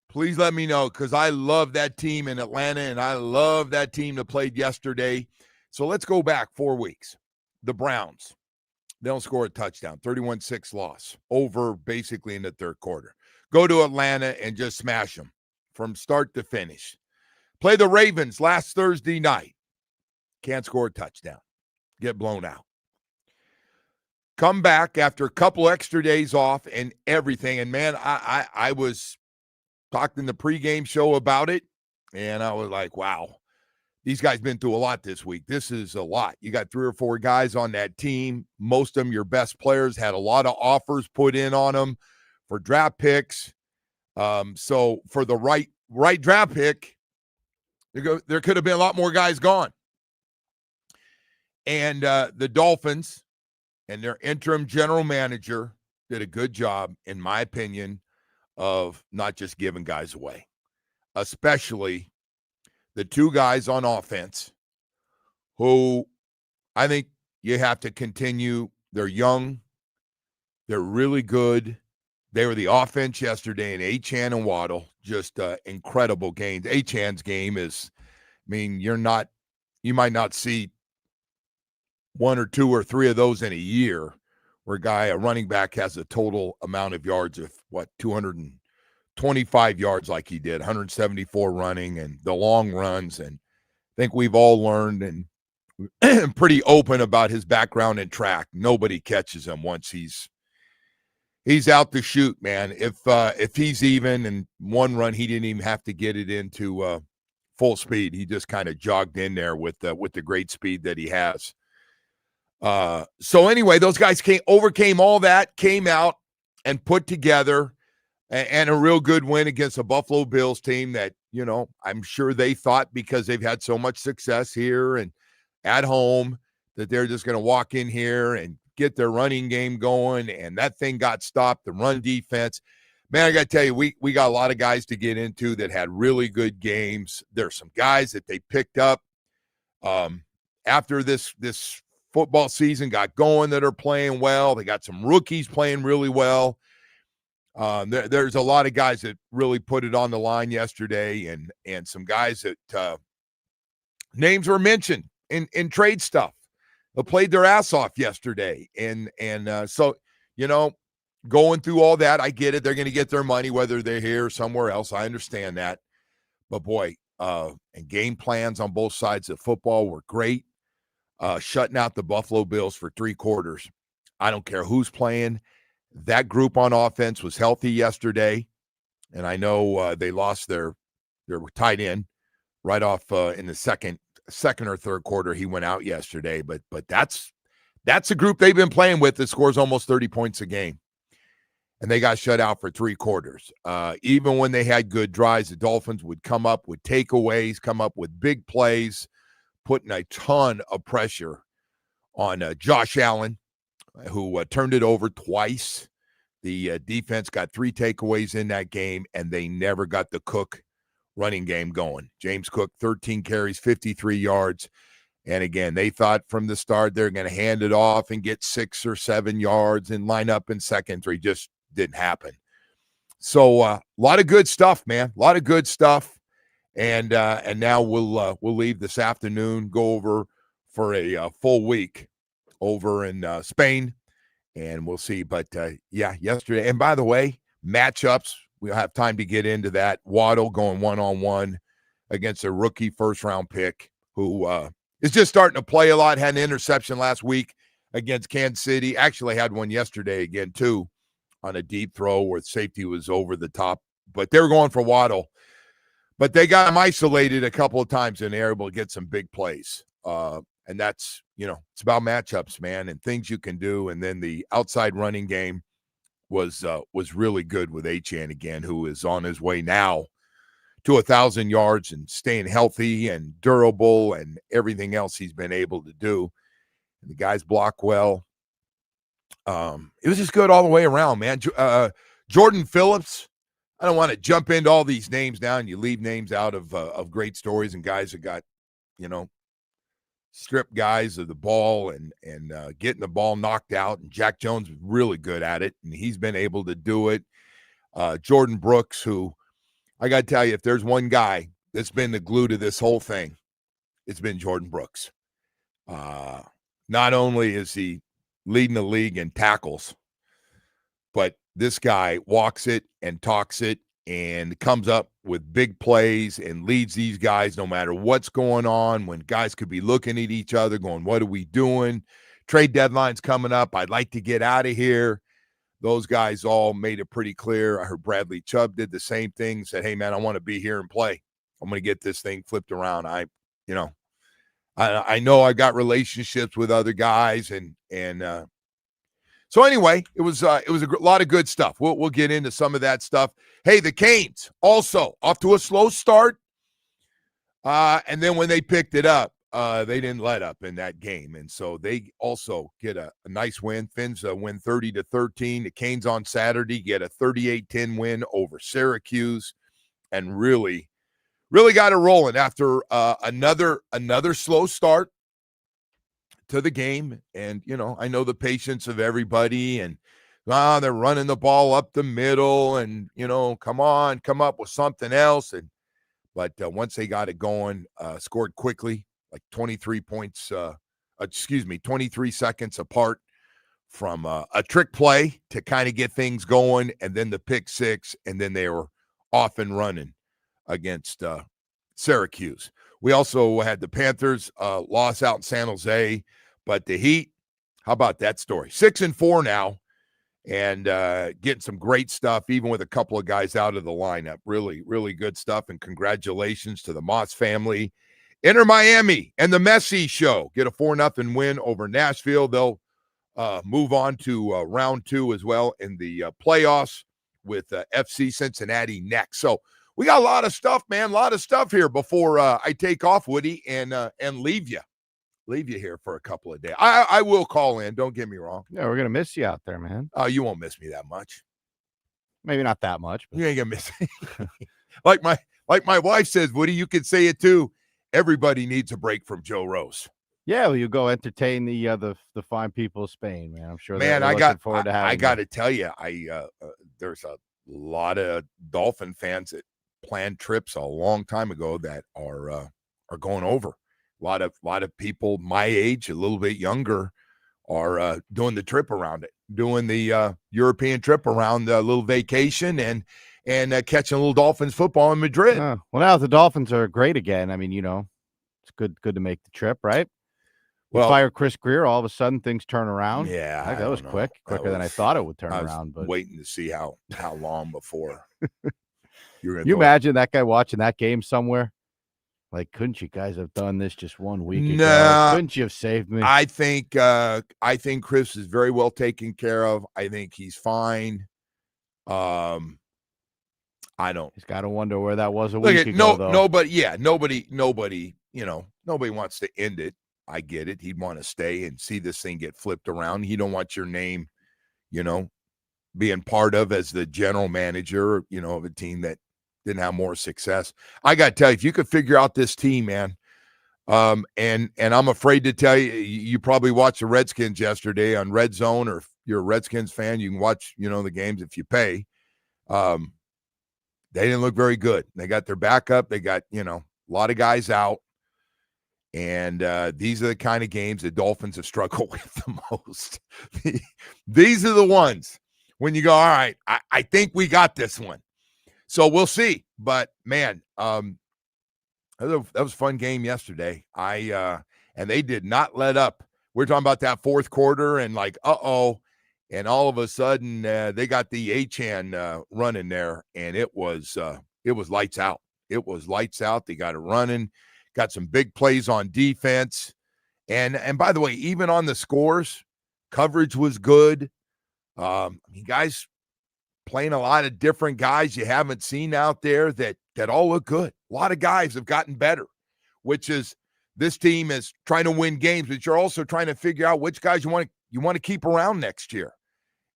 Please let me know because I love that team in Atlanta, and I love that team that played yesterday. So let's go back 4 weeks. The Browns, they don't score a touchdown, 31-6 loss, over basically in the third quarter. Go to Atlanta and just smash them from start to finish. Play the Ravens last Thursday night. Can't score a touchdown. Get blown out. Come back after a couple extra days off and everything. And, man, I was talking in the pregame show about it, and I was like, wow, these guys been through a lot this week. This is a lot. You got 3 or 4 guys on that team. Most of them your best players, had a lot of offers put in on them for draft picks. So for the right draft pick, there could have been a lot more guys gone. And the Dolphins and their interim general manager did a good job, in my opinion, of not just giving guys away, especially the 2 guys on offense who I think you have to continue. They're young. They're really good. They were the offense yesterday, and Achane and Waddle, just incredible games. Achane's game is, I mean, you might not see 1 or 2 or 3 of those in a year where a running back has a total amount of yards of, 225 yards like he did, 174 running, and the long runs. And I think we've all learned and pretty open about his background in track. Nobody catches him once he's out to shoot, man. If he's even in one run, he didn't even have to get it into full speed. He just kind of jogged in there with the great speed that he has. So anyway, those guys overcame all that, came out and put together and a real good win against a Buffalo Bills team that, I'm sure they thought, because they've had so much success here and at home, that they're just going to walk in here and get their running game going. And that thing got stopped, the run defense. Man, I got to tell you, we got a lot of guys to get into that had really good games. There's some guys that they picked up after this football season got going that are playing well. They got some rookies playing really well. There's a lot of guys that really put it on the line yesterday, and some guys that names were mentioned in trade stuff. They played their ass off yesterday, and so going through all that, I get it. They're going to get their money whether they're here or somewhere else. I understand that, but boy, and game plans on both sides of football were great. Shutting out the Buffalo Bills for 3 quarters. I don't care who's playing. That group on offense was healthy yesterday, and I know they lost their tight end right off in the second or third quarter. He went out yesterday, but that's a group they've been playing with that scores almost 30 points a game, and they got shut out for 3 quarters. Even when they had good drives, the Dolphins would come up with takeaways, come up with big plays, putting a ton of pressure on Josh Allen, who turned it over twice. The defense got 3 takeaways in that game, and they never got the Cook running game going. James Cook, 13 carries, 53 yards. And again, they thought from the start they're going to hand it off and get 6 or 7 yards and line up in second 3. Just didn't happen. So a lot of good stuff, man. A lot of good stuff. And now we'll leave this afternoon, go over for a full week over in Spain, and we'll see. But, yesterday. And by the way, matchups, we'll have time to get into that. Waddle going one-on-one against a rookie first-round pick who is just starting to play a lot. Had an interception last week against Kansas City. Actually had one yesterday again, too, on a deep throw where safety was over the top. But they were going for Waddle. But they got him isolated a couple of times, and they're able to get some big plays. And that's, it's about matchups, man, and things you can do. And then the outside running game was really good with Achane again, who is on his way now to 1,000 yards and staying healthy and durable and everything else he's been able to do. And the guys block well. It was just good all the way around, man. Jordan Phillips. I don't want to jump into all these names now, and you leave names out of great stories and guys that got, stripped guys of the ball and getting the ball knocked out. And Jack Jones was really good at it, and he's been able to do it. Jordan Brooks, who I got to tell you, if there's one guy that's been the glue to this whole thing, it's been Jordan Brooks. Not only is he leading the league in tackles, but this guy walks it and talks it and comes up with big plays and leads these guys no matter what's going on, when guys could be looking at each other going, what are we doing? Trade deadline's coming up. I'd like to get out of here. Those guys all made it pretty clear. I heard Bradley Chubb did the same thing, said, hey, man, I want to be here and play. I'm going to get this thing flipped around. I know I got relationships with other guys, and so anyway, it was a lot of good stuff. We'll get into some of that stuff. Hey, the Canes also off to a slow start, and then when they picked it up, they didn't let up in that game, and so they also get a nice win. Finns win 30-13. The Canes on Saturday get a 38-10 win over Syracuse, and really got it rolling after another slow start to the game. And, I know the patience of everybody, and they're running the ball up the middle, and, come up with something else. But once they got it going, scored quickly, like 23 seconds apart from a trick play to kind of get things going, and then the pick six, and then they were off and running against Syracuse. We also had the Panthers loss out in San Jose, but the Heat, how about that story? 6-4 now, and getting some great stuff, even with a couple of guys out of the lineup. Really, really good stuff, and congratulations to the Moss family. Inter Miami and the Messi Show get a 4-0 win over Nashville. They'll move on to round 2 as well in the playoffs with FC Cincinnati next. So we got a lot of stuff, man, a lot of stuff here before I take off, Woody, and leave you here for a couple of days. I will call in, don't get me wrong. Yeah, we're going to miss you out there, man. Oh, you won't miss me that much. Maybe not that much. But... You ain't going to miss me. Like my wife says, Woody, you could say it too. Everybody needs a break from Joe Rose. Yeah, well, you go entertain the fine people of Spain, man. I'm sure. Man, I got to tell you, there's a lot of Dolphin fans that planned trips a long time ago that are going over. A lot of people my age, a little bit younger, are doing the trip around it, doing the European trip around the little vacation and catching a little Dolphins football in Madrid. Well, now the Dolphins are great again. I mean, it's good to make the trip, right? Well, fire Chris Greer, all of a sudden things turn around. Yeah, that was quicker than I thought it would turn around. But waiting to see how long before you imagine that guy watching that game somewhere. Like, couldn't you guys have done this just 1 week ago? Couldn't you have saved me? I think Chris is very well taken care of. I think he's fine. I don't. He's got to wonder where that was a week ago. Though. Nobody wants to end it. I get it. He'd want to stay and see this thing get flipped around. He don't want your name, being part of as the general manager, of a team that didn't have more success. I got to tell you, if you could figure out this team, man, and I'm afraid to tell you, you probably watched the Redskins yesterday on Red Zone, or if you're a Redskins fan, you can watch, the games if you pay. They didn't look very good. They got their backup. They got, a lot of guys out. And these are the kind of games the Dolphins have struggled with the most. These are the ones when you go, all right, I think we got this one. So we'll see. But, man, that was a fun game yesterday. And they did not let up. We're talking about that fourth quarter and like, and all of a sudden they got the A-Chan running there, and it was lights out. It was lights out. They got it running. Got some big plays on defense. And by the way, even on the scores, coverage was good. Guys playing a lot of different guys you haven't seen out there that all look good. A lot of guys have gotten better, which is this team is trying to win games, but you're also trying to figure out which guys you want to keep around next year.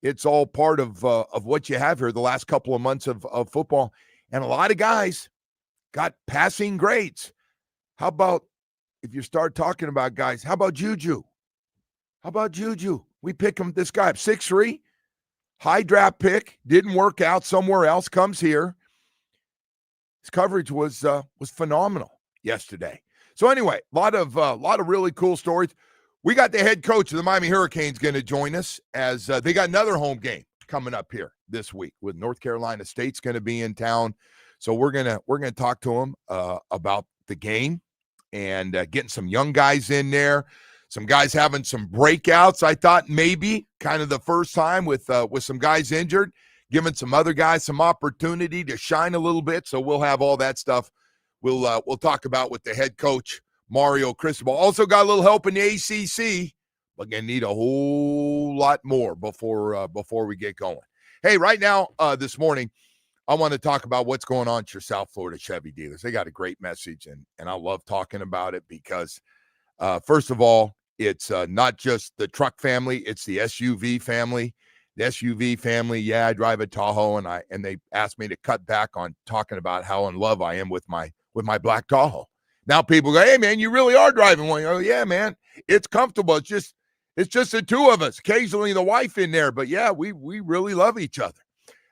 It's all part of what you have here the last couple of months of football. And a lot of guys got passing grades. How about if you start talking about guys, how about Juju? We pick him, this guy up 6'3", high draft pick, didn't work out somewhere else, comes here. His coverage was phenomenal yesterday. So anyway, a lot of really cool stories. We got the head coach of the Miami Hurricanes going to join us as they got another home game coming up here this week with North Carolina State's going to be in town. So we're gonna talk to him about the game and getting some young guys in there. Some guys having some breakouts. I thought maybe kind of the first time with some guys injured, giving some other guys some opportunity to shine a little bit. So we'll have all that stuff. We'll talk about with the head coach Mario Cristobal. Also got a little help in the ACC, but gonna need a whole lot more before we get going. Hey, right now this morning, I want to talk about what's going on at your South Florida Chevy dealers. They got a great message, and I love talking about it because, first of all, it's not just the truck family; it's the SUV family. The SUV family, yeah, I drive a Tahoe, and they asked me to cut back on talking about how in love I am with my black Tahoe. Now people go, hey man, you really are driving one. Oh yeah, man, it's comfortable. It's just the two of us. Occasionally the wife in there, but yeah, we really love each other.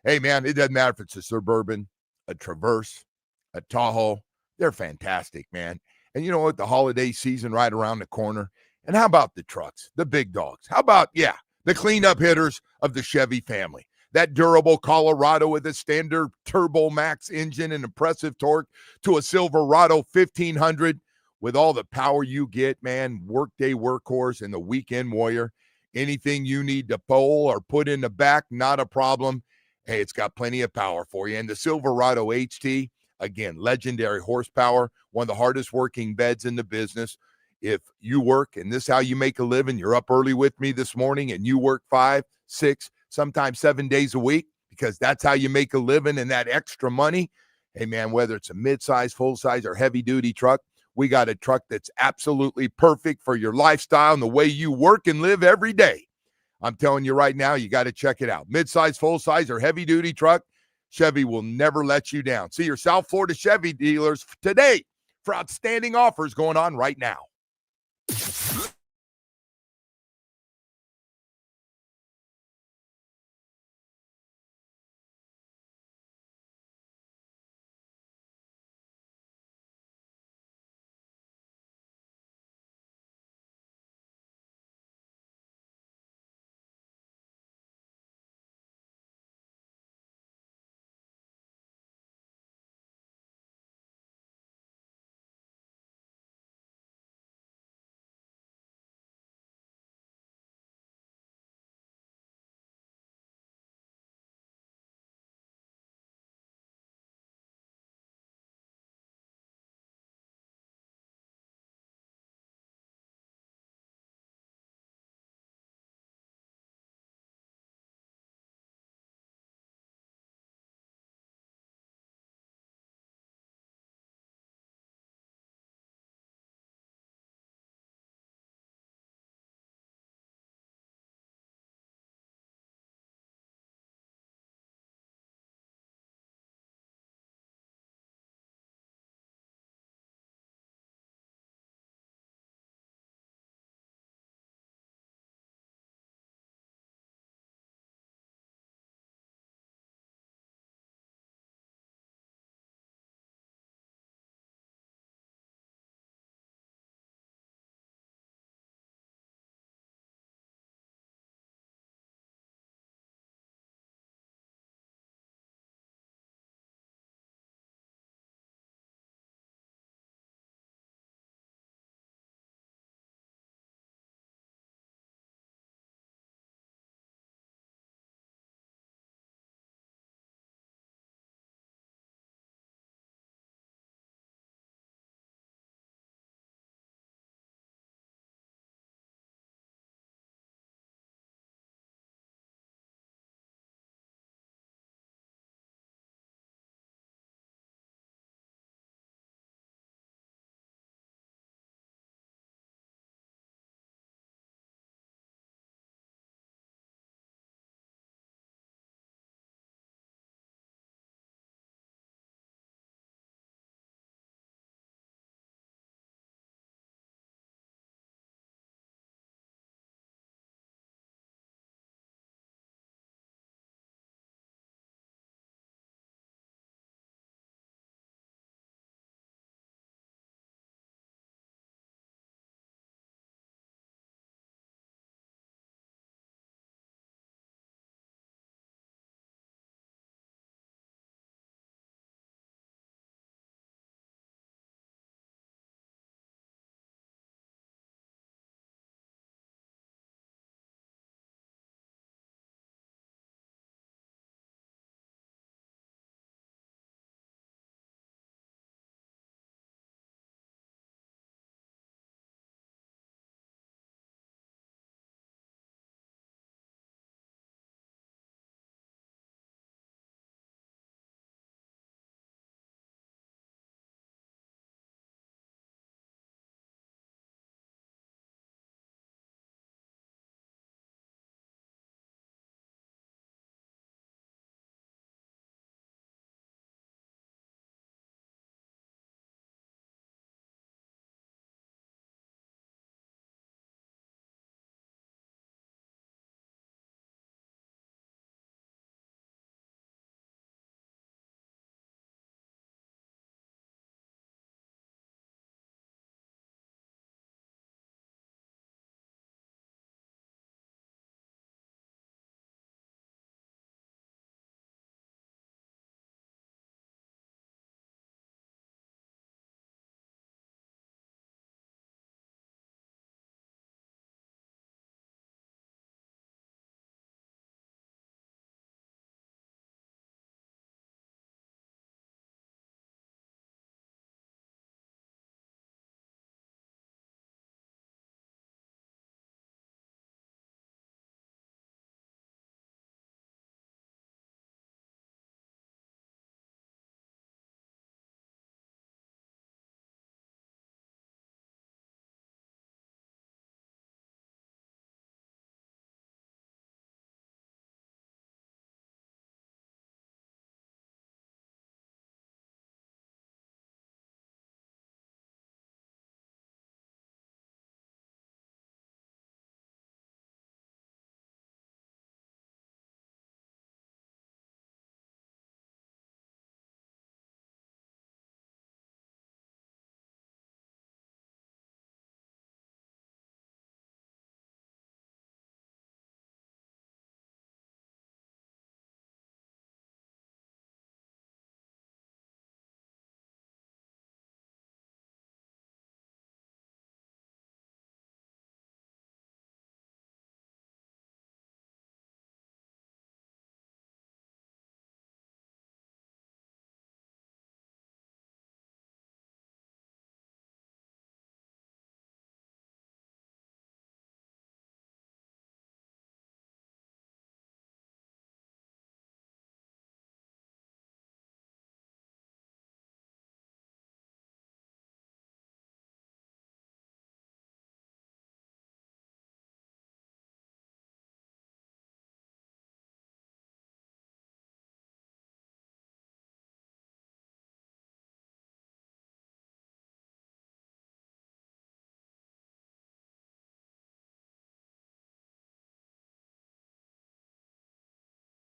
Hey, man, it doesn't matter if it's a Suburban, a Traverse, a Tahoe. They're fantastic, man. And you know what? The holiday season right around the corner. And how about the trucks, the big dogs? How about, the cleanup hitters of the Chevy family? That durable Colorado with a standard Turbo Max engine and impressive torque to a Silverado 1500 with all the power you get, man. Workday workhorse and the weekend warrior. Anything you need to pull or put in the back, not a problem. Hey, it's got plenty of power for you. And the Silverado HT, again, legendary horsepower, one of the hardest working beds in the business. If you work and this is how you make a living, you're up early with me this morning and you work 5, 6, sometimes 7 days a week because that's how you make a living and that extra money. Hey, man, whether it's a midsize, full-size, or heavy-duty truck, we got a truck that's absolutely perfect for your lifestyle and the way you work and live every day. I'm telling you right now, you got to check it out. Midsize, full-size, or heavy-duty truck, Chevy will never let you down. See your South Florida Chevy dealers today for outstanding offers going on right now.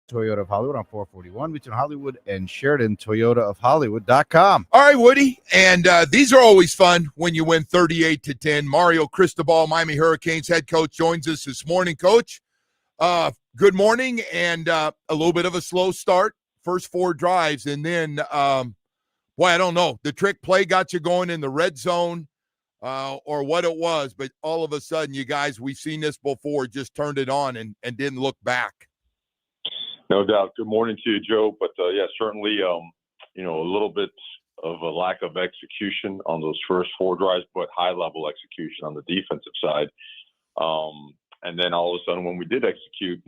Toyota of Hollywood on 441 between Hollywood and Sheridan. ToyotaofHollywood.com. All right, Woody. And these are always fun when you win 38-10. Mario Cristobal, Miami Hurricanes head coach, joins us this morning. Coach, good morning, and a little bit of a slow start, first 4 drives, and then, boy, I don't know. The trick play got you going in the red zone or what it was, but all of a sudden, you guys, we've seen this before, just turned it on and didn't look back. No doubt. Good morning to you, Joe. But, yeah, certainly, a little bit of a lack of execution on those first 4 drives, but high-level execution on the defensive side. And then all of a sudden, when we did execute,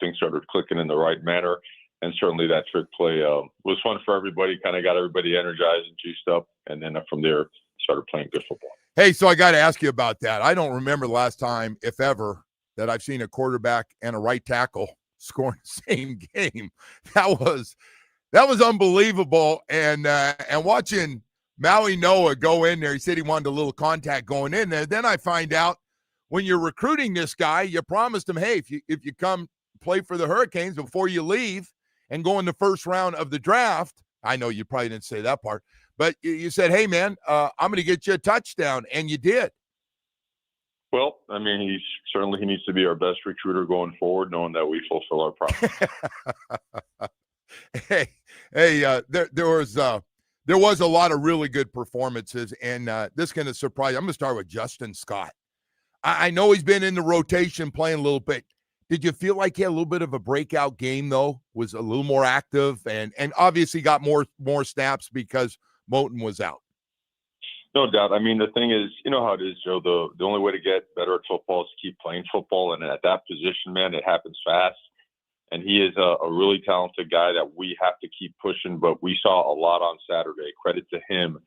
things started clicking in the right manner. And certainly that trick play was fun for everybody, kind of got everybody energized and juiced up. And then from there, started playing good football. Hey, so I got to ask you about that. I don't remember the last time, if ever, that I've seen a quarterback and a right tackle score in the same game. That was unbelievable. And watching Maui Noah go in there, he said he wanted a little contact going in there. Then I find out when you're recruiting this guy, you promised him, hey, if you come play for the Hurricanes before you leave and go in the first round of the draft, I know you probably didn't say that part, but you said, hey, man, I'm going to get you a touchdown, and you did. Well, I mean, he needs to be our best recruiter going forward, knowing that we fulfill our promise. There was a lot of really good performances, and this is going to surprise. I'm going to start with Justin Scott. I know he's been in the rotation playing a little bit. Did you feel like he had a little bit of a breakout game, though? Was a little more active and obviously got more snaps because Moton was out? No doubt. I mean, the thing is, you know how it is, Joe. The only way to get better at football is to keep playing football. And at that position, man, it happens fast. And he is a really talented guy that we have to keep pushing. But we saw a lot on Saturday. Credit to him.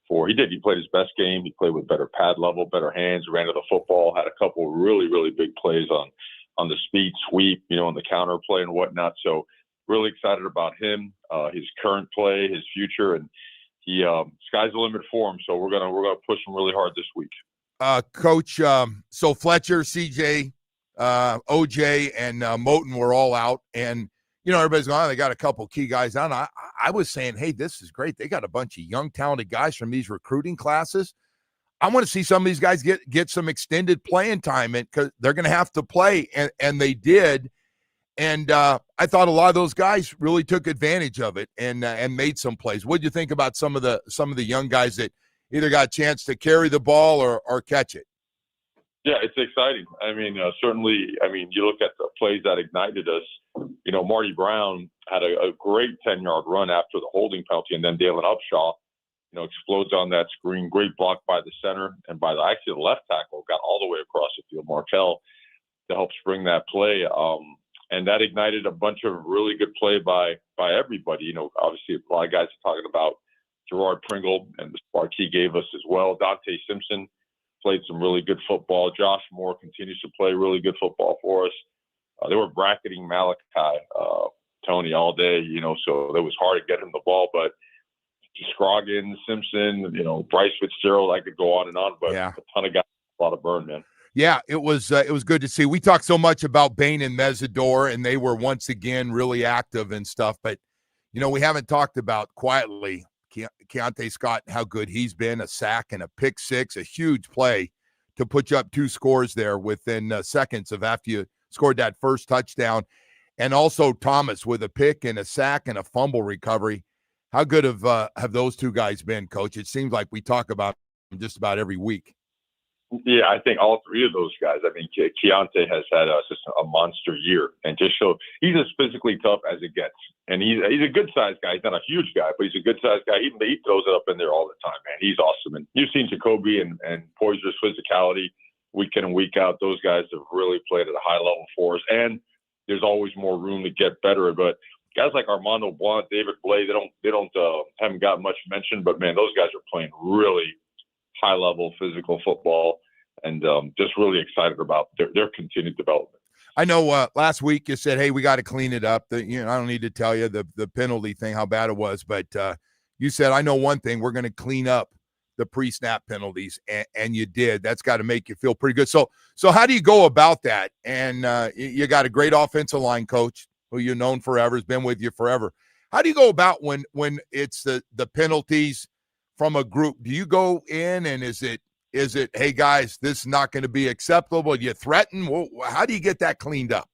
He played his best game. He played with better pad level, better hands, ran to the football, had a couple really, really big plays on the speed sweep, on the counter play and whatnot. So really excited about him, his current play, his future, and he sky's the limit for him. So we're gonna push him really hard this week. Coach, so Fletcher, CJ, OJ, and Moton were all out, and everybody's going, they got a couple key guys on. I was saying, hey, this is great. They got a bunch of young, talented guys from these recruiting classes. I want to see some of these guys get some extended playing time, because they're going to have to play, and they did. And I thought a lot of those guys really took advantage of it and made some plays. What do you think about some of the young guys that either got a chance to carry the ball or catch it? Yeah, it's exciting. I mean, certainly. I mean, you look at the plays that ignited us. Marty Brown had a great 10-yard run after the holding penalty, and then Dalen Upshaw, explodes on that screen. Great block by the center and by the left tackle, got all the way across the field, Markel, to help spring that play. And that ignited a bunch of really good play by everybody. Obviously a lot of guys are talking about Gerard Pringle and the spark he gave us as well. Dante Simpson played some really good football. Josh Moore continues to play really good football for us. They were bracketing Malachi, Tony all day, so it was hard to get him the ball, but Scroggins, Simpson, Bryce Fitzgerald, I could go on and on, but yeah. A ton of guys, a lot of burn, man. Yeah, it was good to see. We talked so much about Bain and Mesidor, and they were once again really active and stuff, but, we haven't talked about quietly Keontae Scott, how good he's been, a sack and a pick six, a huge play to put you up 2 scores there within seconds of after you scored that first touchdown. And also Thomas with a pick and a sack and a fumble recovery. How good have those 2 guys been, Coach? It seems like we talk about them just about every week. Yeah, I think all 3 of those guys. I mean, Keontae has had just a monster year, and just showed he's as physically tough as it gets. And he's a good-sized guy. He's not a huge guy, but he's a good-sized guy. He throws it up in there all the time, man. He's awesome. And you've seen Jacoby and Poizer's physicality week in and week out. Those guys have really played at a high level for us, and there's always more room to get better. But guys like Armando Blunt, David Blay, they haven't got much mention, but man, those guys are playing really high level physical football, and just really excited about their continued development. I know last week you said, hey, we got to clean it up. I don't need to tell you the penalty thing, how bad it was, but you said, I know one thing, we're going to clean up the pre-snap penalties, and you did. That's got to make you feel pretty good. So how do you go about that? And you got a great offensive line coach. who you've known forever, has been with you forever. How do you go about when it's the penalties from a group? Do you go in and is it, hey, guys, this is not going to be acceptable? Do you threaten? Well, how do you get that cleaned up?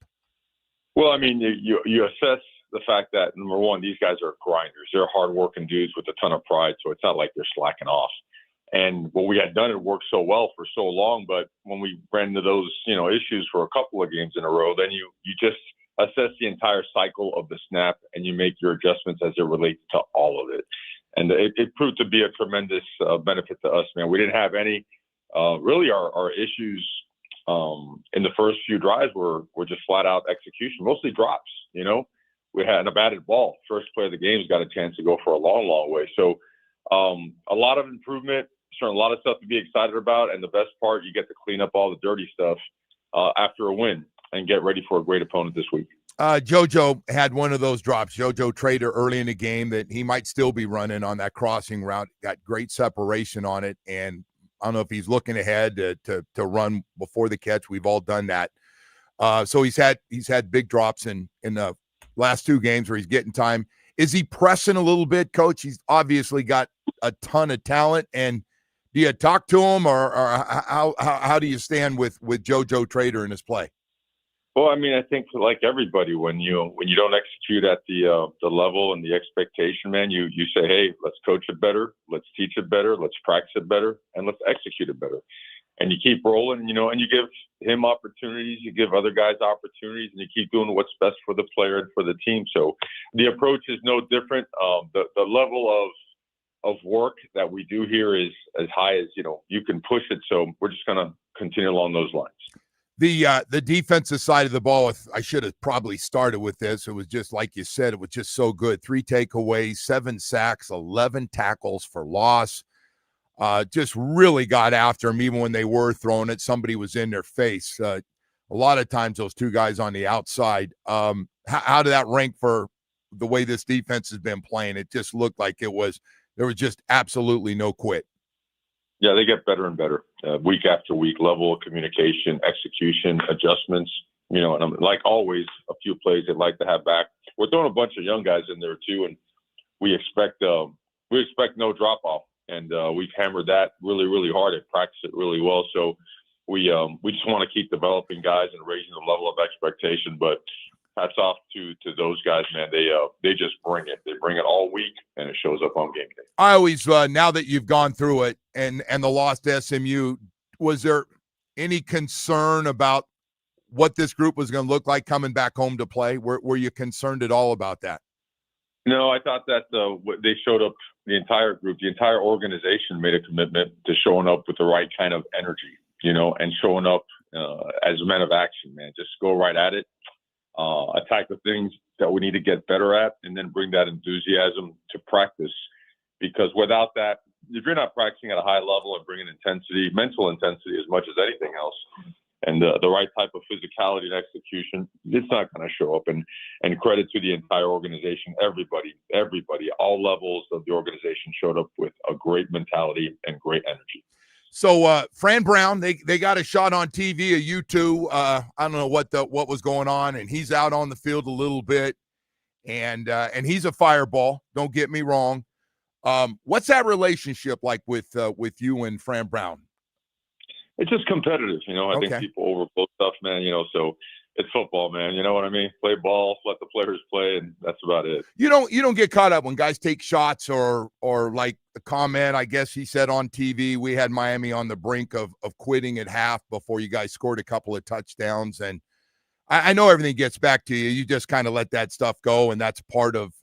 Well, I mean, you assess the fact that, number one, these guys are grinders. They're hardworking dudes with a ton of pride, so it's not like they're slacking off. And what we had done, it worked so well for so long, but when we ran into those, issues for a couple of games in a row, then you just assess the entire cycle of the snap and you make your adjustments as it relates to all of it. And it proved to be a tremendous benefit to us, man. We didn't have any, really our issues in the first few drives were just flat out execution, mostly drops. We had a batted ball. First play of the game's got a chance to go for a long, long way. So a lot of improvement, certainly a lot of stuff to be excited about. And the best part, you get to clean up all the dirty stuff after a win and get ready for a great opponent this week. JoJo had one of those drops. JoJo Trader early in the game that he might still be running on that crossing route. Got great separation on it, and I don't know if he's looking ahead to run before the catch. We've all done that. So he's had big drops in the last two games where he's getting time. Is he pressing a little bit, Coach? He's obviously got a ton of talent. And do you talk to him, or how do you stand with JoJo Trader in his play? Well, I mean, I think like everybody, when you don't execute at the level and the expectation, man, you say, hey, let's coach it better, let's teach it better, let's practice it better, and let's execute it better. And you keep rolling, and you give him opportunities, you give other guys opportunities, and you keep doing what's best for the player and for the team. So the approach is no different. The level of work that we do here is as high as you can push it. So we're just going to continue along those lines. The defensive side of the ball, I should have probably started with this. It was just like you said, it was just so good. 3 takeaways, 7 sacks, 11 tackles for loss. Just really got after them, even when they were throwing it. Somebody was in their face. A lot of times those two guys on the outside. How did that rank for the way this defense has been playing? It just looked like there was just absolutely no quit. Yeah, they get better and better week after week. Level of communication, execution, adjustments. And like always, a few plays they'd like to have back. We're throwing a bunch of young guys in there too, and we expect no drop off. And we've hammered that really, really hard and practiced it really well. So we just want to keep developing guys and raising the level of expectation. But hats off to those guys, man. They just bring it. They bring it all week, and it shows up on game day. I always, now that you've gone through it and the loss to SMU, was there any concern about what this group was going to look like coming back home to play? Were you concerned at all about that? No, I thought that they showed up, the entire group, the entire organization made a commitment to showing up with the right kind of energy, and showing up as men of action, man. Just go right at it, attack the things that we need to get better at, and then bring that enthusiasm to practice. Because without that, if you're not practicing at a high level and bringing intensity, mental intensity as much as anything else, and the right type of physicality and execution, it's not going to show up. And credit to the entire organization, everybody, all levels of the organization showed up with a great mentality and great energy. So Fran Brown, they got a shot on TV of you two. I don't know what was going on, and he's out on the field a little bit, and he's a fireball. Don't get me wrong. What's that relationship like with you and Fran Brown? It's just competitive, I think people overblow stuff, man, so it's football, man. You know what I mean? Play ball, let the players play, and that's about it. You don't get caught up when guys take shots or like the comment, I guess he said on TV, we had Miami on the brink of quitting at half before you guys scored a couple of touchdowns. And I know everything gets back to you. You just kind of let that stuff go, and that's part of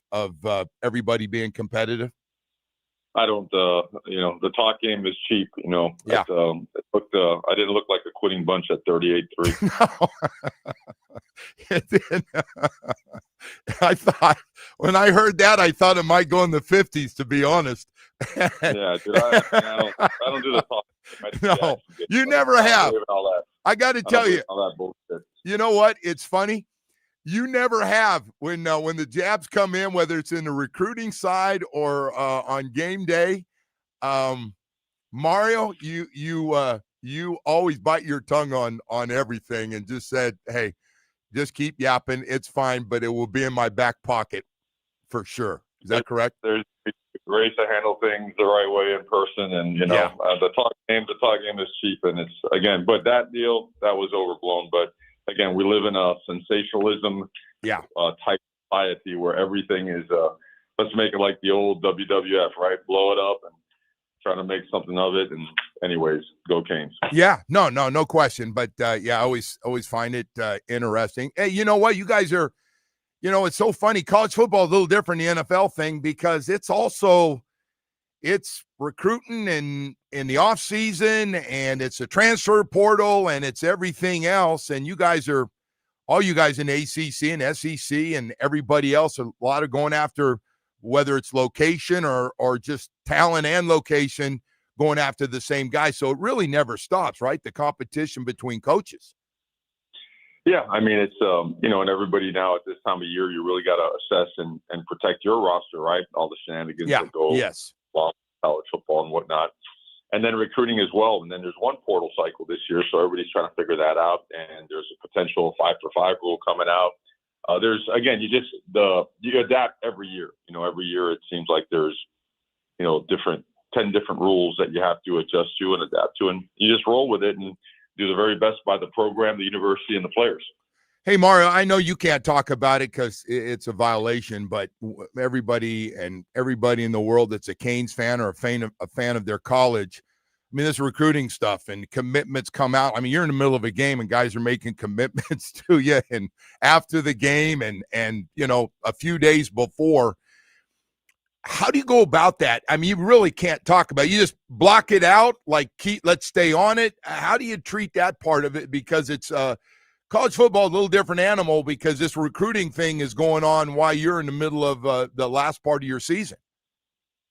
everybody being competitive. I don't, the talk game is cheap, Yeah. I didn't look like a quitting bunch at 38-3. No. I thought, when I heard that, I thought it might go in the 50s, to be honest. Yeah, dude, I don't do the talk. No, you never have. I got to tell you, all that bullshit. You know what? It's funny. You never have when the jabs come in, whether it's in the recruiting side or on game day. Mario, you always bite your tongue on everything and just said, hey, Just keep yapping. It's fine, but it will be in my back pocket for sure. Is that correct? There's ways to handle things the right way in person, and the talk game is cheap, and it's but that deal that was overblown. But again, we live in a sensationalism type society where everything is let's make it like the old WWF, right? Blow it up and try to make something of it. And anyways, go Canes. Yeah, no question. But I always find it interesting. Hey, you know what? You guys are. It's so funny. College football is a little different than the NFL thing because it's recruiting in the off season, and it's a transfer portal, and it's everything else. And all you guys in the ACC and SEC and everybody else, a lot of going after whether it's location or just talent and location, going after the same guy. So it really never stops, right? The competition between coaches. Yeah, I mean, it's, and everybody now at this time of year, you really got to assess and protect your roster, right? All the shenanigans that go along college football and whatnot. And then recruiting as well. And then there's one portal cycle this year, so everybody's trying to figure that out. And there's a potential 5-for-5 rule coming out. You adapt every year. Every year it seems like there's, 10 different rules that you have to adjust to and adapt to. And you just roll with it and do the very best by the program, the university, and the players. Hey, Mario, I know you can't talk about it because it's a violation, but everybody in the world that's a Canes fan or a fan of their college, I mean, this recruiting stuff and commitments come out. I mean, you're in the middle of a game and guys are making commitments to you and after the game and a few days before. How do you go about that? I mean, you really can't talk about it. You just block it out, like let's stay on it. How do you treat that part of it? Because it's college football, a little different animal because this recruiting thing is going on while you're in the middle of the last part of your season.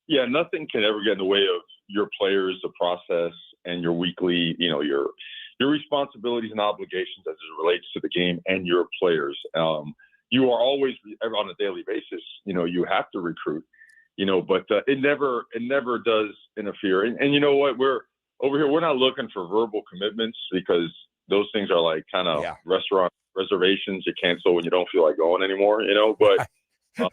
Yeah, nothing can ever get in the way of your players, the process, and your weekly, your responsibilities and obligations as it relates to the game and your players. You are always on a daily basis, you have to recruit. But it never does interfere. And you know what? We're over here. We're not looking for verbal commitments because those things are like kind of restaurant reservations you cancel when you don't feel like going anymore. But but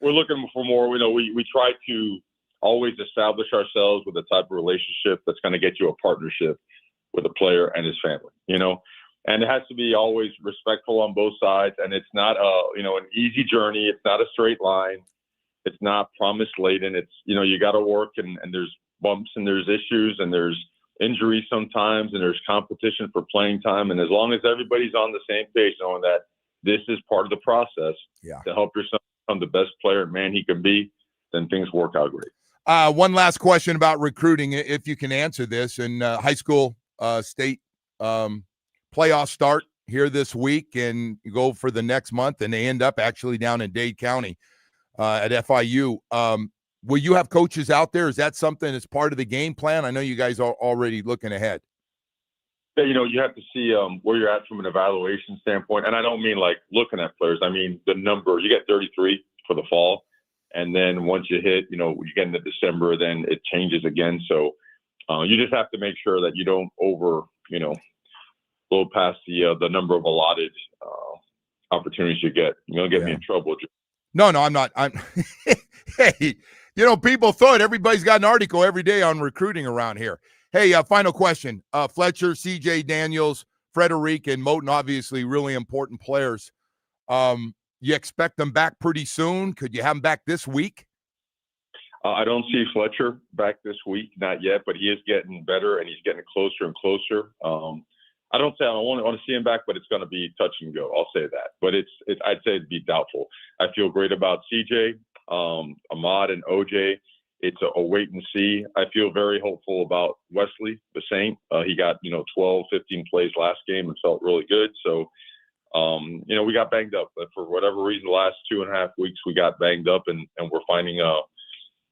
we're looking for more. We try to always establish ourselves with the type of relationship that's going to get you a partnership with a player and his family. And it has to be always respectful on both sides. And it's not an easy journey. It's not a straight line. It's not promise laden. It's, you got to work and there's bumps and there's issues and there's injuries sometimes and there's competition for playing time. And as long as everybody's on the same page, knowing that this is part of the process to help your son become the best player and man he can be, then things work out great. One last question about recruiting, if you can answer this. And high school state playoffs start here this week and go for the next month, and they end up actually down in Dade County. At FIU. Will you have coaches out there? Is that something that's part of the game plan? I know you guys are already looking ahead. Yeah, you have to see where you're at from an evaluation standpoint. And I don't mean like looking at players. I mean the number. You get 33 for the fall. And then once you hit, you get into December, then it changes again. So you just have to make sure that you don't blow past the number of allotted opportunities you get. You'll get me in trouble. No, I'm not. Hey, people thought everybody's got an article every day on recruiting around here. Hey, final question. Fletcher, CJ Daniels, Frederic, and Moten, obviously really important players. You expect them back pretty soon? Could you have them back this week? I don't see Fletcher back this week, not yet, but he is getting better and he's getting closer and closer. I don't want to see him back, but it's going to be touch and go. I'll say that. But I'd say it'd be doubtful. I feel great about CJ, Ahmad, and OJ. It's a wait and see. I feel very hopeful about Wesley, the Saint. He got 12, 15 plays last game and felt really good. So, we got banged up. But for whatever reason, the last 2.5 weeks we got banged up, and we're finding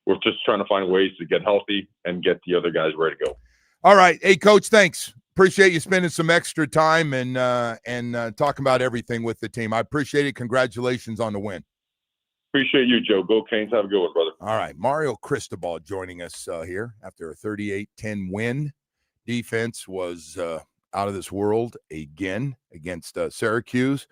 we're just trying to find ways to get healthy and get the other guys ready to go. All right, hey Coach, thanks. Appreciate you spending some extra time and talking about everything with the team. I appreciate it. Congratulations on the win. Appreciate you, Joe. Go Canes. Have a good one, brother. All right. Mario Cristobal joining us here after a 38-10 win. Defense was out of this world again against Syracuse.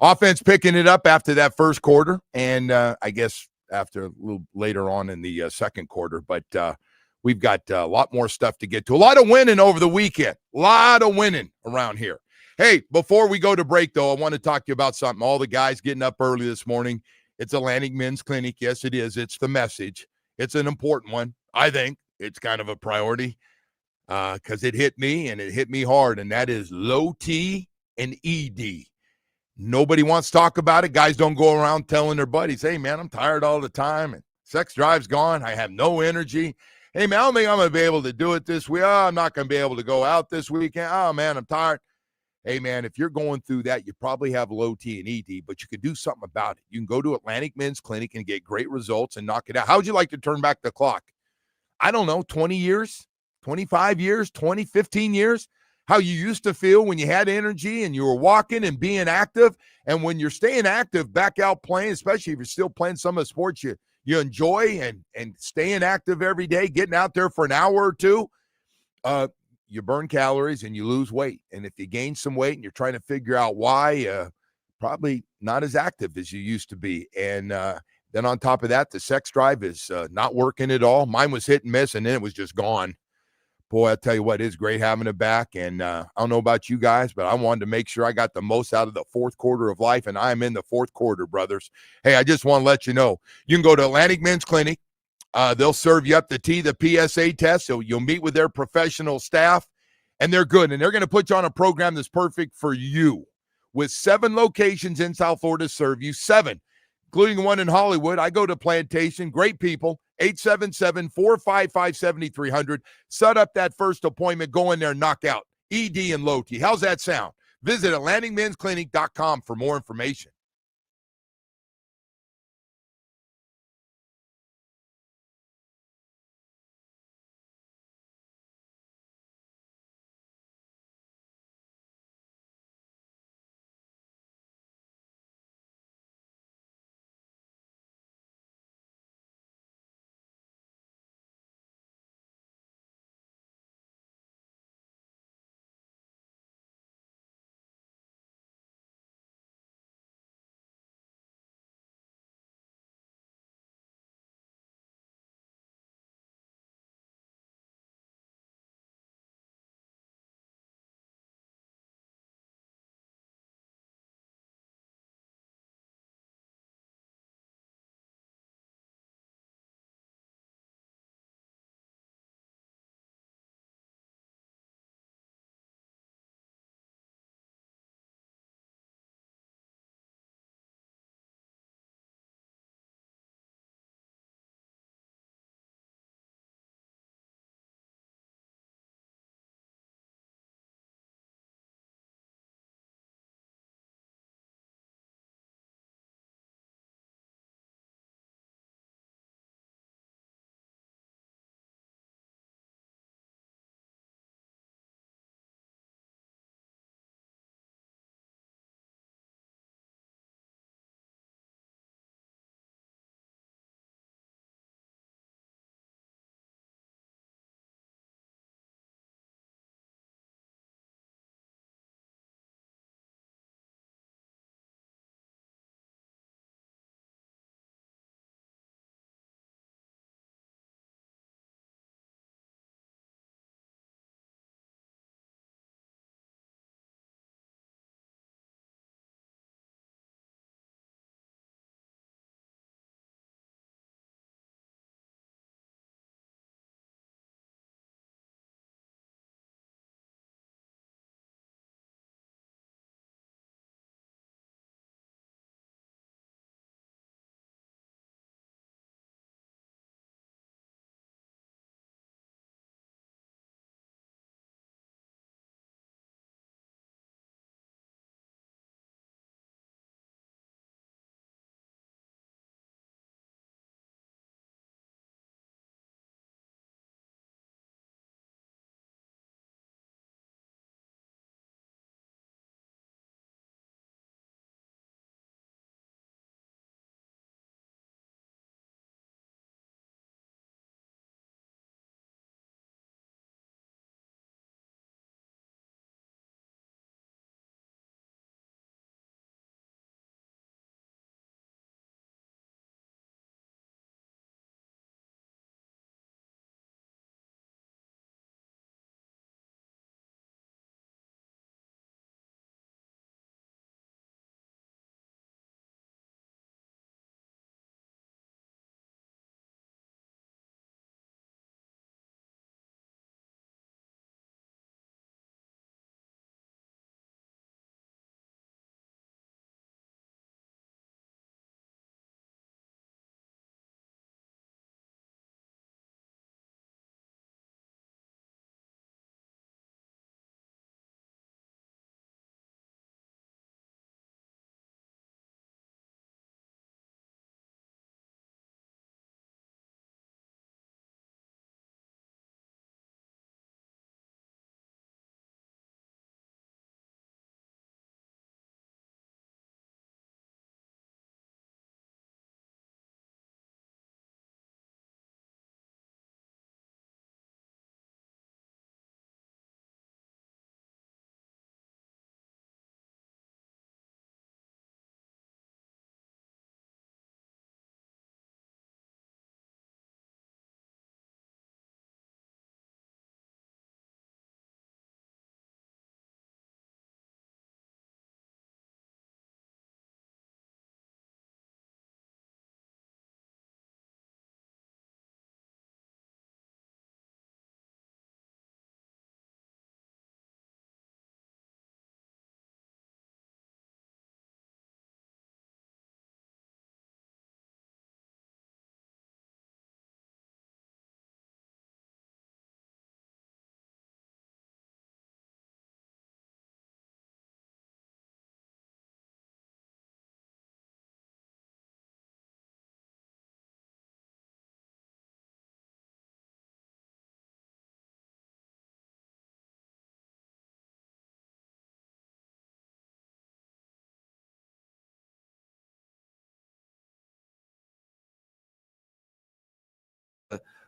Offense picking it up after that first quarter, and I guess after a little later on in the second quarter. But we've got a lot more stuff to get to. A lot of winning over the weekend. A lot of winning around here. Hey, before we go to break, though, I want to talk to you about something. All the guys getting up early this morning. It's Atlantic Men's Clinic. Yes, it is. It's the message. It's an important one. I think it's kind of a priority because it hit me, and it hit me hard, and that is low T and ED. Nobody wants to talk about it. Guys don't go around telling their buddies, hey, man, I'm tired all the time, and sex drive's gone. I have no energy. Hey, man, I don't think I'm going to be able to do it this week. Oh, I'm not going to be able to go out this weekend. Oh, man, I'm tired. Hey, man, if you're going through that, you probably have low T and ED, but you could do something about it. You can go to Atlantic Men's Clinic and get great results and knock it out. How would you like to turn back the clock? I don't know, 20 years, 25 years, 20, 15 years? How you used to feel when you had energy and you were walking and being active. And when you're staying active, back out playing, especially if you're still playing some of the sports you enjoy and staying active every day, getting out there for an hour or two, you burn calories and you lose weight. And if you gain some weight and you're trying to figure out why, probably not as active as you used to be. And then on top of that, the sex drive is not working at all. Mine was hit and miss, and then it was just gone. Boy, I tell you what, it's great having it back. And I don't know about you guys, but I wanted to make sure I got the most out of the fourth quarter of life, and I am in the fourth quarter, brothers. Hey, I just want to let you know, you can go to Atlantic Men's Clinic. They'll serve you up the PSA test, so you'll meet with their professional staff, and they're good. And they're going to put you on a program that's perfect for you. With 7 locations in South Florida to serve you, 7, including one in Hollywood. I go to Plantation, great people, 877-455-7300. Set up that first appointment, go in there, knock out ED and low T. How's that sound? Visit AtlanticMen'sClinic.com for more information.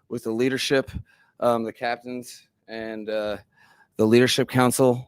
with the leadership, the captains, and the leadership council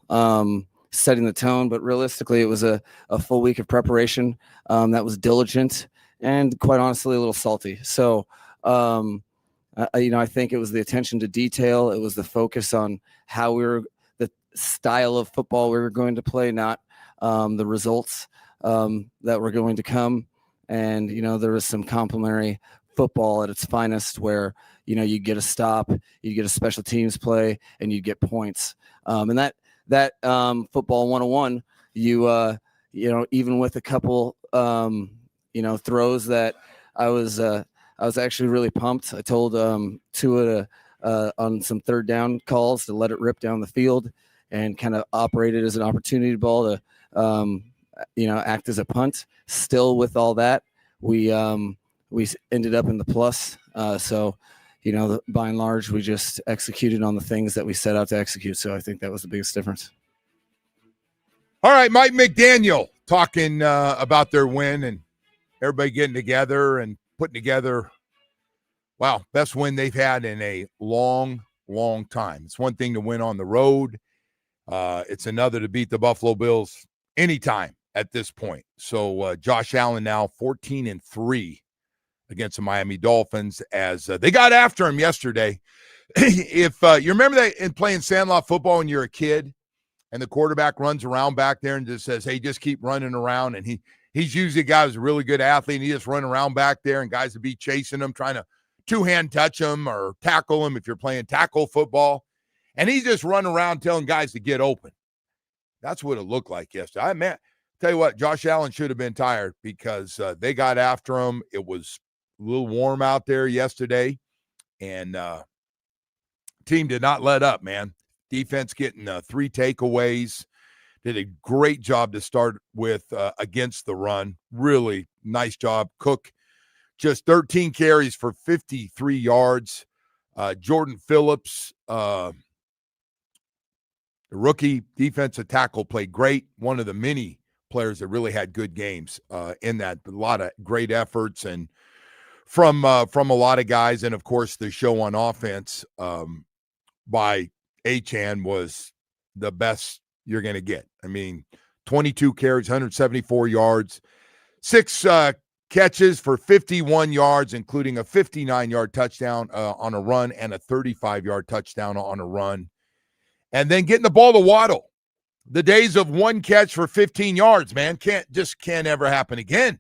setting the tone. But realistically, it was a full week of preparation that was diligent and, quite honestly, a little salty. So, I think it was the attention to detail. It was the focus on how the style of football we were going to play, not the results that were going to come. And, there was some complimentary football at its finest where, you get a stop, you get a special teams play, and you get points. And that football 101, even with a couple, throws that I was actually really pumped. I told Tua on some third down calls to let it rip down the field and kind of operate it as an opportunity ball to, act as a punt. Still, with all that, we ended up in the plus. So, by and large, we just executed on the things that we set out to execute. So I think that was the biggest difference. All right, Mike McDaniel talking about their win and everybody getting together and putting together, wow, best win they've had in a long, long time. It's one thing to win on the road. It's another to beat the Buffalo Bills anytime at this point. So Josh Allen now 14-3 against the Miami Dolphins as they got after him yesterday. If you remember that in playing sandlot football when you're a kid and the quarterback runs around back there and just says, hey, just keep running around. And he's usually a guy who's a really good athlete, and he just run around back there, and guys would be chasing him, trying to two-hand touch him or tackle him if you're playing tackle football. And he's just running around telling guys to get open. That's what it looked like yesterday. Man, tell you what, Josh Allen should have been tired because they got after him. It was a little warm out there yesterday, and team did not let up, man. Defense getting 3 takeaways. Did a great job to start with against the run. Really nice job. Cook, just 13 carries for 53 yards. Jordan Phillips, the rookie defensive tackle, played great. One of the many players that really had good games in that. A lot of great efforts and from a lot of guys. And, of course, the show on offense by Achane was the best you're going to get. I mean, 22 carries, 174 yards, 6 catches for 51 yards, including a 59-yard touchdown on a run and a 35-yard touchdown on a run. And then getting the ball to Waddle. The days of one catch for 15 yards, man, can't ever happen again.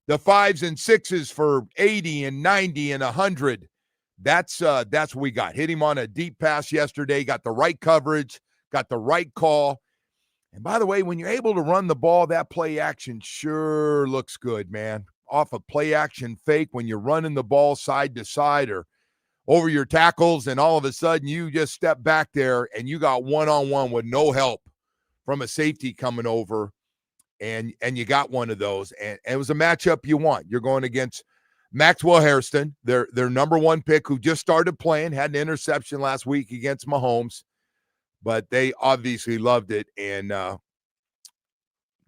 The 5s and 6s for 80 and 90 and 100. That's what we got. Hit him on a deep pass yesterday, got the right coverage, got the right call. And by the way, when you're able to run the ball, that play action sure looks good, man. Off a play action fake when you're running the ball side to side or over your tackles, and all of a sudden you just step back there and you got one-on-one with no help from a safety coming over, and you got one of those. And it was a matchup you want. You're going against Maxwell Hairston, their number 1 pick, who just started playing, had an interception last week against Mahomes, but they obviously loved it and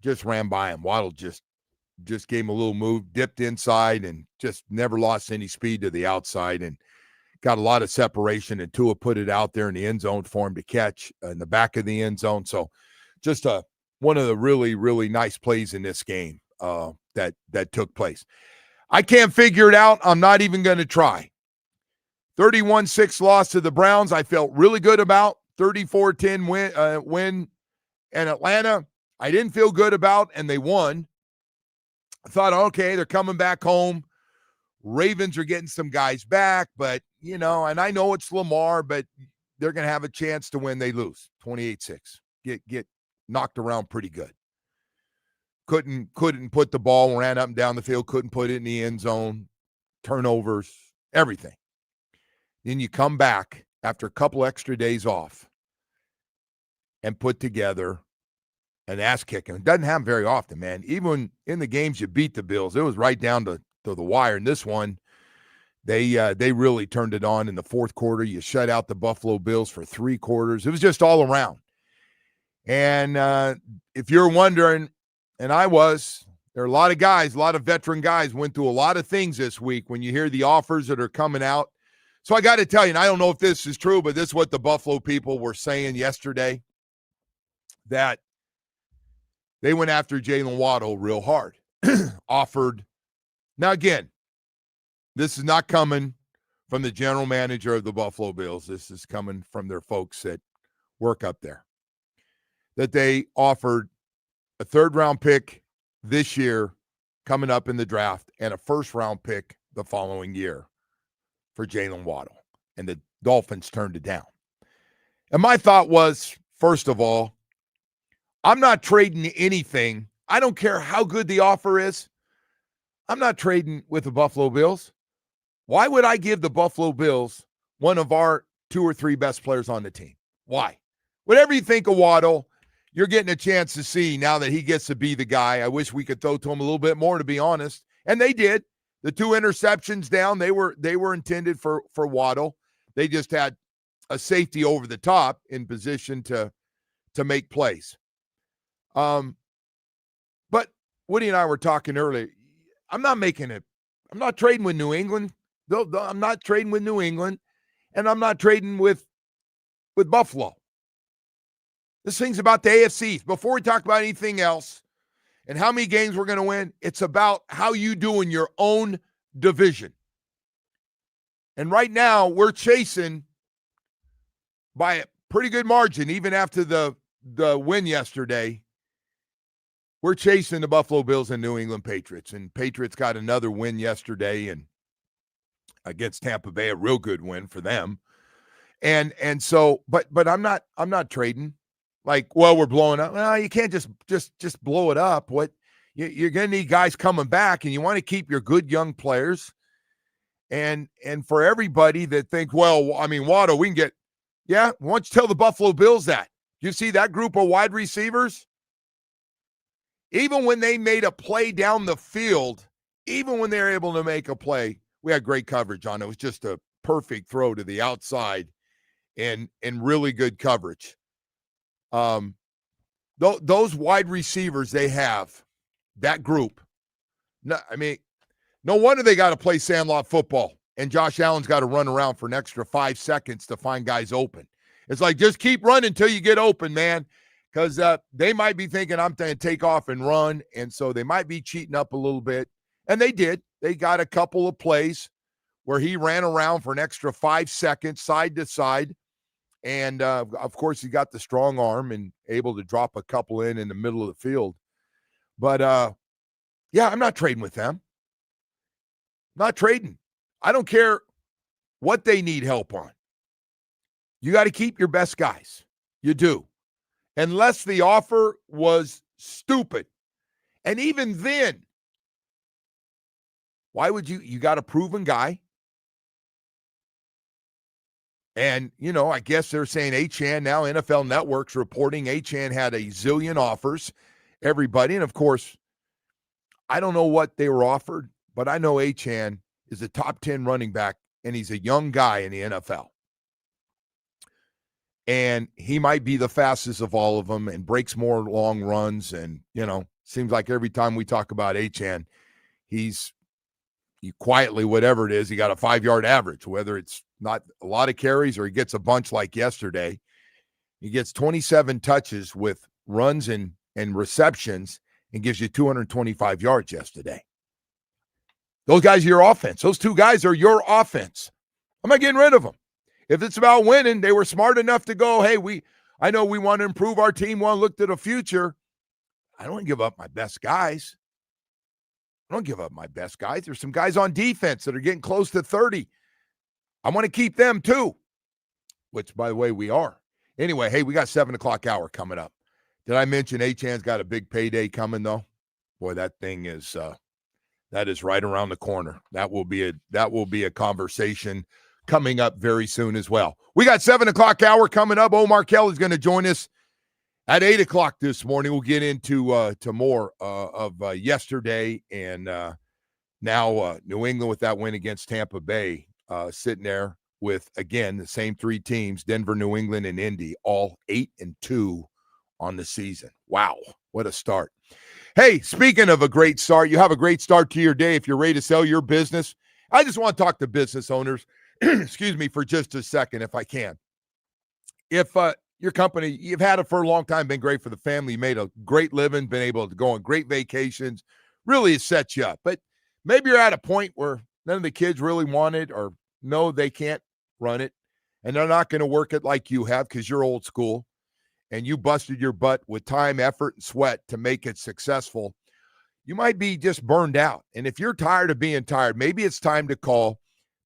just ran by him. Waddle just gave him a little move, dipped inside, and just never lost any speed to the outside and got a lot of separation, and Tua put it out there in the end zone for him to catch in the back of the end zone. So just one of the really, really nice plays in this game that took place. I can't figure it out. I'm not even going to try. 31-6 loss to the Browns, I felt really good about. 34-10 win in Atlanta, I didn't feel good about, and they won. I thought, okay, they're coming back home. Ravens are getting some guys back, but, and I know it's Lamar, but they're going to have a chance to win. They lose 28-6. Get knocked around pretty good. Couldn't put the ball, ran up and down the field, couldn't put it in the end zone, turnovers, everything. Then you come back after a couple extra days off and put together an ass kicking. It doesn't happen very often, man. Even in the games you beat the Bills, it was right down to the wire. In this one, they really turned it on in the fourth quarter. You shut out the Buffalo Bills for 3 quarters. It was just all around. And if you're wondering, and I was, there are a lot of guys, a lot of veteran guys went through a lot of things this week. When you hear the offers that are coming out, So I got to tell you, and I don't know if this is true, but this is what the Buffalo people were saying yesterday, that they went after Jalen Waddle real hard. Offered. Now, again, this is not coming from the general manager of the Buffalo Bills. This is coming from their folks that work up there. That they offered a third-round pick this year coming up in the draft and a first-round pick the following year for Jalen Waddle. And the Dolphins turned it down. And my thought was, first of all, I'm not trading anything. I don't care how good the offer is. I'm not trading with the Buffalo Bills. Why would I give the Buffalo Bills one of our 2 or 3 best players on the team? Why? Whatever you think of Waddle, you're getting a chance to see now that he gets to be the guy. I wish we could throw to him a little bit more, to be honest. And they did. The 2 interceptions down, they were intended for Waddle. They just had a safety over the top in position to make plays. But Woody and I were talking earlier. I'm not trading with New England. I'm not trading with New England, and I'm not trading with Buffalo. This thing's about the AFC. Before we talk about anything else and how many games we're going to win, it's about how you do in your own division. And right now, we're chasing by a pretty good margin, even after the win yesterday. We're chasing the Buffalo Bills and New England Patriots. And Patriots got another win yesterday and against Tampa Bay, a real good win for them. And so, but I'm not trading. Like, well, we're blowing up. Well, you can't just blow it up. What you're going to need guys coming back, and you want to keep your good young players. And for everybody that think, well, I mean, Waddle, we can get, yeah. Why don't you tell the Buffalo Bills that? You see that group of wide receivers? Even when they made a play down the field, even when they were able to make a play, we had great coverage on it. It was just a perfect throw to the outside and really good coverage. Those wide receivers they have, that group. No wonder they got to play sandlot football, and Josh Allen's got to run around for an extra 5 seconds to find guys open. It's like, just keep running until you get open, man, because they might be thinking I'm going to take off and run, and so they might be cheating up a little bit. And they did. They got a couple of plays where he ran around for an extra 5 seconds, side to side. And, of course, he got the strong arm and able to drop a couple in the middle of the field. But, yeah, I'm not trading with them. Not trading. I don't care what they need help on. You got to keep your best guys. You do. Unless the offer was stupid. And even then, why would you got a proven guy. And, I guess they're saying Achane now, NFL Network's reporting Achane had a zillion offers, everybody. And, of course, I don't know what they were offered, but I know Achane is a top 10 running back, and he's a young guy in the NFL. And he might be the fastest of all of them and breaks more long runs. And, seems like every time we talk about Achane, he quietly, whatever it is, he got a 5-yard average, whether it's not a lot of carries or he gets a bunch like yesterday. He gets 27 touches with runs and receptions and gives you 225 yards yesterday. Those guys are your offense. Those 2 guys are your offense. I'm not getting rid of them. If it's about winning, they were smart enough to go, hey, I know we want to improve our team, want to look to the future. I don't give up my best guys. There's some guys on defense that are getting close to 30. I want to keep them too, which, by the way, we are. Anyway, hey, we got 7 o'clock hour coming up. Did I mention Achane's got a big payday coming, though? Boy, that thing is that is right around the corner. That will be a conversation coming up very soon as well. We got 7 o'clock hour coming up. Omar Kelly is going to join us at 8 o'clock this morning. We'll get into to more of yesterday and now New England with that win against Tampa Bay, sitting there with, again, the same 3 teams, Denver, New England, and Indy, all 8-2 on the season. Wow, what a start. Hey, speaking of a great start, you have a great start to your day if you're ready to sell your business. I just want to talk to business owners. excuse me, for just a second, if I can. If your company, you've had it for a long time, been great for the family, you made a great living, been able to go on great vacations, really it sets you up. But maybe you're at a point where none of the kids really want it or know they can't run it, and they're not going to work it like you have because you're old school and you busted your butt with time, effort, and sweat to make it successful. You might be just burned out. And if you're tired of being tired, maybe it's time to call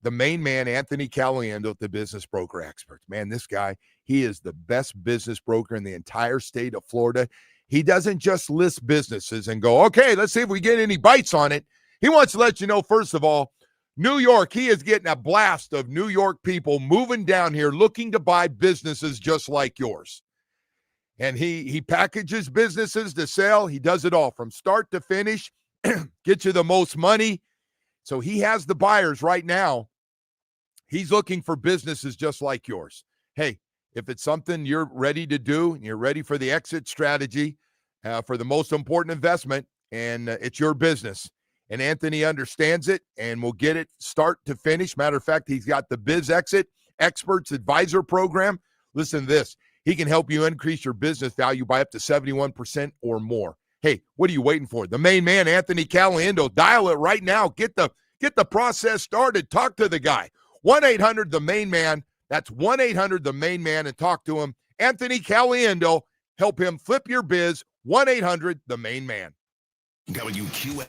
the main man, Anthony Caliendo, at the Business Broker Experts. Man, this guy, he is the best business broker in the entire state of Florida. He doesn't just list businesses and go, okay, let's see if we get any bites on it. He wants to let you know, first of all, New York, he is getting a blast of New York people moving down here looking to buy businesses just like yours. And he packages businesses to sell. He does it all from start to finish, get you the most money. So he has the buyers right now. He's looking for businesses just like yours. Hey, if it's something you're ready to do, and you're ready for the exit strategy, for the most important investment, and it's your business, and Anthony understands it and will get it start to finish. Matter of fact, he's got the Biz Exit Experts Advisor Program. Listen to this. He can help you increase your business value by up to 71% or more. Hey, what are you waiting for? The main man, Anthony Caliendo. Dial it right now. Get the process started. Talk to the guy. 1-800-THE-MAIN-MAN. That's 1-800-THE-MAIN-MAN, and talk to him. Anthony Caliendo. Help him flip your biz. 1-800-THE-MAIN-MAN. WQS.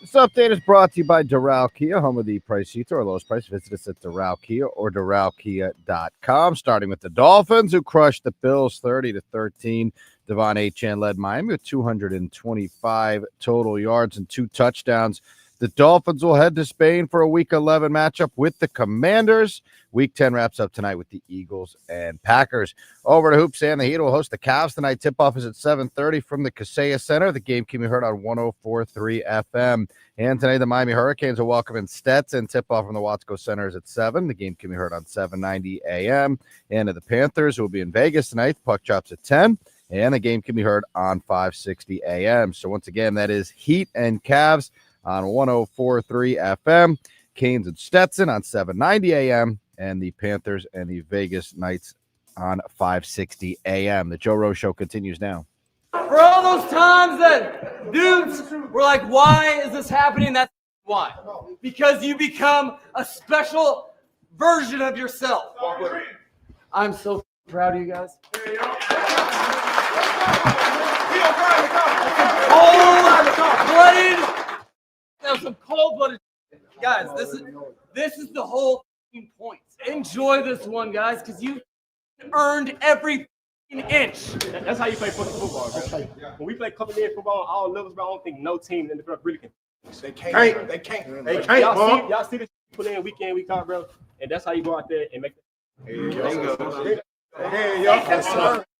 This update is brought to you by Doral Kia, home of the price seats or lowest price. Visit us at Doral Kia or DoralKia.com. Starting with the Dolphins, who crushed the Bills 30-13. Devon Achane led Miami with 225 total yards and 2 touchdowns. The Dolphins will head to Spain for a Week 11 matchup with the Commanders. Week 10 wraps up tonight with the Eagles and Packers. Over to Hoops, and the Heat will host the Cavs tonight. Tip-off is at 7:30 from the Kaseya Center. The game can be heard on 104.3 FM. And tonight, the Miami Hurricanes will welcome in Stetson. Tip-off from the Watsco Center is at 7. The game can be heard on 790 AM. And the Panthers will be in Vegas tonight. The puck drops at 10. And the game can be heard on 560 AM. So once again, that is Heat and Cavs on 104.3 FM, Canes and Stetson on 790 AM, and the Panthers and the Vegas Knights on 560 AM. The Joe Rose Show continues now. For all those times that dudes were like, why is this happening? That's why. Because you become a special version of yourself. I'm so proud of you guys. Cold-blooded. That was some cold-blooded guys. This is the whole point. Enjoy this one, guys, because you earned every inch. That's how you play football, bro. When we play couple years football, all levels, bro, I don't think no team in the NFL really can. They can't. They can't. Y'all see this put in week in, week out, bro, and that's how you go out there and make.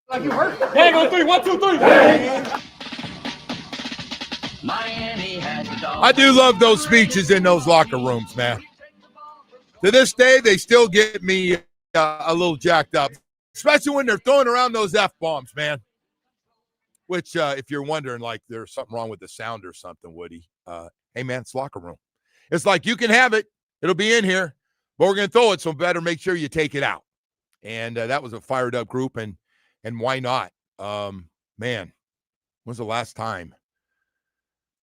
Like you hurt. Hang on 3, 1, 2, 3. I do love those speeches in those locker rooms, man. To this day, they still get me a little jacked up, especially when they're throwing around those F-bombs, man. Which, if you're wondering, like there's something wrong with the sound or something, Woody, hey, man, it's locker room. It's like you can have it. It'll be in here, but we're going to throw it, so better make sure you take it out. And that was a fired-up group, and why not? Man, when was the last time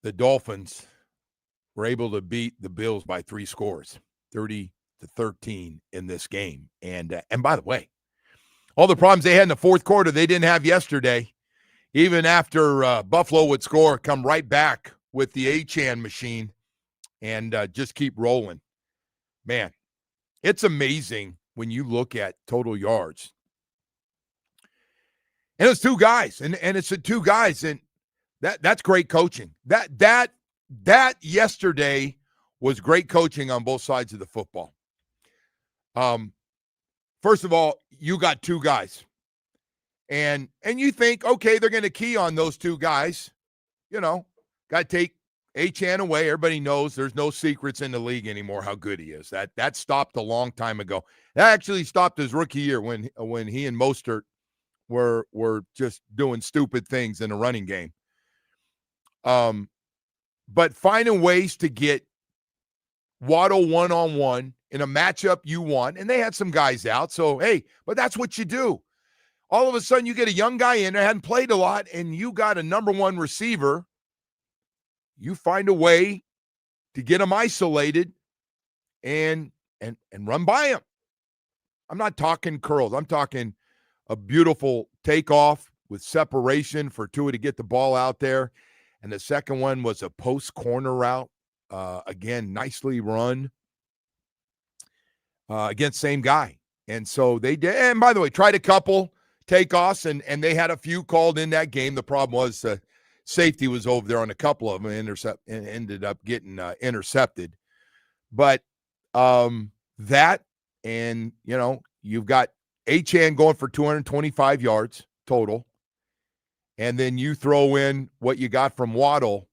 the Dolphins were able to beat the Bills by 3 scores, 30-13 in this game? And by the way, all the problems they had in the fourth quarter, they didn't have yesterday. Even after Buffalo would score, come right back with the Achane machine and just keep rolling. Man, it's amazing when you look at total yards. And it's 2 guys, and it's the 2 guys, and that's great coaching. That yesterday was great coaching on both sides of the football. First of all, you got 2 guys. And you think, okay, they're going to key on those 2 guys. You know, got to take Achane away. Everybody knows there's no secrets in the league anymore how good he is. That stopped a long time ago. That actually stopped his rookie year when he and Mostert were just doing stupid things in the running game. But finding ways to get Waddle one-on-one in a matchup you want, and they had some guys out, so hey, but that's what you do. All of a sudden, you get a young guy in there, hadn't played a lot, and you got a number 1 receiver. You find a way to get him isolated and run by him. I'm not talking curls. I'm talking a beautiful takeoff with separation for Tua to get the ball out there. And the second one was a post corner route. Again, nicely run against same guy. And so they did. And by the way, tried a couple takeoffs, and they had a few called in that game. The problem was safety was over there on a couple of them and ended up getting intercepted. But that, and, you know, you've got Achane going for 225 yards total. And then you throw in what you got from Waddle,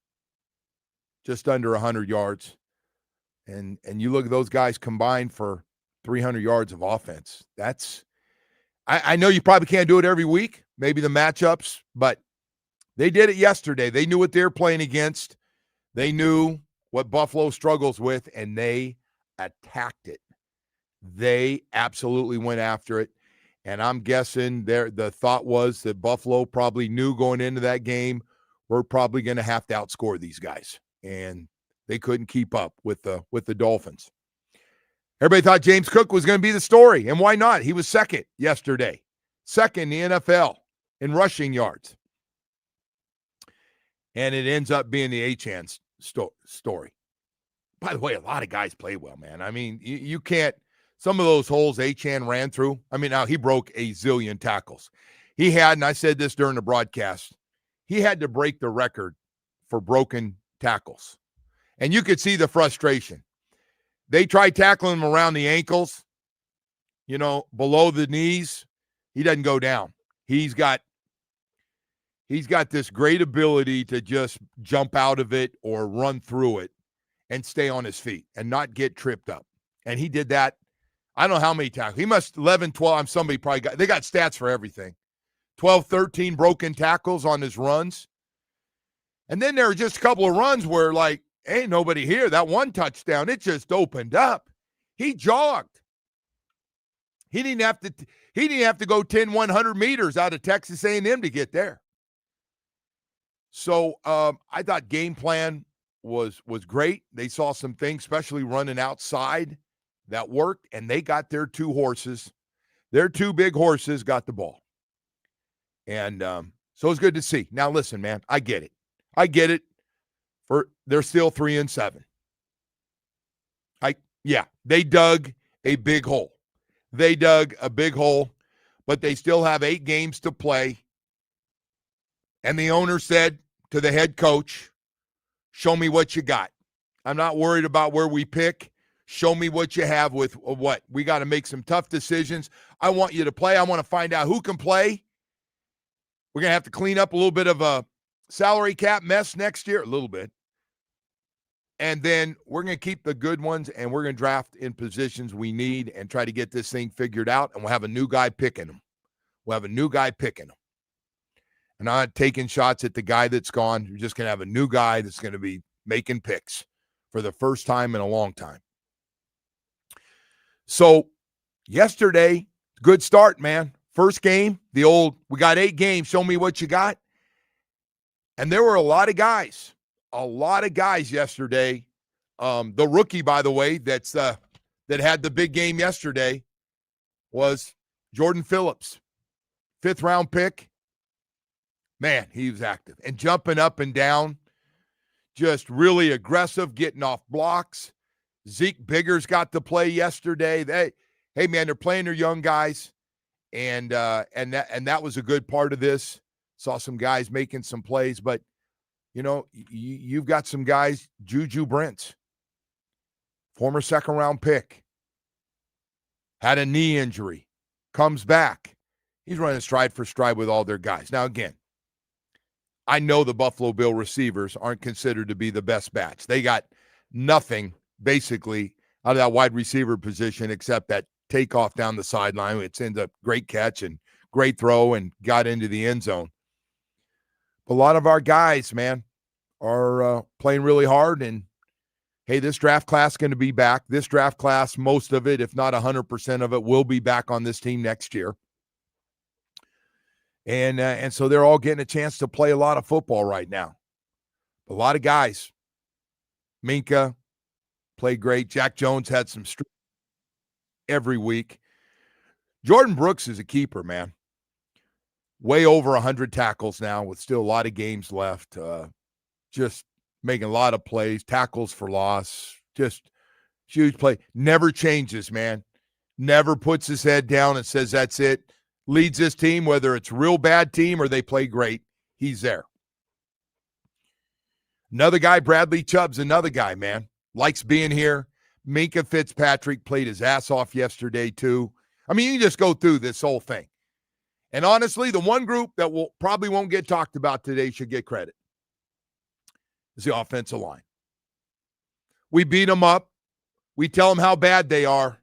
just under 100 yards. And you look at those guys combined for 300 yards of offense. That's – I know you probably can't do it every week, maybe the matchups, but they did it yesterday. They knew what they were playing against. They knew what Buffalo struggles with, and they attacked it. They absolutely went after it. And I'm guessing the thought was that Buffalo probably knew going into that game, we're probably going to have to outscore these guys. And they couldn't keep up with the Dolphins. Everybody thought James Cook was going to be the story, and why not? He was second yesterday. Second in the NFL in rushing yards. And it ends up being the Achane's story. By the way, a lot of guys play well, man. I mean, you can't – some of those holes Achane ran through, I mean, now he broke a zillion tackles. He had, and I said this during the broadcast, he had to break the record for broken tackles. And you could see the frustration. They tried tackling him around the ankles, below the knees. He doesn't go down. He's got this great ability to just jump out of it or run through it and stay on his feet and not get tripped up. And he did that. I don't know how many tackles. He must 11, 12. Somebody probably they got stats for everything. 12, 13 broken tackles on his runs. And then there were just a couple of runs where, like, ain't nobody here. That one touchdown, it just opened up. He jogged. He didn't have to go 10, 100 meters out of Texas A&M to get there. So I thought game plan was great. They saw some things, especially running outside, that worked, and they got their two horses. Their two big horses got the ball. And so it's good to see. Now, listen, man, I get it. They're still 3-7. They dug a big hole. But they still have 8 games to play. And the owner said to the head coach, show me what you got. I'm not worried about where we pick. Show me what you have with what. We got to make some tough decisions. I want you to play. I want to find out who can play. We're going to have to clean up a little bit of a salary cap mess next year, a little bit. And then we're going to keep the good ones, and we're going to draft in positions we need and try to get this thing figured out, and we'll have a new guy picking them. And I'm not taking shots at the guy that's gone. You're just going to have a new guy that's going to be making picks for the first time in a long time. So yesterday, good start, man. First game, we got 8 games. Show me what you got. And there were a lot of guys yesterday. The rookie, by the way, that had the big game yesterday was Jordan Phillips, 5th round pick. Man, he was active and jumping up and down, just really aggressive, getting off blocks. Zeke Biggers got to play yesterday. Hey man, they're playing their young guys, and that was a good part of this. Saw some guys making some plays, but you've got some guys. Juju Brents, former 2nd round pick, had a knee injury, comes back. He's running stride for stride with all their guys. Now again, I know the Buffalo Bill receivers aren't considered to be the best bats. They got nothing basically out of that wide receiver position except that takeoff down the sideline. It's in the great catch and great throw and got into the end zone. A lot of our guys, man, are playing really hard. And, hey, this draft class is going to be back. This draft class, most of it, if not 100% of it, will be back on this team next year. And so they're all getting a chance to play a lot of football right now. A lot of guys. Minka played great. Jack Jones had some every week. Jordan Brooks is a keeper, man. Way over 100 tackles now with still a lot of games left. Just making a lot of plays, tackles for loss. Just huge play. Never changes, man. Never puts his head down and says, that's it. Leads this team, whether it's a real bad team or they play great. He's there. Another guy, Bradley Chubb's another guy, man. Likes being here. Minka Fitzpatrick played his ass off yesterday, too. I mean, you just go through this whole thing. And honestly, the one group that probably won't get talked about today should get credit is the offensive line. We beat them up. We tell them how bad they are.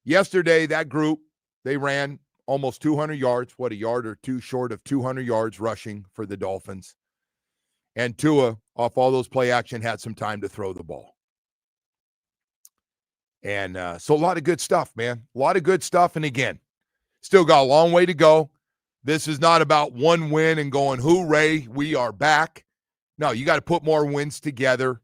Yesterday, that group, they ran almost 200 yards, a yard or two short of 200 yards rushing for the Dolphins. And Tua, off all those play action, had some time to throw the ball. And so a lot of good stuff, man. A lot of good stuff. And again, still got a long way to go. This is not about one win and going, hooray, we are back. No, you got to put more wins together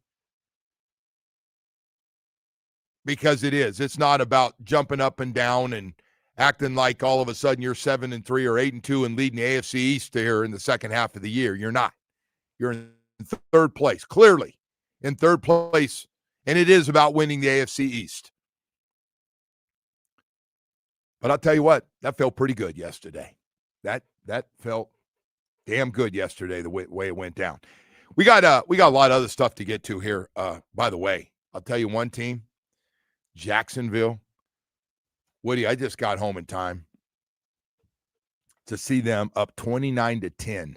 because it is. It's not about jumping up and down and acting like all of a sudden you're 7-3 or 8-2 and leading the AFC East here in the second half of the year. You're not. You're in 3rd place, clearly. in third place, and it is about winning the AFC East. But I'll tell you what, that felt pretty good yesterday. That felt damn good yesterday, the way it went down. We got a lot of other stuff to get to here. By the way, I'll tell you one team, Jacksonville. Woody, I just got home in time to see them up 29-10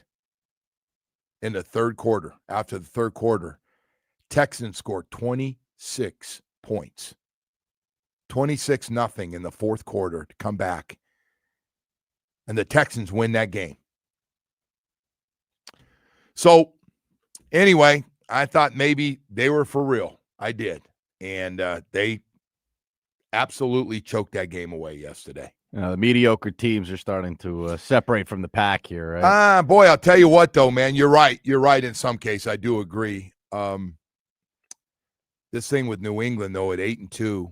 in the third quarter. After the third quarter, Texans scored 26 points. 26-0 in the fourth quarter to come back. And the Texans win that game. So, anyway, I thought maybe they were for real. I did. And they absolutely choked that game away yesterday. The mediocre teams are starting to separate from the pack here, right? Boy, I'll tell you what, though, man. You're right. You're right in some case. I do agree. This thing with New England, though, at 8-2,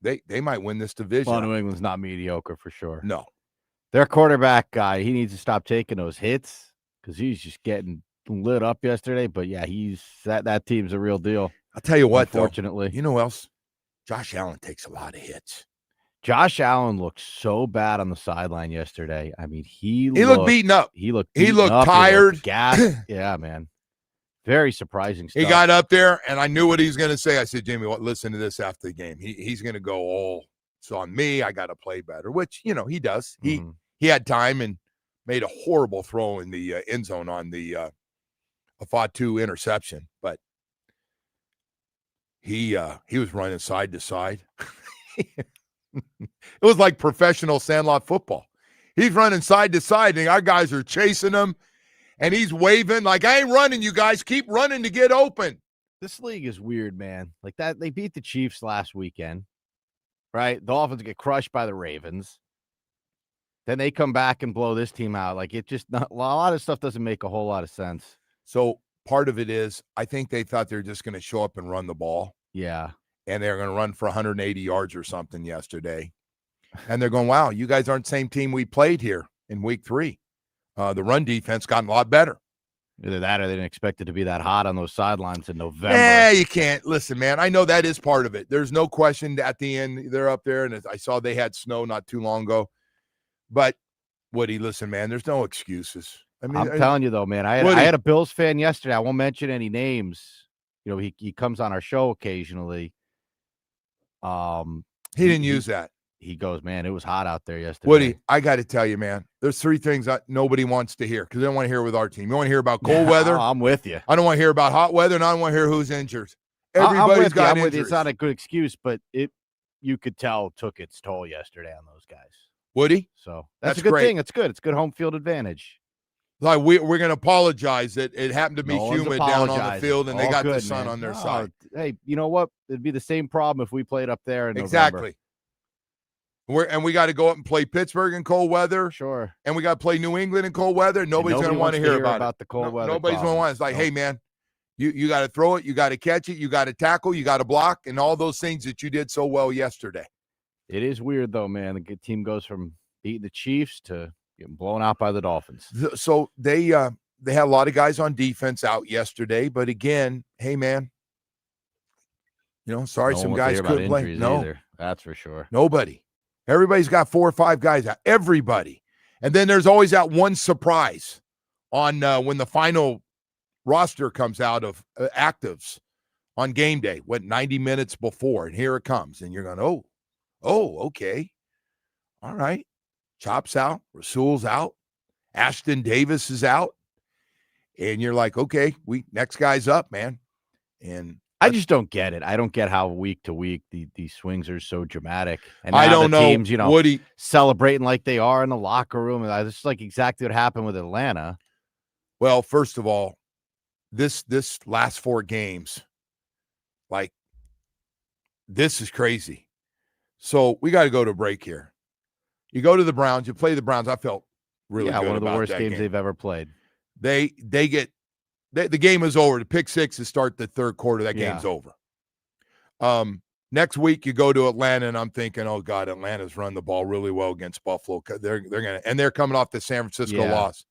they might win this division. Well, New England's not mediocre for sure. No. Their quarterback guy, he needs to stop taking those hits because he's just getting lit up yesterday. But, yeah, that team's a real deal. I'll tell you what, unfortunately. Though, you know who else? Josh Allen takes a lot of hits. Josh Allen looked so bad on the sideline yesterday. I mean, he looked beaten up. He looked tired. He looked gassed. Yeah, man. Very surprising stuff. He got up there, and I knew what he was going to say. I said, Jimmy, listen to this after the game. He's going to go all, it's on me. I got to play better, which, he does. He had time and made a horrible throw in the end zone on the Fatu interception, but he was running side to side. It was like professional sandlot football. He's running side to side, and our guys are chasing him, and he's waving like, I ain't running, you guys. Keep running to get open. This league is weird, man. Like that, they beat the Chiefs last weekend, right? The Dolphins get crushed by the Ravens. Then they come back and blow this team out. Like, a lot of stuff doesn't make a whole lot of sense. So part of it is, I think they thought they were just going to show up and run the ball. Yeah. And they're going to run for 180 yards or something yesterday. And they're going, wow, you guys aren't the same team we played here in week 3. The run defense got a lot better. Either that or they didn't expect it to be that hot on those sidelines in November. Yeah, you can't. Listen, man, I know that is part of it. There's no question at the end they're up there, and I saw they had snow not too long ago. But, Woody, listen, man, there's no excuses. I mean, I'm telling you, though, man, I had a Bills fan yesterday. I won't mention any names. He comes on our show occasionally. He didn't use that. He goes, man, it was hot out there yesterday. Woody, I got to tell you, man, there's 3 things that nobody wants to hear because they don't want to hear with our team. You want to hear about cold weather? I'm with you. I don't want to hear about hot weather, and I don't want to hear who's injured. Everybody's got injuries. It's not a good excuse, but you could tell took its toll yesterday on those guys. Woody? So that's a good thing. It's good. It's good home field advantage. Like we're going to apologize that it happened to be humid down on the field, and they got the sun on their side. Hey, you know what? It'd be the same problem if we played up there in November. Exactly. And we got to go up and play Pittsburgh in cold weather. Sure. And we got to play New England in cold weather. Nobody's going to want to hear about the cold weather. Nobody's going to want it. It's like, hey, man, you got to throw it. You got to catch it. You got to tackle. You got to block. And all those things that you did so well yesterday. It is weird, though, man. The good team goes from beating the Chiefs to getting blown out by the Dolphins. So they had a lot of guys on defense out yesterday. But, again, hey, man, sorry some guys couldn't play. No, either. That's for sure. Nobody. Everybody's got 4 or 5 guys out. Everybody. And then there's always that one surprise on when the final roster comes out of actives on game day, 90 minutes before, and here it comes. And you're going, oh, okay. All right. Chop's out. Rasul's out. Ashton Davis is out. And you're like, okay, next guy's up, man. And I just don't get it. I don't get how week to week these swings are so dramatic. And I don't know, teams, Woody, celebrating like they are in the locker room. This is like exactly what happened with Atlanta. Well, first of all, this last 4 games, like, this is crazy. So we got to go to break here. You go to the Browns. You play the Browns. I felt really good one of the about worst that games game. they've ever played. The game is over. The pick 6 to start the third quarter. That game's over. Next week you go to Atlanta, and I'm thinking, oh God, Atlanta's run the ball really well against Buffalo. They're coming off the San Francisco loss.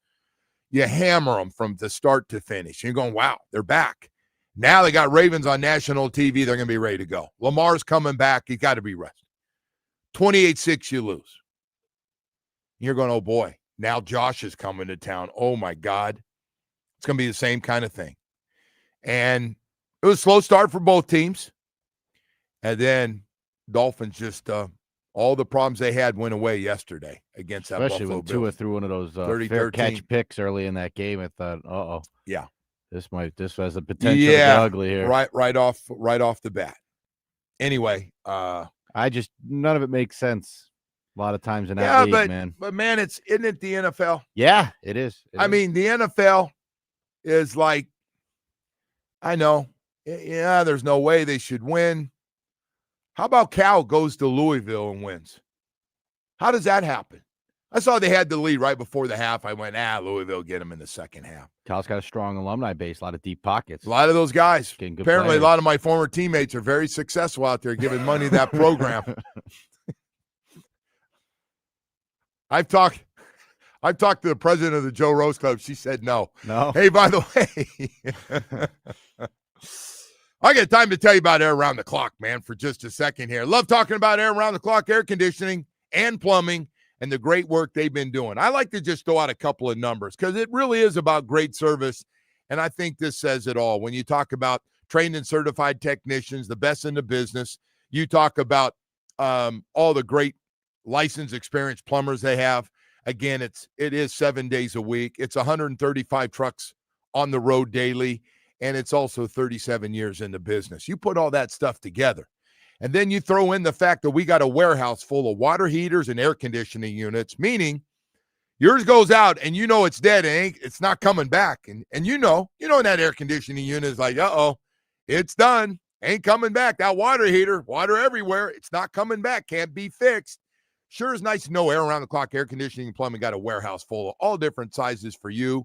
You hammer them from the start to finish. You're going, wow, they're back. Now they got Ravens on national TV. They're going to be ready to go. Lamar's coming back. He's got to be rested. 28-6, you lose. You're going, oh, boy. Now Josh is coming to town. Oh, my God. It's going to be the same kind of thing. And it was a slow start for both teams. And then Dolphins just all the problems they had went away yesterday against that Especially Buffalo when Tua Bills. threw one of those 30-13. fair catch picks early in that game. I thought, uh-oh. Yeah. This has the potential to get ugly here. Right off the bat. Anyway, none of it makes sense a lot of times in that league, man. But man, isn't it the NFL? Yeah, it is. I mean, the NFL is like, I know, yeah, there's no way they should win. How about Cal goes to Louisville and wins? How does that happen? I saw they had the lead right before the half. I went, Louisville get them in the second half. Cal's got a strong alumni base, a lot of deep pockets. A lot of those guys. Apparently, players. A lot of my former teammates are very successful out there giving money to that program. I've talked to the president of the Joe Rose Club. She said no. No. Hey, by the way, I got time to tell you about air around the clock, man, for just a second here. Love talking about air around the clock, air conditioning and plumbing, and the great work they've been doing. I like to just throw out a couple of numbers because it really is about great service, and I think this says it all. When you talk about trained and certified technicians, the best in the business, you talk about all the great licensed, experienced plumbers they have. Again, it is 7 days a week. It's 135 trucks on the road daily, and it's also 37 years in the business. You put all that stuff together, and then you throw in the fact that we got a warehouse full of water heaters and air conditioning units, meaning yours goes out and you know it's dead and it's not coming back. And you know in that air conditioning unit is like, it's done. Ain't coming back. That water heater, water everywhere. It's not coming back. Can't be fixed. Sure is nice to know air around the clock, air conditioning and plumbing got a warehouse full of all different sizes for you.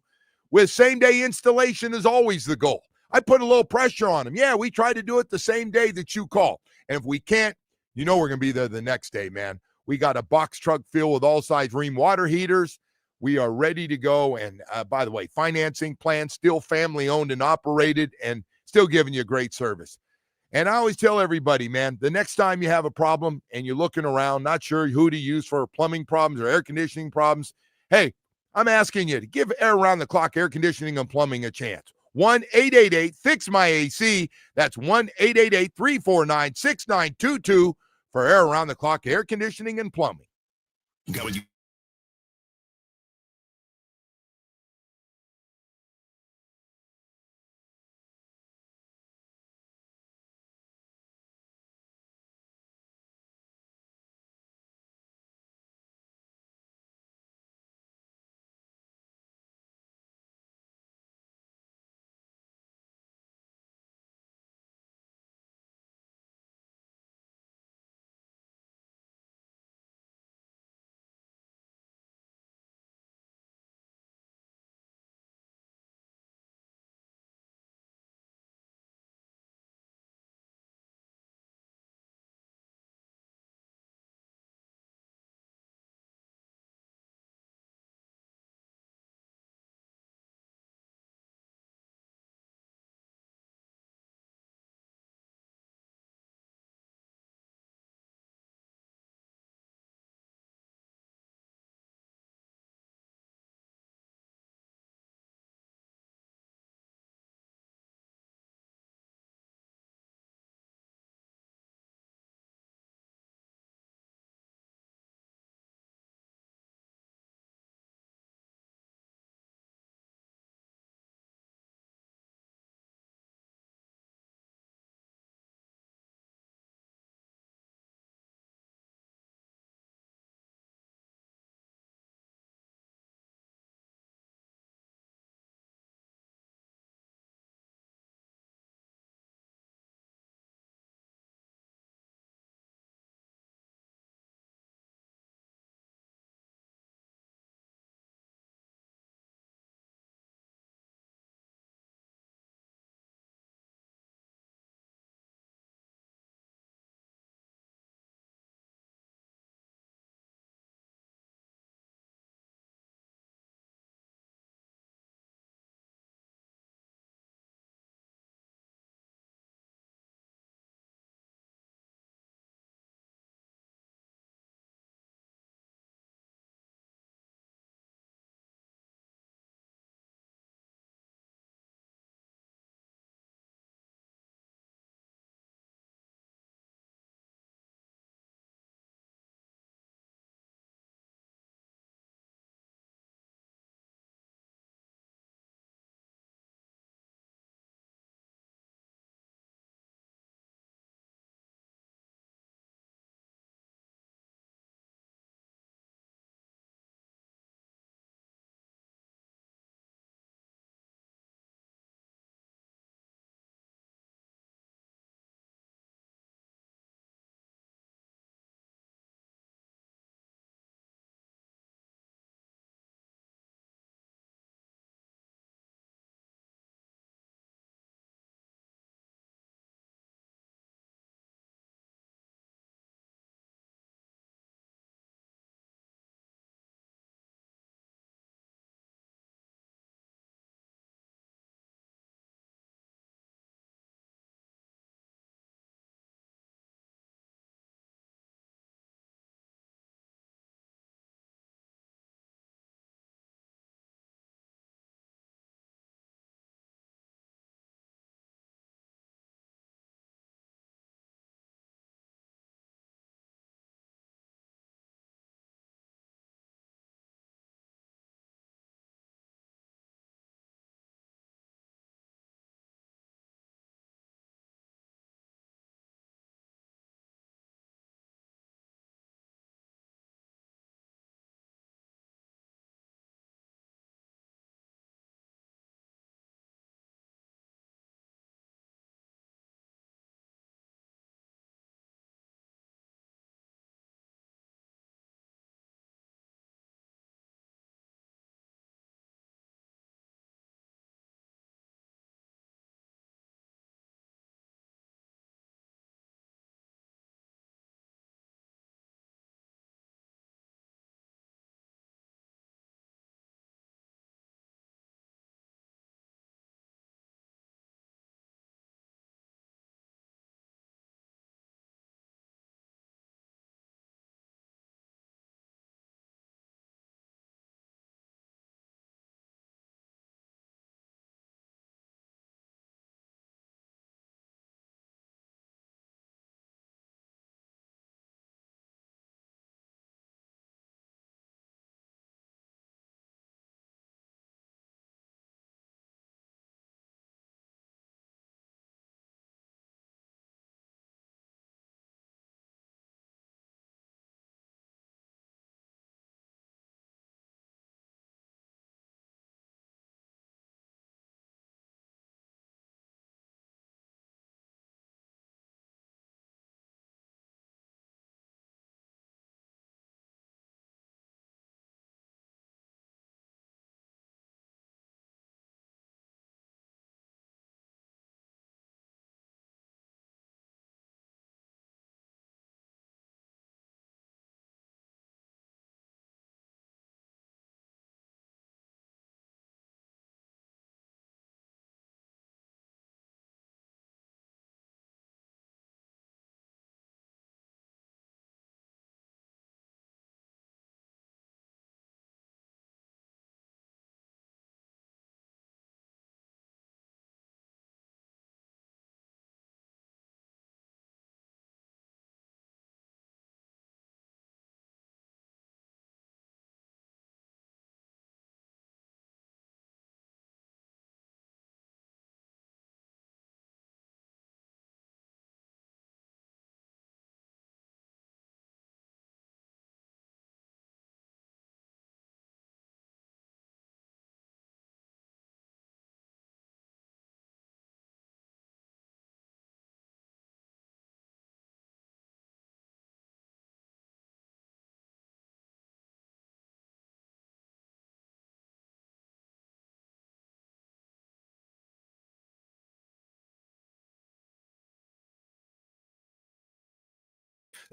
With same-day installation is always the goal. I put a little pressure on them. Yeah, we try to do it the same day that you call. And if we can't, we're going to be there the next day, man. We got a box truck filled with all size Rheem water heaters. We are ready to go. And by the way, financing plan, still family owned and operated and still giving you great service. And I always tell everybody, man, the next time you have a problem and you're looking around, not sure who to use for plumbing problems or air conditioning problems, hey, I'm asking you to give air around the clock, air conditioning and plumbing a chance. 1-888-FIX-MY-AC. That's 1-888-349-6922 for air around the clock, air conditioning and plumbing.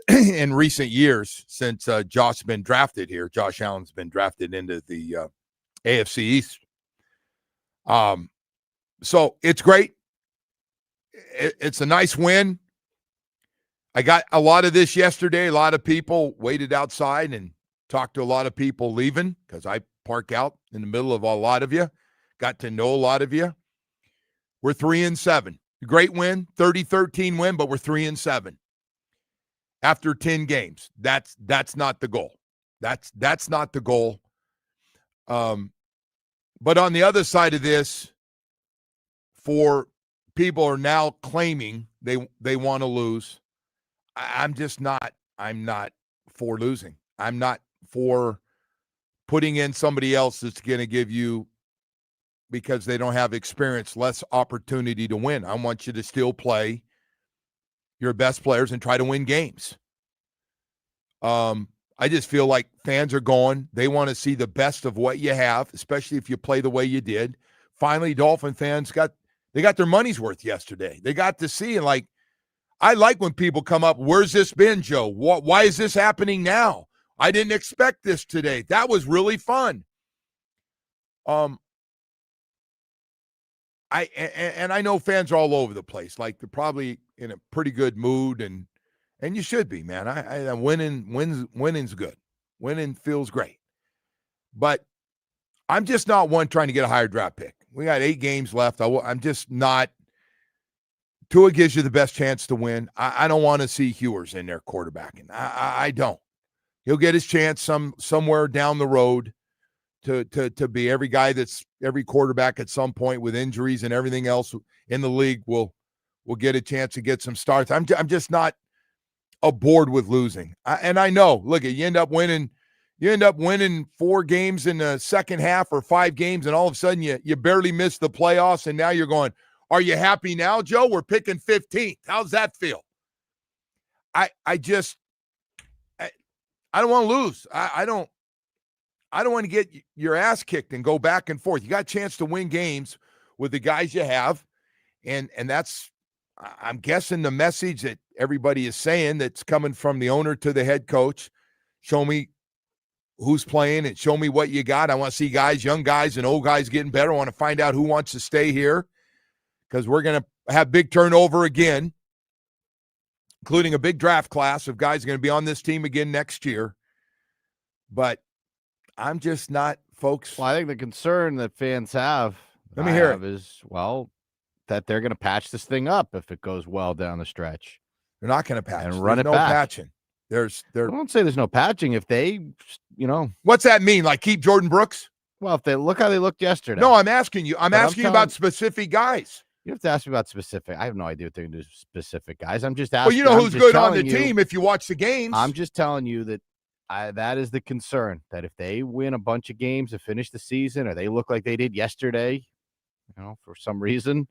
in recent years since Josh's been drafted here. Josh Allen's been drafted into the AFC East. So it's great. It's a nice win. I got a lot of this yesterday. A lot of people waited outside and talked to a lot of people leaving because I park out in the middle of a lot of you. Got to know a lot of you. We're 3-7. Great win, 30-13 win, but we're 3-7 after 10 games. That's not the goal. That's not the goal. But on the other side of this, for people are now claiming they want to lose. I'm not for losing. I'm not for putting in somebody else that's going to give you, because they don't have experience, less opportunity to win. I want you to still play your best players and try to win games. I just feel like fans are going. They want to see the best of what you have, especially if you play the way you did. Finally, Dolphin fans got their money's worth yesterday. They got to see, and like, I like when people come up, where's this been, Joe? Why is this happening now? I didn't expect this today. That was really fun. I know fans are all over the place. Like, they're probably in a pretty good mood, and you should be, man. I winning's good. Winning feels great. But I'm just not one trying to get a higher draft pick. We got 8 games left. I'm just not. Tua gives you the best chance to win. I don't want to see Hewers in there quarterbacking. I don't. He'll get his chance somewhere down the road to be every quarterback at some point with injuries and everything else in the league will get a chance to get some starts. I'm just not aboard with losing. And I know, look, you end up winning 4 games in the second half or 5 games, and all of a sudden you barely miss the playoffs, and now you're going, are you happy now, Joe? We're picking 15th. How's that feel? I don't want to lose. I don't want to get your ass kicked and go back and forth. You got a chance to win games with the guys you have, and that's, I'm guessing, the message that everybody is saying that's coming from the owner to the head coach. Show me who's playing and show me what you got. I want to see guys, young guys and old guys getting better. I want to find out who wants to stay here, because we're going to have big turnover again, including a big draft class of guys going to be on this team again next year. But I'm just not, folks. Well, I think the concern that fans have, Let me hear it. is, well, that they're going to patch this thing up if it goes well down the stretch. They're not going to patch. And run There's it no back. patching. I don't say there's no patching. If they, What's that mean? Like, keep Jordan Brooks? well, if they look how they looked yesterday. No, I'm asking you. I'm asking you about specific guys. You have to ask me about specific. I have no idea what they're going to do with specific guys. I'm just asking. Well, you know who's good on the team if you watch the games. I'm just telling you that that is the concern, that if they win a bunch of games to finish the season, or they look like they did yesterday, for some reason,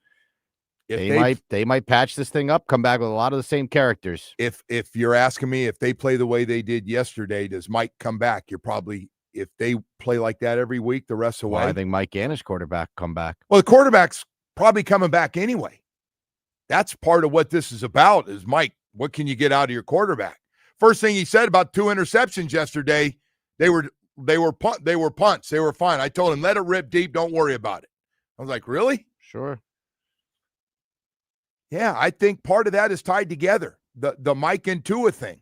they might patch this thing up, come back with a lot of the same characters. If you're asking me if they play the way they did yesterday, does Mike come back? You're probably, if they play like that every week the rest of the way. I think Mike and his quarterback come back. Well, the quarterback's probably coming back anyway. That's part of what this is about, is, Mike, what can you get out of your quarterback? First thing he said about 2 interceptions yesterday, they were punts. They were fine. I told him, let it rip deep. Don't worry about it. I was like, really? Sure. Yeah, I think part of that is tied together. The Mike and Tua thing.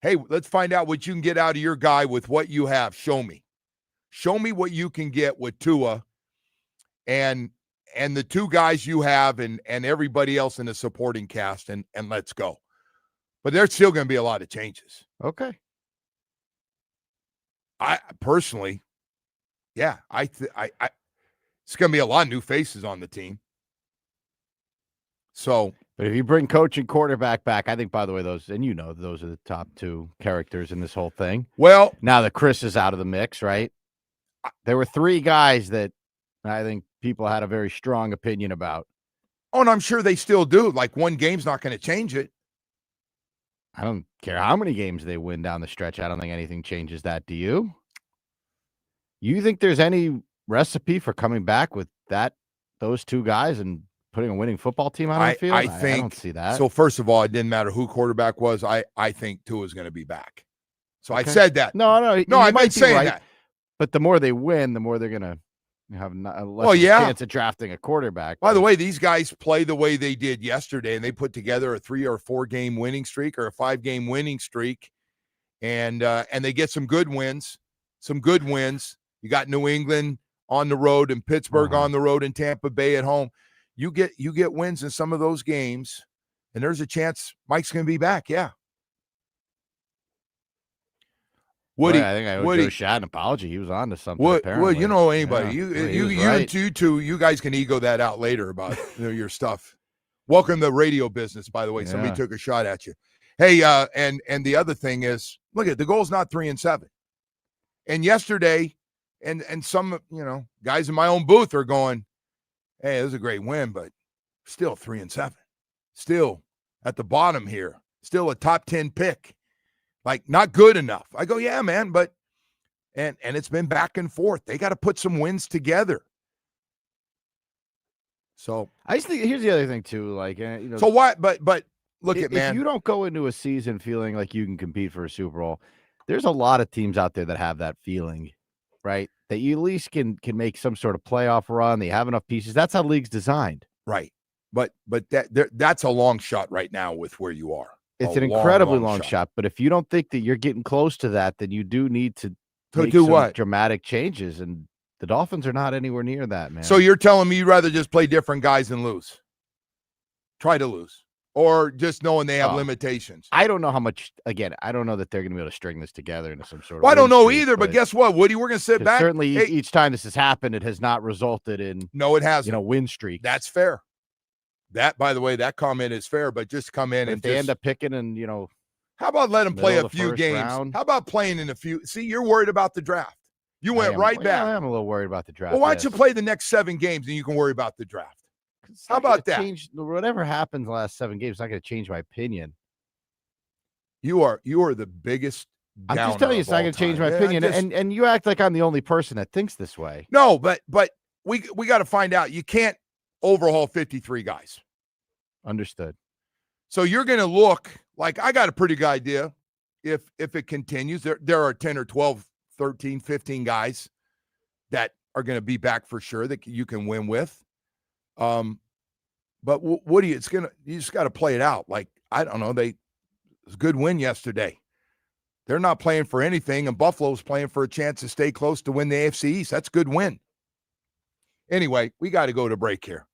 Hey, let's find out what you can get out of your guy with what you have. Show me. Show me what you can get with Tua and the 2 guys you have and everybody else in the supporting cast, and let's go. But there's still going to be a lot of changes. Okay. I personally, yeah, it's going to be a lot of new faces on the team. So, but if you bring coach and quarterback back, I think, by the way, those are the top 2 characters in this whole thing. Well, now that Chris is out of the mix, right? There were 3 guys that I think people had a very strong opinion about. Oh, and I'm sure they still do. Like, one game's not going to change it. I don't care how many games they win down the stretch. I don't think anything changes that. Do you? You think there's any recipe for coming back with those 2 guys and putting a winning football team out on the field? I think I don't see that. So first of all, it didn't matter who quarterback was. I think Tua is going to be back. So I Okay. said that. No, I've been saying that. But the more they win, the more they're going to have a less chance of drafting a quarterback. By the way, these guys play the way they did yesterday, and they put together a 3 or 4 game winning streak or a 5 game winning streak, and they get some good wins. You got New England on the road and Pittsburgh on the road and Tampa Bay at home. You get wins in some of those games, and there's a chance Mike's going to be back. Yeah. Woody, I think I owe Joe Shad an apology. He was on to something. Well, you know anybody. Yeah, You guys can ego that out later about your stuff. Welcome to the radio business, by the way. Somebody took a shot at you. Hey, and the other thing is, look at the goal's not 3-7. And yesterday, and some guys in my own booth are going, hey, it was a great win, but still 3-7. Still at the bottom here. Still a top 10 pick. Like, not good enough. I go, yeah, man, but and it's been back and forth. They got to put some wins together. So I just think here's the other thing too. Like, so what? But look at man. If you don't go into a season feeling like you can compete for a Super Bowl, there's a lot of teams out there that have that feeling, right? That you at least can make some sort of playoff run. They have enough pieces. That's how the league's designed, right? But that's a long shot right now with where you are. It's an incredibly long shot. But if you don't think that you're getting close to that, then you do need to make do some what? Dramatic changes. And the Dolphins are not anywhere near that, man. So you're telling me you'd rather just play different guys and lose? Try to lose. Or just knowing they have limitations? I don't know how much, again, I don't know that they're going to be able to string this together into some sort of I don't know either, but guess what, Woody? We're going to sit back. Certainly each time this has happened, it has not resulted in it hasn't. Win streak. That's fair. That, by the way, that comment is fair, but just come in and they end up picking and, how about let them play a few games? Round. How about playing in a few? See, you're worried about the draft. You went right back. I am a little worried about the draft. Well, why don't you play the next 7 games and you can worry about the draft? How about that? Whatever happens the last 7 games, it's not going to change my opinion. You are the biggest. I'm just telling you, it's not going to change my opinion. And you act like I'm the only person that thinks this way. No, but we got to find out. You can't overhaul 53 guys. Understood. So you're going to look like I got a pretty good idea if it continues. There are 10 or 12, 13, 15 guys that are going to be back for sure that you can win with. But Woody, you just got to play it out. Like, I don't know. It was a good win yesterday. They're not playing for anything, and Buffalo's playing for a chance to stay close to win the AFC East. That's a good win. Anyway, we got to go to break here.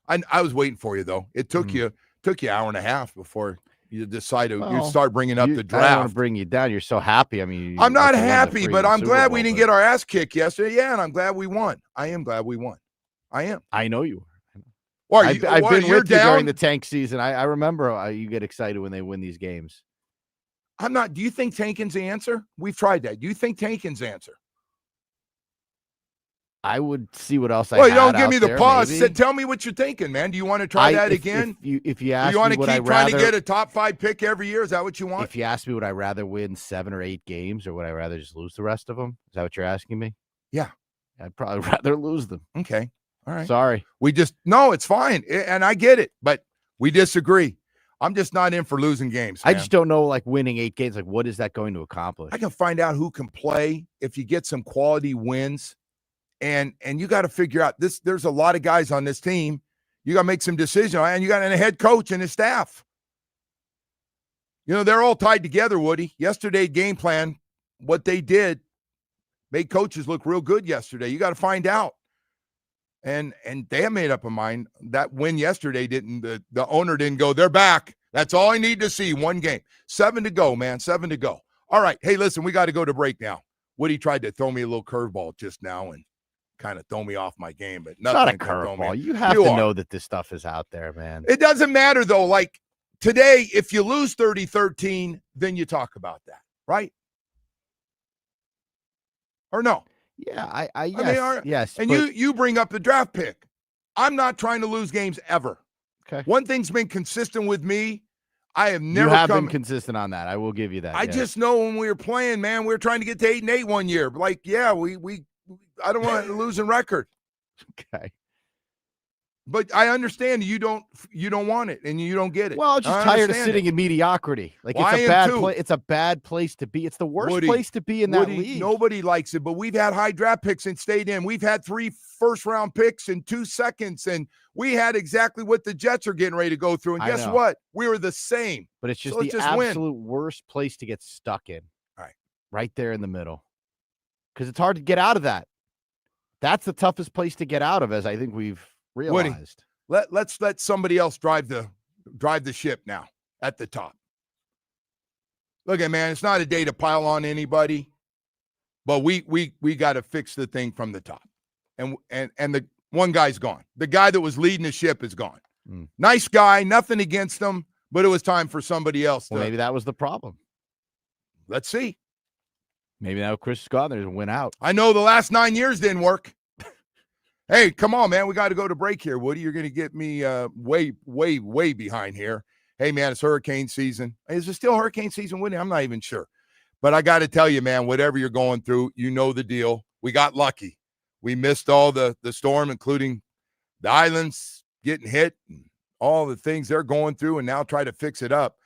I was waiting for you, though. It took you an hour and a half before you decided you start bringing up the draft. I don't want to bring you down. You're so happy. I mean, I'm not happy, but I'm glad we didn't get our ass kicked yesterday. Yeah, and I'm glad we won. I am glad we won. I am. I know you were. Well, I've been with you during the tank season. I remember you get excited when they win these games. I'm not. Do you think tanking's the answer? We've tried that. Do you think tanking's the answer? I would see what else you don't give me the pause. Tell me what you're thinking, man. Do you want to try that again? If you ask me, you want to keep trying to get a top 5 pick every year? Is that what you want? If you ask me, would I rather win 7 or 8 games, or would I rather just lose the rest of them? Is that what you're asking me? Yeah, I'd probably rather lose them. Okay, all right. Sorry, no, it's fine, and I get it, but we disagree. I'm just not in for losing games, man. I just don't know, like, winning 8 games. Like, what is that going to accomplish? I can find out who can play if you get some quality wins. And you got to figure out this. There's a lot of guys on this team. You got to make some decisions, and you got a head coach and his staff. They're all tied together, Woody. Yesterday game plan, what they did, made coaches look real good yesterday. You got to find out. And they have made up a mind. That win yesterday the owner didn't go, they're back. That's all I need to see. 1 game. 7 to go, man. 7 to go. All right. Hey, listen, we got to go to break now. Woody tried to throw me a little curveball just now and kind of throw me off my game, but nothing. It's not a curveball. You have to know that this stuff is out there, man. It doesn't matter, though. Like today, if you lose 30-13, then you talk about that, right? Or no? Yeah, yes. And you bring up the draft pick. I'm not trying to lose games ever. Okay. One thing's been consistent with me. I have never been consistent on that. I will give you that. I just know when we were playing, man, we were trying to get to 8-8 one year. Like, yeah, I don't want a losing record. Okay. But I understand you don't want it and you don't get it. Well, just I tired of understand sitting it. in mediocrity. Like Well, I it's a am bad too. place. It's a bad place to be. It's the worst Woody, place to be in that league. Nobody likes it, but we've had high draft picks and stayed in. We've had 3 first-round picks in 2 seconds, and we had exactly what the Jets are getting ready to go through. And guess what? We were the same. But it's just So the let's win. absolute worst place to get stuck in. Right. Right there in the middle. Because it's hard to get out of that. That's the toughest place to get out of, as I think we've realized. Woody, let's let somebody else drive the ship now at the top. Look, man, it's not a day to pile on anybody, but we got to fix the thing from the top. And the one guy's gone. The guy that was leading the ship is gone. Nice guy, nothing against him, but it was time for somebody else. Well, maybe that was the problem. Let's see. Maybe now Chris got there and went out. I know the last 9 years didn't work. Hey, come on, man. We got to go to break here, Woody. You're going to get me way behind here. Hey, man, it's hurricane season. Is it still hurricane season, Woody? I'm not even sure. But I got to tell you, man, whatever you're going through, you know the deal. We got lucky. We missed all the storm, including the islands getting hit and all the things they're going through, and now try to fix it up.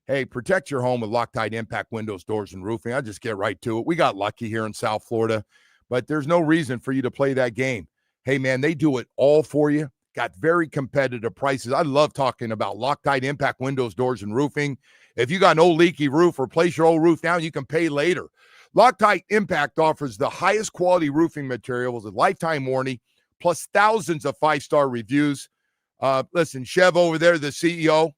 Hey, protect your home with Loctite Impact Windows, Doors, and Roofing. I'll just get right to it. We got lucky here in South Florida, but there's no reason for you to play that game. Hey, man, they do it all for you. Got very competitive prices. I love talking about Loctite Impact Windows, Doors, and Roofing. If you got an old leaky roof, replace your old roof now. You can pay later. Loctite Impact offers the highest quality roofing materials, a lifetime warranty, plus thousands of 5-star reviews. Listen, Chev over there, the CEO,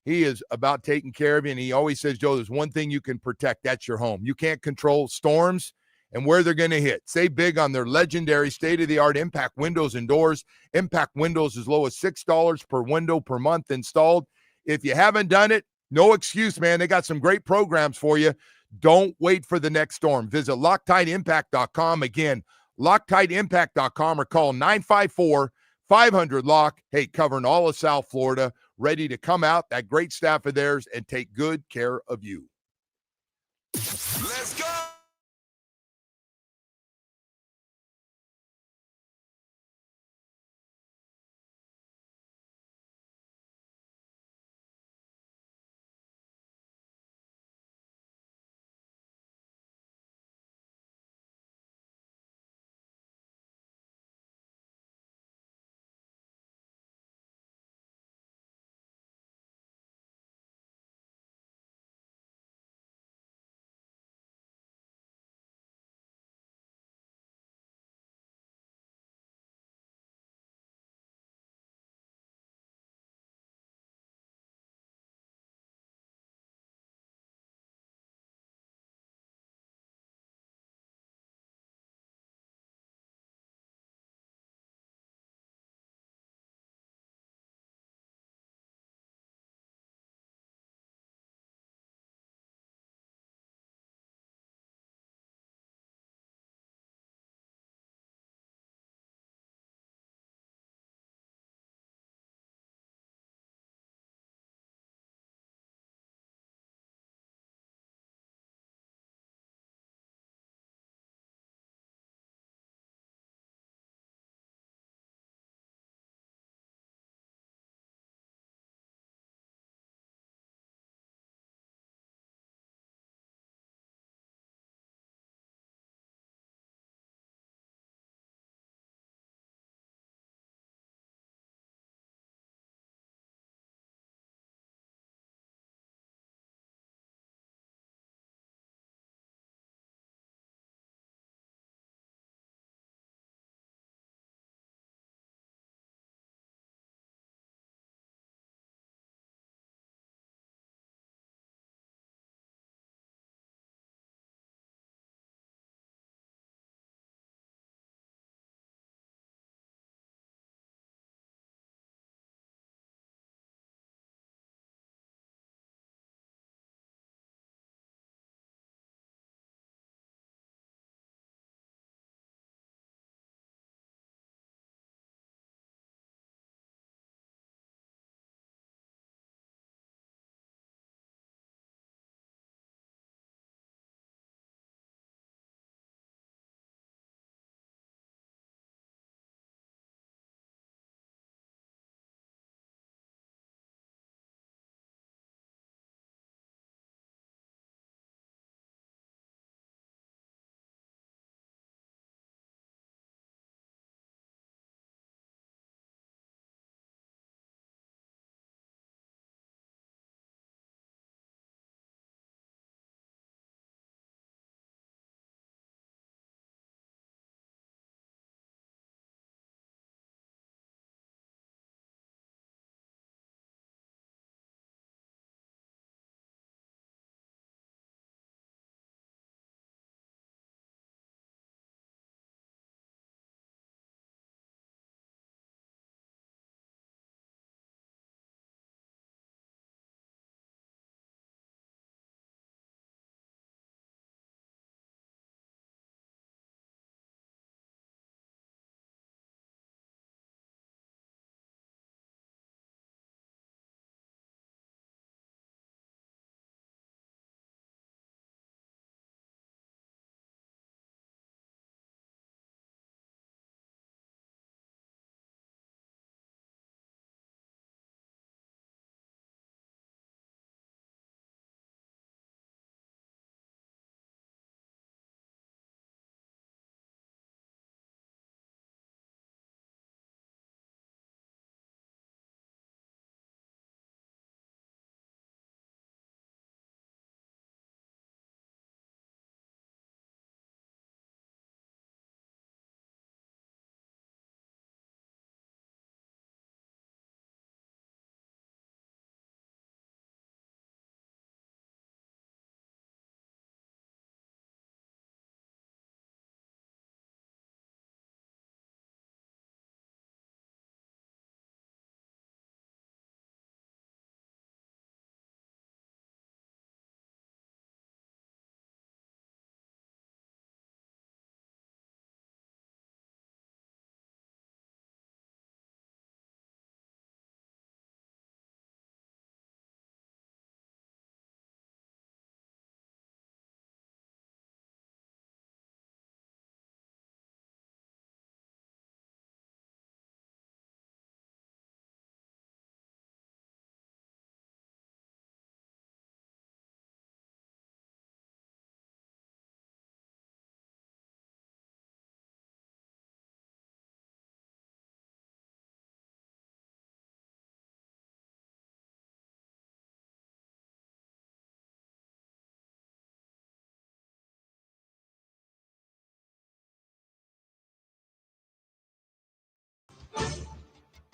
he is about taking care of you, and he always says, Joe, there's one thing you can protect. That's your home. You can't control storms and where they're going to hit. Save big on their legendary state-of-the-art Impact Windows and Doors. Impact Windows as low as $6 per window per month installed. If you haven't done it, no excuse, man. They got some great programs for you. Don't wait for the next storm. Visit LoctiteImpact.com. Again, LoctiteImpact.com or call 954-500-LOCK. Hey, covering all of South Florida, ready to come out, that great staff of theirs, and take good care of you. Let's go.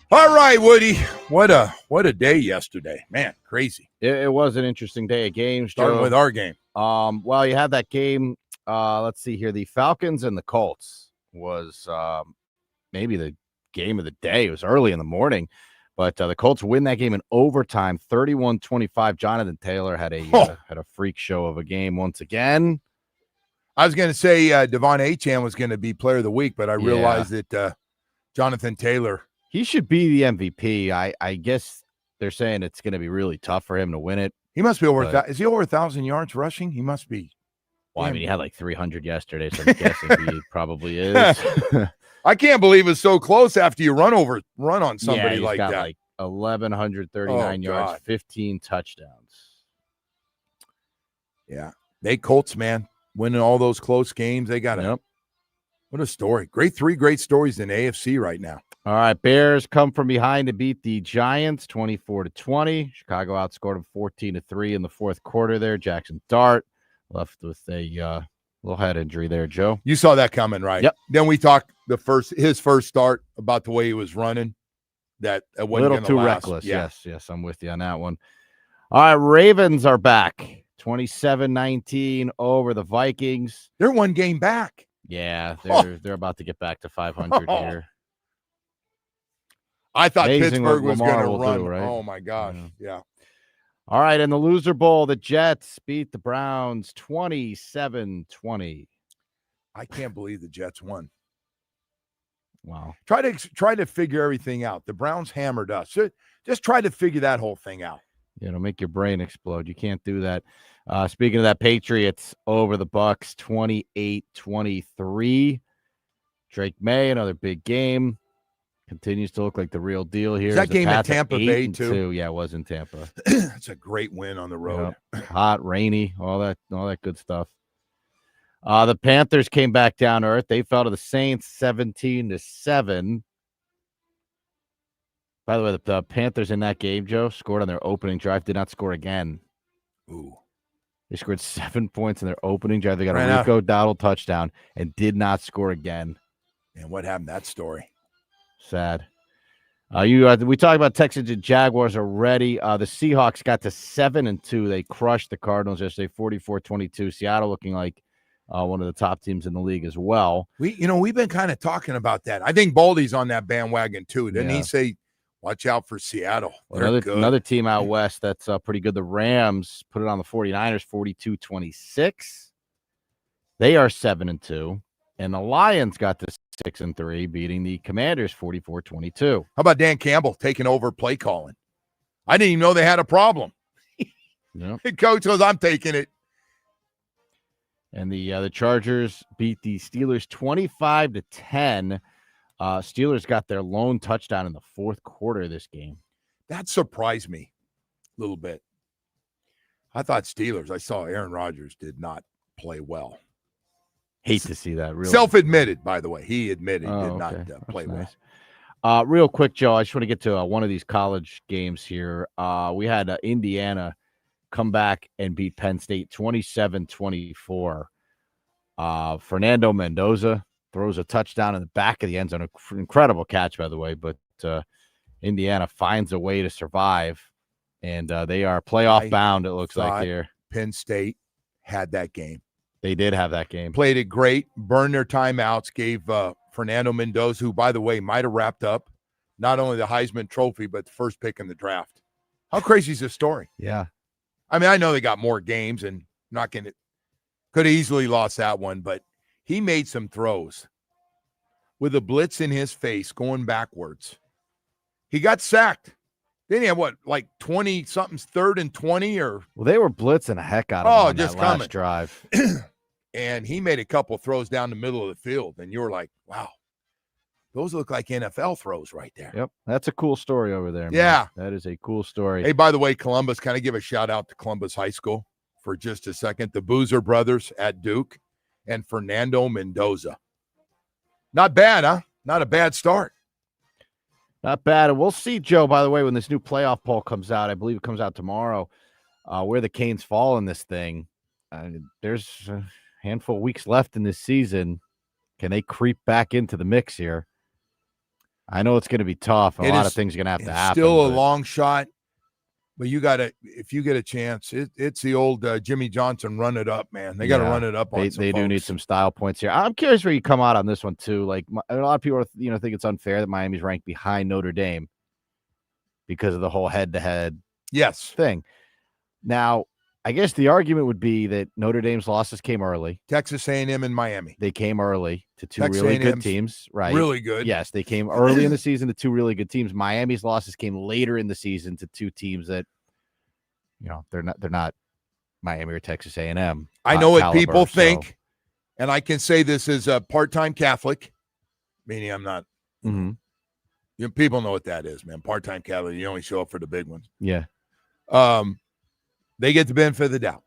All right, Woody. What a day yesterday, man. Crazy. It was an interesting day of games. Starting Joe. with our game. Well, you had that game. Let's see here. The Falcons and the Colts was maybe the game of the day. It was early in the morning, but the Colts win that game in overtime, 31-25. Jonathan Taylor had a freak show of a game once again. I was going to say Devon Achane was going to be player of the week, but I realized that Jonathan Taylor. He should be the MVP. I guess they're saying it's going to be really tough for him to win it. He must be over. Is he over 1,000 yards rushing? He must be. Well, I mean, he had like 300 yesterday, so I'm guessing he probably is. I can't believe it's so close after you run on somebody he's like got that. Like 1,139 yards, 15 touchdowns. Yeah, they Colts, man, winning all those close games. They got What a story! Three great stories in AFC right now. All right, Bears come from behind to beat the Giants 24-20. Chicago outscored them 14-3 in the fourth quarter there. Jackson Dart left with a little head injury there, Joe. You saw that coming, right? Yep. Then we talked his first start about the way he was running. That wasn't a little too last. reckless. Yeah. Yes, I'm with you on that one. All right, Ravens are back 27-19 over the Vikings. They're one game back. Yeah, they're about to get back to 500 here. I thought Amazing Pittsburgh was going to will run. do, right? Oh, my gosh. Yeah. All right, in the loser bowl, the Jets beat the Browns 27-20. I can't believe the Jets won. Wow. Try to figure everything out. The Browns hammered us. Just try to figure that whole thing out. Yeah, it'll make your brain explode. You can't do that. Speaking of that, Patriots over the Bucks 28-23. Drake May, another big game. Continues to look like the real deal here. Is that game in Tampa Bay, too? 8-2. Yeah, it was in Tampa. It's a great win on the road. Yep. Hot, rainy, all that good stuff. The Panthers came back down to earth. They fell to the Saints 17-7. By the way, the Panthers in that game, Joe, scored on their opening drive, did not score again. Ooh. They scored 7 points in their opening drive. They got a Rico Dowdle touchdown and did not score again. And what happened to that story? Sad. We talked about Texans and Jaguars already. The Seahawks got to 7-2. They crushed the Cardinals yesterday, 44-22. Seattle looking like one of the top teams in the league as well. We've been kind of talking about that. I think Baldy's on that bandwagon too. Didn't he say, watch out for Seattle? Another team out west that's pretty good. The Rams put it on the 49ers, 42-26. They are 7-2. And the Lions got to 6-3, beating the Commanders 44-22. How about Dan Campbell taking over play calling? I didn't even know they had a problem. Yep. Coach goes, I'm taking it. And the Chargers beat the Steelers 25-10. Steelers got their lone touchdown in the fourth quarter of this game. That surprised me a little bit. I thought Steelers, I saw Aaron Rodgers did not play well. Hate to see that. Really. Self-admitted, by the way. He admitted he did not play nice. well. Real quick, Joe, I just want to get to one of these college games here. We had Indiana come back and beat Penn State 27-24. Fernando Mendoza throws a touchdown in the back of the end zone. Incredible catch, by the way, but Indiana finds a way to survive, and they are playoff bound, it looks like here. Penn State had that game. They did have that game. Played it great, burned their timeouts, gave Fernando Mendoza, who, by the way, might have wrapped up not only the Heisman Trophy, but the first pick in the draft. How crazy is this story? Yeah. I mean, I know they got more games and could have easily lost that one, but he made some throws with a blitz in his face going backwards. He got sacked. Then he had 20-something, 3rd and 20 or? Well, they were blitzing a heck out of him on just that last coming. drive. And he made a couple throws down the middle of the field, and you were like, wow, those look like NFL throws right there. Yep, that's a cool story over there, man. Yeah. That is a cool story. Hey, by the way, Columbus, can I give a shout-out to Columbus High School for just a second? The Boozer brothers at Duke and Fernando Mendoza. Not bad, huh? Not a bad start. Not bad. And we'll see, Joe, by the way, when this new playoff poll comes out. I believe it comes out tomorrow, where the Canes fall in this thing. There's a handful of weeks left in this season. Can they creep back into the mix here? I know it's going to be tough. A It lot is- of things are going to have to It's happen. still a but long shot, but you got to, if you get a chance, it's the old Jimmy Johnson run it up, man. They got to Yeah, run it up on some They do need folks. some style points here. I'm curious where you come out on this one too. Like a lot of people, think it's unfair that Miami's ranked behind Notre Dame because of the whole head-to-head Yes. thing. Now, I guess the argument would be that Notre Dame's losses came early. Texas A&M and Miami. They came early to two Texas really good A&M's teams, right? Really good. Yes, they came early in the season to two really good teams. Miami's losses came later in the season to two teams that, they're not Miami or Texas A&M. I know what caliber, people so- think, and I can say this as a part-time Catholic, meaning I'm not. Mhm. People know what that is, man. Part-time Catholic, you only show up for the big ones. Yeah, They get the benefit of the doubt.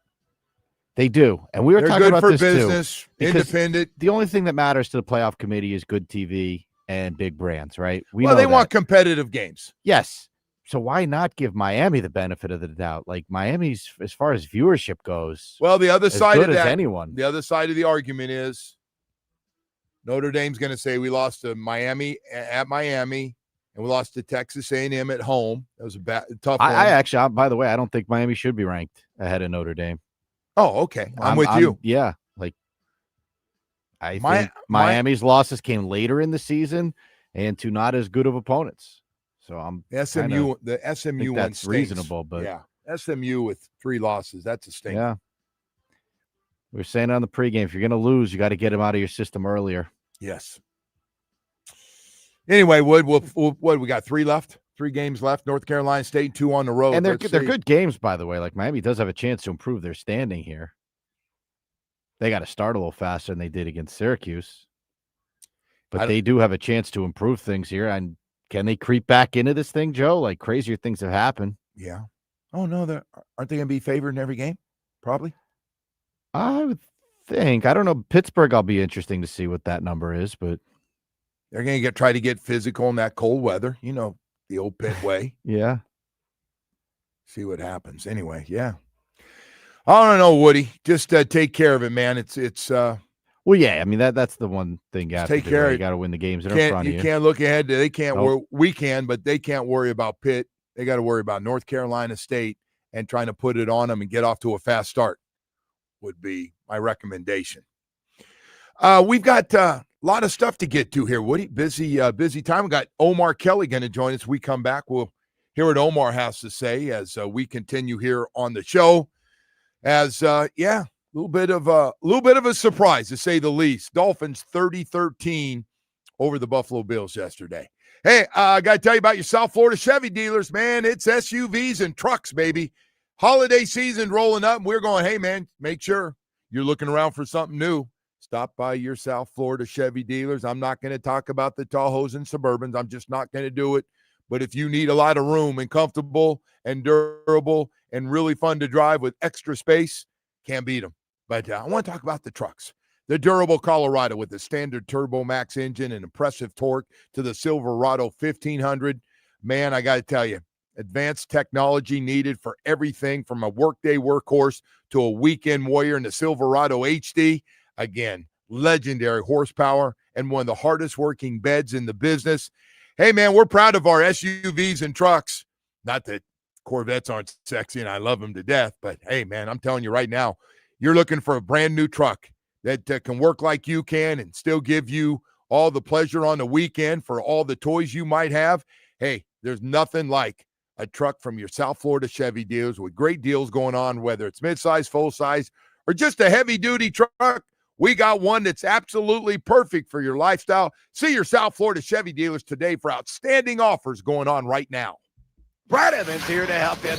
they do. And we were They're talking good about for this business, too, because independent. the only thing that matters to the playoff committee is good TV and big brands, right? We Well, know they that. want competitive games. Yes. So why not give Miami the benefit of the doubt? Like Miami's, as far as viewership goes, Well, the other as side good of as that, anyone. the other side of the argument is Notre Dame's going to say we lost to Miami at Miami, and we lost to Texas A&M at home. That was a tough one. I actually, by the way, I don't think Miami should be ranked ahead of Notre Dame. Oh, okay. I'm with you. Yeah. Like, I My- think Miami's losses came later in the season and to not as good of opponents. So I'm The SMU think one that's stinks. reasonable, but yeah, SMU with 3 losses, that's a stink. yeah. We were saying on the pregame, if you're going to lose, you got to get them out of your system earlier. Yes. Anyway, Wood, we got 3 left, 3 games left. North Carolina State, 2 on the road. And they're Let's they're see. good games, by the way. Like Miami does have a chance to improve their standing here. They got to start a little faster than they did against Syracuse, but they do have a chance to improve things here. And can they creep back into this thing, Joe? Like crazier things have happened. Yeah. Oh no, aren't they going to be favored in every game? Probably. I would think. I don't know. Pittsburgh, I'll be interesting to see what that number is, but They're going to try to get physical in that cold weather. You know, the old Pitt way. yeah. See what happens. Anyway, yeah. I don't know, Woody. Just take care of it, man. It's Well, yeah. I mean that's the one thing you have take to do. care Right? of You got to win the games that are in front of you. You can't look ahead. They can't Nope. we can, but they can't worry about Pitt. They got to worry about North Carolina State and trying to put it on them and get off to a fast start would be my recommendation. We've got a lot of stuff to get to here, Woody. Busy time. We got Omar Kelly going to join us. We come back. We'll hear what Omar has to say as we continue here on the show. As a little bit of a surprise to say the least. Dolphins 30-13 over the Buffalo Bills yesterday. Hey, I got to tell you about your South Florida Chevy dealers, man. It's SUVs and trucks, baby. Holiday season rolling up, and we're going, hey, man, make sure you're looking around for something new. Stop by your South Florida Chevy dealers. I'm not going to talk about the Tahoes and Suburbans. I'm just not going to do it. But if you need a lot of room and comfortable and durable and really fun to drive with extra space, can't beat them. But I want to talk about the trucks. The durable Colorado with the standard Turbo Max engine and impressive torque to the Silverado 1500. Man, I got to tell you, advanced technology needed for everything from a workday workhorse to a weekend warrior in the Silverado HD. Again, legendary horsepower and one of the hardest working beds in the business. Hey, man, we're proud of our SUVs and trucks. Not that Corvettes aren't sexy and I love them to death, but hey, man, I'm telling you right now, you're looking for a brand new truck that can work like you can and still give you all the pleasure on the weekend for all the toys you might have. Hey, there's nothing like a truck from your South Florida Chevy dealers with great deals going on, whether it's midsize, full size, or just a heavy duty truck. We got one that's absolutely perfect for your lifestyle. See your South Florida Chevy dealers today for outstanding offers going on right now. Brad Evans here to help you.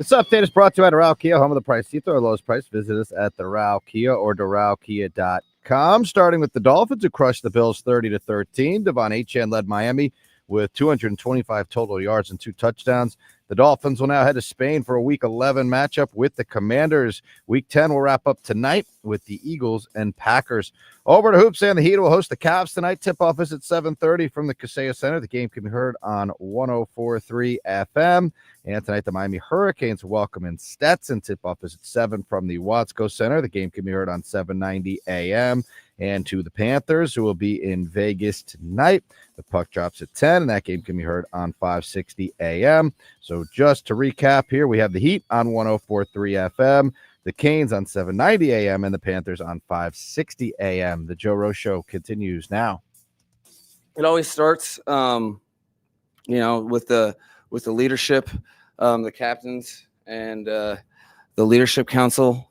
This update is brought to you by Doral Kia, home of the price. See our lowest price. Visit us at Doral Kia or DoralKia.com. Starting with the Dolphins, who crushed the Bills 30-13. Devon Achane led Miami with 225 total yards and 2 touchdowns. The Dolphins will now head to Spain for a Week 11 matchup with the Commanders. Week 10 will wrap up tonight with the Eagles and Packers. Over to Hoops, and the Heat will host the Cavs tonight. Tip-off is at 7:30 from the Cuse Center. The game can be heard on 104.3 FM. And tonight, the Miami Hurricanes welcome in Stetson. Tip-off is at 7 from the Watsco Center. The game can be heard on 790 AM. And to the Panthers, who will be in Vegas tonight. The puck drops at 10, and that game can be heard on 560 AM. So just to recap here, we have the Heat on 104.3 FM, the Canes on 790 AM, and the Panthers on 560 AM. The Joe Rose Show continues now. It always starts, with the leadership, the captains, and the leadership council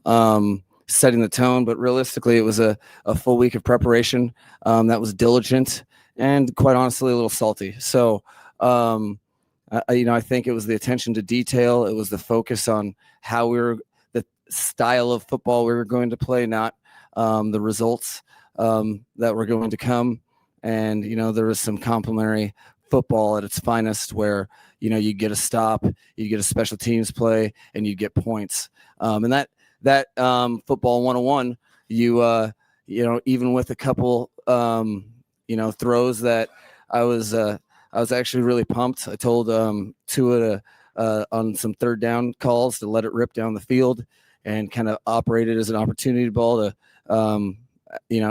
setting the tone. But realistically, it was a full week of preparation that was diligent and, quite honestly, a little salty. So, I think it was the attention to detail. It was the focus on how the style of football we were going to play, not the results that were going to come. And, there was some complimentary football at its finest where, you get a stop, you get a special teams play, and you get points. And that football 101, even with a couple, throws that I was actually really pumped. I told Tua on some third down calls to let it rip down the field and kind of operate it as an opportunity ball to,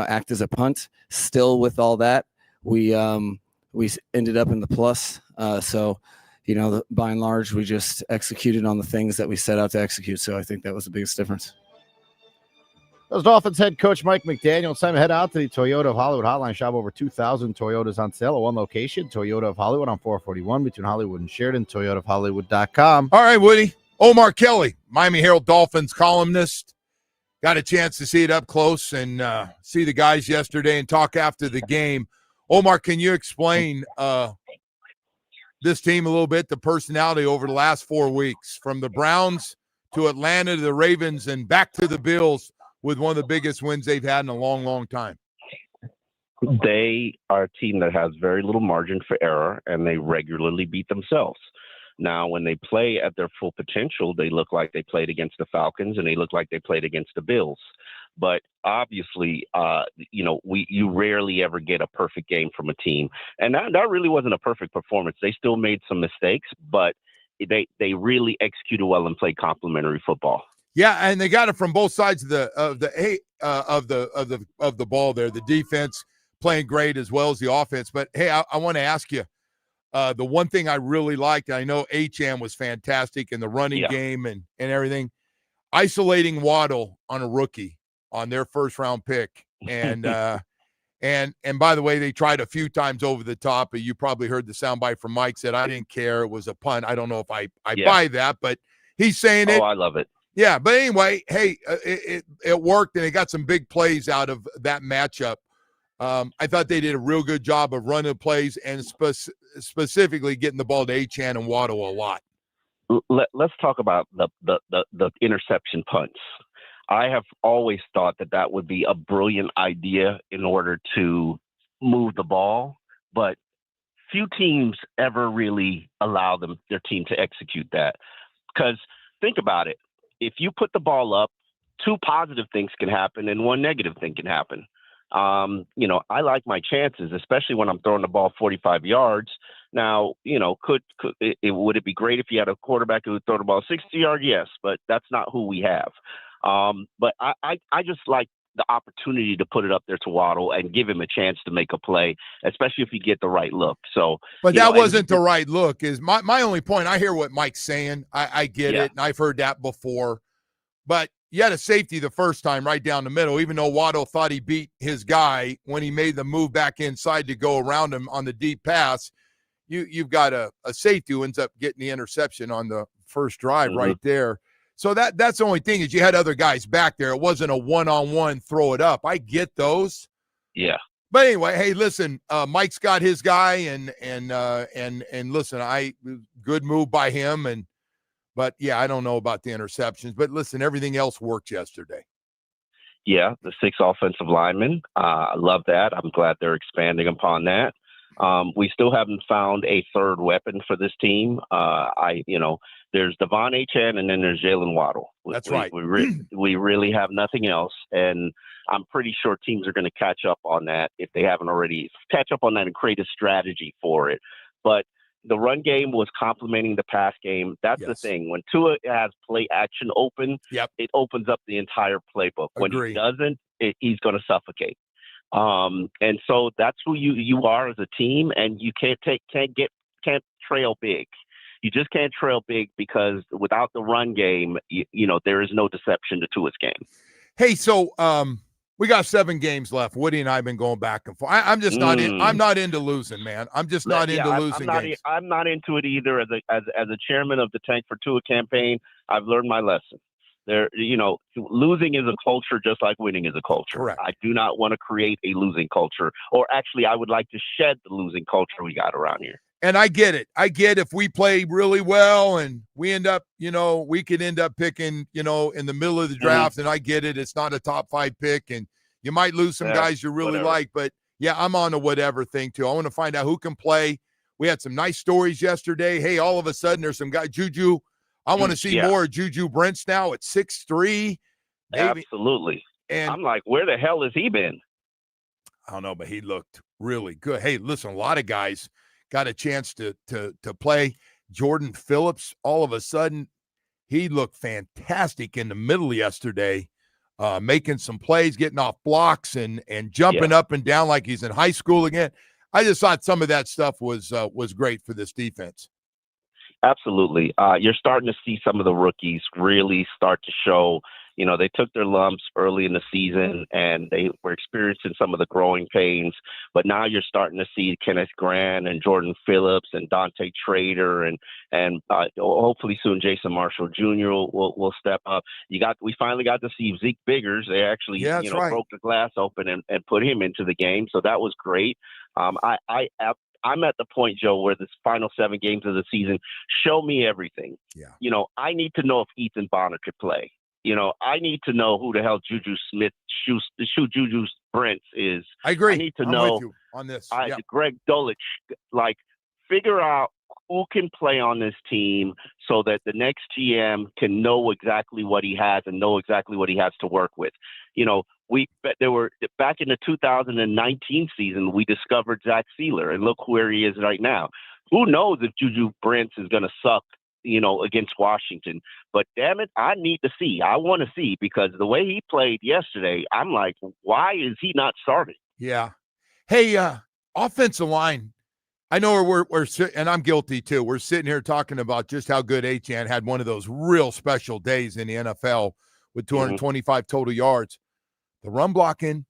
act as a punt. Still, with all that, we ended up in the plus. So, by and large, we just executed on the things that we set out to execute. So I think that was the biggest difference. Those Dolphins head coach Mike McDaniel. It's time to head out to the Toyota of Hollywood hotline. Shop over 2,000 Toyotas on sale at one location. Toyota of Hollywood on 441 between Hollywood and Sheridan. ToyotaofHollywood.com. All right, Woody. Omar Kelly, Miami Herald Dolphins columnist. Got a chance to see it up close and see the guys yesterday and talk after the game. Omar, can you explain this team a little bit, the personality over the last 4 weeks, from the Browns to Atlanta to the Ravens and back to the Bills with one of the biggest wins they've had in a long, long time? They are a team that has very little margin for error, and they regularly beat themselves. Now, when they play at their full potential, they look like they played against the Falcons, and they look like they played against the Bills. But obviously, you rarely ever get a perfect game from a team. And that really wasn't a perfect performance. They still made some mistakes, but they really executed well and played complementary football. Yeah, and they got it from both sides of the ball there. The defense playing great as well as the offense. But hey, I want to ask you, the one thing I really liked, I know Achane was fantastic in the running game and everything, isolating Waddle on a rookie on their first round pick. And and by the way, they tried a few times over the top. You probably heard the soundbite from Mike said, I didn't care. It was a punt. I don't know if I buy that, but he's saying it. Oh, I love it. Yeah, but anyway, hey, it worked, and they got some big plays out of that matchup. I thought they did a real good job of running plays and specifically getting the ball to Achane and Waddle a lot. Let's talk about the interception punts. I have always thought that would be a brilliant idea in order to move the ball, but few teams ever really allow their team to execute that. Because think about it. If you put the ball up, 2 positive things can happen and 1 negative thing can happen. I like my chances, especially when I'm throwing the ball 45 yards. Now, would it be great if you had a quarterback who would throw the ball 60 yards? Yes, but that's not who we have. But I just like the opportunity to put it up there to Waddle and give him a chance to make a play, especially if you get the right look. So, but that wasn't the right look. Is my only point. I hear what Mike's saying. I get it, and I've heard that before. But you had a safety the first time right down the middle, even though Waddle thought he beat his guy when he made the move back inside to go around him on the deep pass. You've got a safety who ends up getting the interception on the first drive right there. So that's the only thing is you had other guys back there. It wasn't a one-on-one throw it up. I get those. Yeah. But anyway, hey, listen, Mike's got his guy and listen, good move by him But, yeah, I don't know about the interceptions. But, listen, everything else worked yesterday. Yeah, the 6 offensive linemen. I love that. I'm glad they're expanding upon that. We still haven't found a third weapon for this team. There's Devon Achane and then there's Jalen Waddle. That's right. We really have nothing else. And I'm pretty sure teams are going to catch up on that if they haven't already. Catch up on that and create a strategy for it. But the run game was complementing the pass game. That's the thing. When Tua has play action open, it opens up the entire playbook. When he doesn't, he's going to suffocate. And so that's who you are as a team, and you can't trail big. You just can't trail big because without the run game, there is no deception to Tua's game. Hey, so we got 7 games left. Woody and I have been going back and forth. I'm just not in. I'm not into losing, man. I'm just not into losing games. I'm not into it either. As a chairman of the Tank for Tua campaign, I've learned my lesson. Losing is a culture just like winning is a culture. Correct. I do not want to create a losing culture, or actually, I would like to shed the losing culture we got around here. And I get it. I get if we play really well and we end up, we could end up picking, in the middle of the draft. And I get it. It's not a top 5 pick, and you might lose some guys you really like. But yeah, I'm on a whatever thing too. I want to find out who can play. We had some nice stories yesterday. Hey, all of a sudden there's some guy, Juju. I want to see more of Juju Brents now at 6'3". Absolutely. And I'm like, where the hell has he been? I don't know, but he looked really good. Hey, listen, a lot of guys got a chance to play. Jordan Phillips, all of a sudden, he looked fantastic in the middle yesterday, making some plays, getting off blocks and jumping up and down like he's in high school again. I just thought some of that stuff was great for this defense. Absolutely. You're starting to see some of the rookies really start to show, they took their lumps early in the season and they were experiencing some of the growing pains, but now you're starting to see Kenneth Grant and Jordan Phillips and Dante Trader and hopefully soon Jason Marshall Jr. will step up. We finally got to see Zeke Biggers. They actually, broke the glass open and put him into the game. So that was great. I'm at the point, Joe, where this final 7 games of the season, show me everything. Yeah. I need to know if Ethan Bonner could play. I need to know who the hell Juju Brents is. I agree. I need to I'm know with you on this. Greg Dulcich, figure out who can play on this team so that the next GM can know exactly what he has and know exactly what he has to work with. There were back in the 2019 season, we discovered Zach Sealer, and look where he is right now. Who knows if Juju Brents is going to suck, against Washington? But damn it, I need to see. I want to see, because the way he played yesterday, I'm like, why is he not starting? Yeah. Hey, offensive line. I know we're and I'm guilty too. We're sitting here talking about just how good Achane had one of those real special days in the NFL with 225 total yards. The run blocking,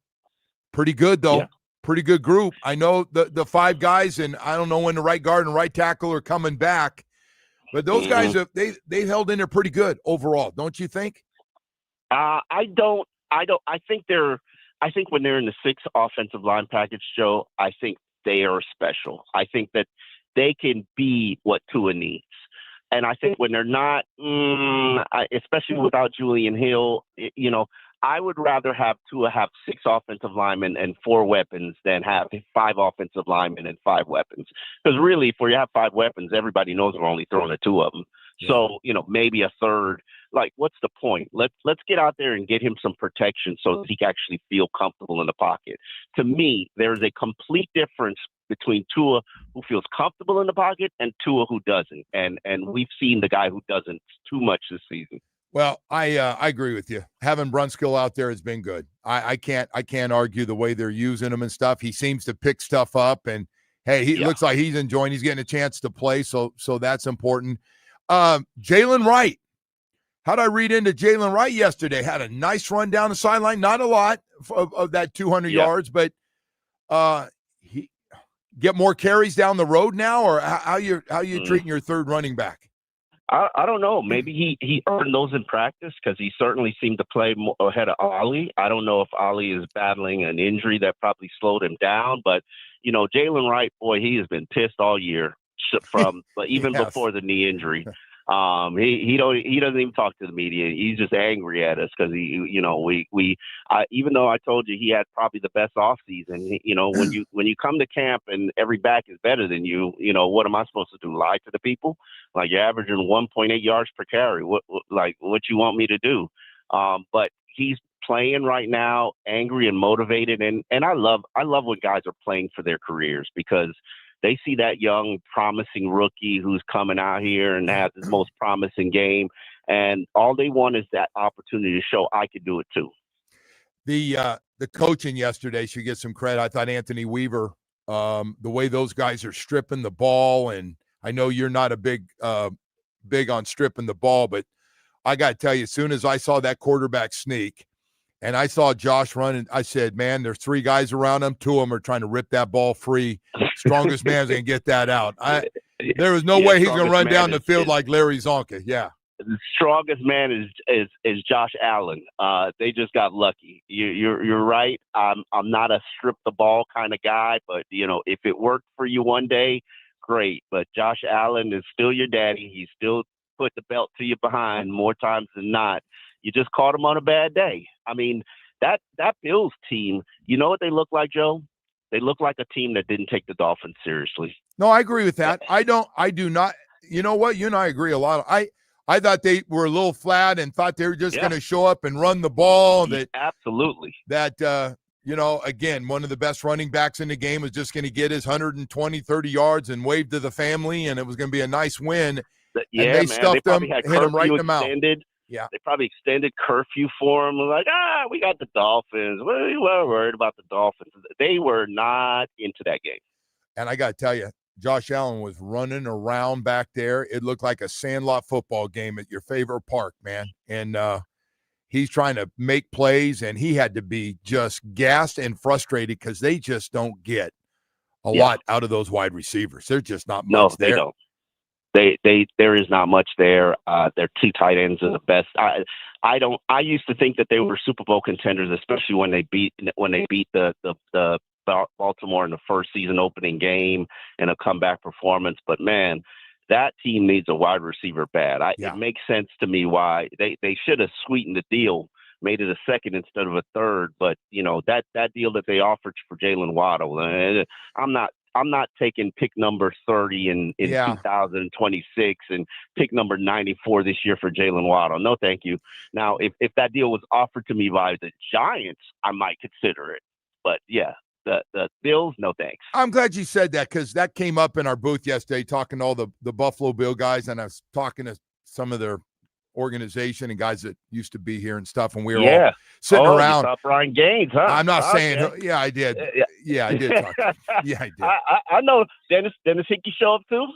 pretty good though. Yeah. Pretty good group. I know the 5 guys, and I don't know when the right guard and right tackle are coming back, but those guys they've held in there pretty good overall, don't you think? I think when they're in the 6 offensive line package, Joe, I think they are special. I think that they can be what Tua needs. And I think when they're not, especially without Julian Hill, I would rather have Tua have 6 offensive linemen and 4 weapons than have 5 offensive linemen and 5 weapons. Because really, if we have 5 weapons, everybody knows we're only throwing at 2 of them. Yeah. So, maybe a third. Like, what's the point? Let's get out there and get him some protection so that he can actually feel comfortable in the pocket. To me, there's a complete difference between Tua, who feels comfortable in the pocket, and Tua, who doesn't. And we've seen the guy who doesn't too much this season. Well, I agree with you. Having Brunskill out there has been good. I can't argue the way they're using him and stuff. He seems to pick stuff up, and hey, he looks like he's enjoying. He's getting a chance to play, so that's important. Jalen Wright. How'd I read into Jalen Wright yesterday? Had a nice run down the sideline. Not a lot of that 200 yards, but he get more carries down the road now, or how you treating your third running back? I don't know. Maybe he earned those in practice, because he certainly seemed to play more ahead of Ollie. I don't know if Ollie is battling an injury that probably slowed him down, but Jalen Wright, boy, he has been pissed all year from even before the knee injury. He doesn't even talk to the media. He's just angry at us because even though I told you he had probably the best off season, when you come to camp and every back is better than you, what am I supposed to do? Lie to the people? Like, you're averaging 1.8 yards per carry. What you want me to do? But he's playing right now, angry and motivated, and I love when guys are playing for their careers, because they see that young, promising rookie who's coming out here and has his most promising game, and all they want is that opportunity to show I could do it too. The coaching yesterday should get some credit. I thought Anthony Weaver, the way those guys are stripping the ball, and I know you're not a big on stripping the ball, but I got to tell you, as soon as I saw that quarterback sneak and I saw Josh running, I said, man, there's 3 guys around him. 2 of them are trying to rip that ball free. Strongest man's going to get that out. There was no way he's going to run down the field like Larry Zonka. Yeah. The strongest man is Josh Allen. They just got lucky. You're right. I'm not a strip the ball kind of guy, but if it worked for you one day, great. But Josh Allen is still your daddy. He's still put the belt to you behind more times than not. You just caught him on a bad day. I mean, that Bills team, you know what they look like, Joe? They look like a team that didn't take the Dolphins seriously. No, I agree with that. I do not. You know what? You and I agree a lot. I thought they were a little flat and thought they were just going to show up and run the ball. Absolutely. Again, one of the best running backs in the game was just going to get his 120, 30 yards and wave to the family, and it was going to be a nice win. Yeah, and they stuffed him, hit him right in the mouth. Yeah, they probably extended curfew for him. Like, we got the Dolphins. We were worried about the Dolphins. They were not into that game. And I got to tell you, Josh Allen was running around back there. It looked like a sandlot football game at your favorite park, man. And he's trying to make plays, and he had to be just gassed and frustrated because they just don't get a lot out of those wide receivers. There's just not much there. They don't. There is not much there. Their 2 tight ends are the best. I used to think that they were Super Bowl contenders, especially when they beat the Baltimore in the first season opening game in a comeback performance. But man, that team needs a wide receiver bad. It makes sense to me why they should have sweetened the deal, made it a second instead of a third. But that deal that they offered for Jalen Waddle, I'm not taking pick number 30 in 2026 and pick number 94 this year for Jalen Waddle. No, thank you. Now, if that deal was offered to me by the Giants, I might consider it. But the Bills, no thanks. I'm glad you said that, because that came up in our booth yesterday, talking to all the Buffalo Bill guys, and I was talking to some of their organization and guys that used to be here and stuff, and we were all sitting around. You saw Brian Gaines, huh? I'm not saying. Yeah, I did. Yeah, I did. Yeah, I did. I know Dennis Hickey show up too.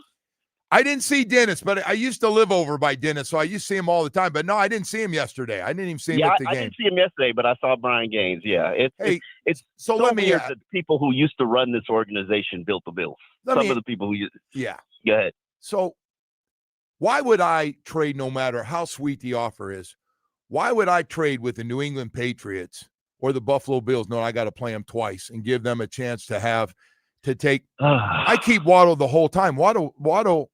I didn't see Dennis, but I used to live over by Dennis, so I used to see him all the time. But no, I didn't see him yesterday. I didn't even see him at the game. I didn't see him yesterday, but I saw Brian Gaines. Yeah, it's so let me. Weird that the people who used to run this organization built the Bills. Some of the people who used. Yeah. Go ahead. So, why would I trade, no matter how sweet the offer is? Why would I trade with the New England Patriots or the Buffalo Bills? No, I got to play them twice and give them a chance to take. I keep Waddle the whole time. Waddle.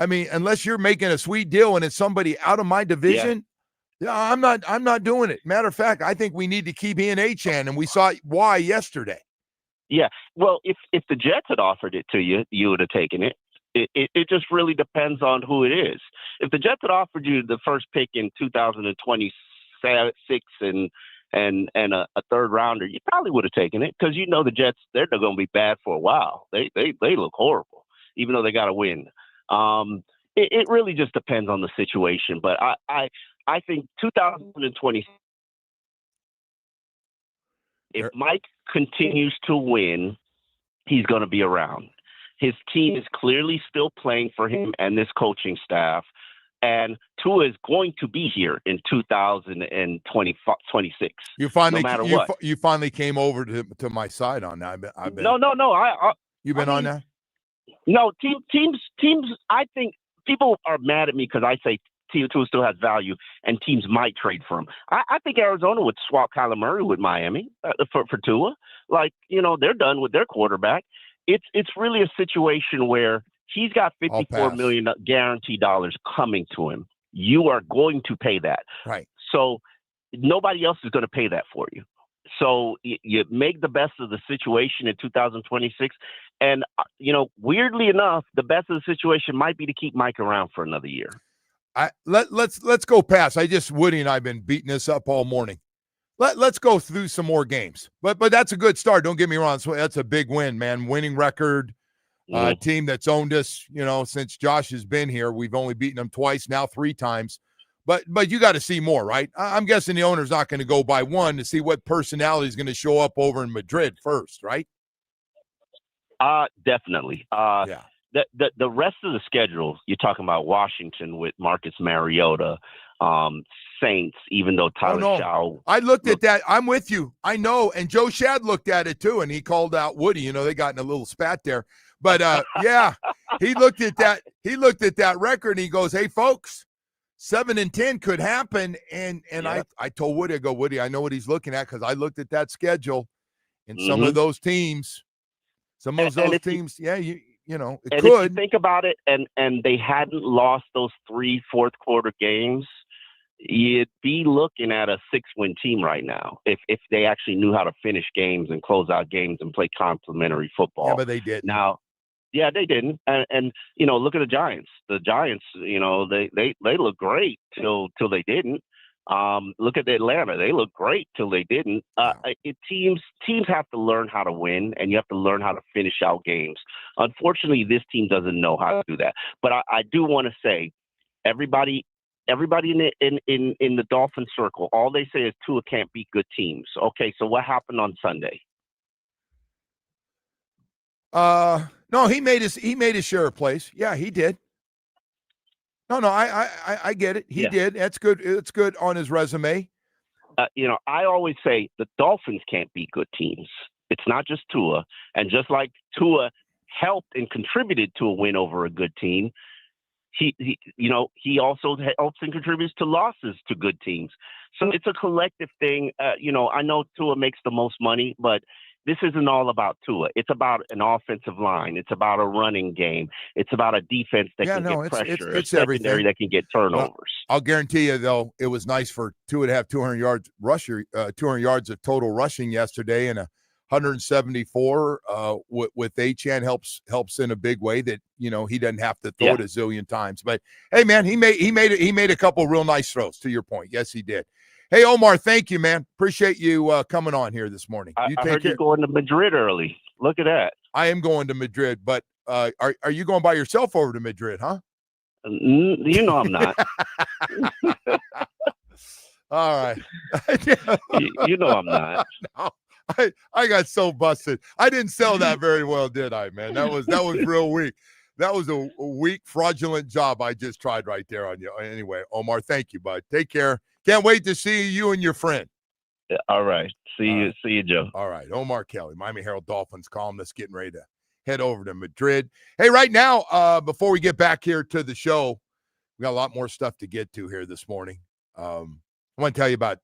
I mean, unless you're making a sweet deal and it's somebody out of my division, I'm not doing it. Matter of fact, I think we need to keep Achane, and we saw why yesterday. Yeah. Well, if the Jets had offered it to you, you would have taken it. It just really depends on who it is. If the Jets had offered you the first pick in 2026 and a third rounder, you probably would have taken it, because the Jets, they're going to be bad for a while. They look horrible, even though they got to win. It really just depends on the situation. But I think 2020, if Mike continues to win, he's going to be around. His team is clearly still playing for him and this coaching staff. And Tua is going to be here in 2026. You finally, no matter what. You finally came over to my side on that. I've been. No. You've been on that? No, teams. I think people are mad at me because I say Tua still has value and teams might trade for him. I think Arizona would swap Kyler Murray with Miami for Tua. They're done with their quarterback. It's really a situation where He's got I'll $54 pass. million guaranteed dollars coming to him. You are going to pay that. Right. So nobody else is going to pay that for you. So you make the best of the situation in 2026. And, weirdly enough, the best of the situation might be to keep Mike around for another year. Let's go past. Woody and I have been beating this up all morning. Let's go through some more games. But that's a good start. Don't get me wrong. So that's a big win, man. Winning record. Team that's owned us, since Josh has been here. We've only beaten them twice, now 3 times. But you got to see more, right? I'm guessing the owner's not going to go by one to see what personality is going to show up over in Madrid first, right? Definitely. Yeah. The rest of the schedule, you're talking about Washington with Marcus Mariota, Saints, even though Tyler Shaw. I looked at that. I'm with you. I know. And Joe Shad looked at it too, and he called out Woody. They got in a little spat there. But yeah, he looked at that. He looked at that record and he goes, "Hey, folks, 7-10 could happen." And I told Woody, I go, "Woody, I know what he's looking at because I looked at that schedule, and some of those teams, it and could." If you think about it, and they hadn't lost those 3 fourth quarter games, you'd be looking at a 6-win team right now if they actually knew how to finish games and close out games and play complementary football. Yeah, but they did. Now, yeah, they didn't. And look at the Giants. The Giants, they look great till they didn't. Look at Atlanta. They look great till they didn't. Teams have to learn how to win, and you have to learn how to finish out games. Unfortunately, this team doesn't know how to do that. But I do want to say, everybody in the Dolphin circle, all they say is Tua can't beat good teams. Okay, so what happened on Sunday? No, he made his share of plays. Yeah, he did. No, I get it. He did. That's good. It's good on his resume. I always say the Dolphins can't beat good teams. It's not just Tua. And just like Tua helped and contributed to a win over a good team, he also helps and contributes to losses to good teams. So it's a collective thing. I know Tua makes the most money, but this isn't all about Tua. It's about an offensive line. It's about a running game. It's about a defense that can get pressure. It's a secondary everything that can get turnovers. I'll guarantee you, though, it was nice for Tua to have 200 yards 200 yards of total rushing yesterday, and 174 with Achane helps in a big way that he doesn't have to throw it a zillion times. But hey, man, he made a couple real nice throws. To your point, yes, he did. Hey, Omar, thank you, man. Appreciate you coming on here this morning. I heard you going to Madrid early. Look at that. I am going to Madrid, but are you going by yourself over to Madrid, huh? You know I'm not. All right. you know I'm not. No, I got so busted. I didn't sell that very well, did I, man? That was real weak. That was a weak, fraudulent job I just tried right there on you. Anyway, Omar, thank you, bud. Take care. Can't wait to see you and your friend. All right. See you, Joe. All right. Omar Kelly, Miami Herald Dolphins columnist, getting ready to head over to Madrid. Hey, right now, before we get back here to the show, we got a lot more stuff to get to here this morning. I want to tell you about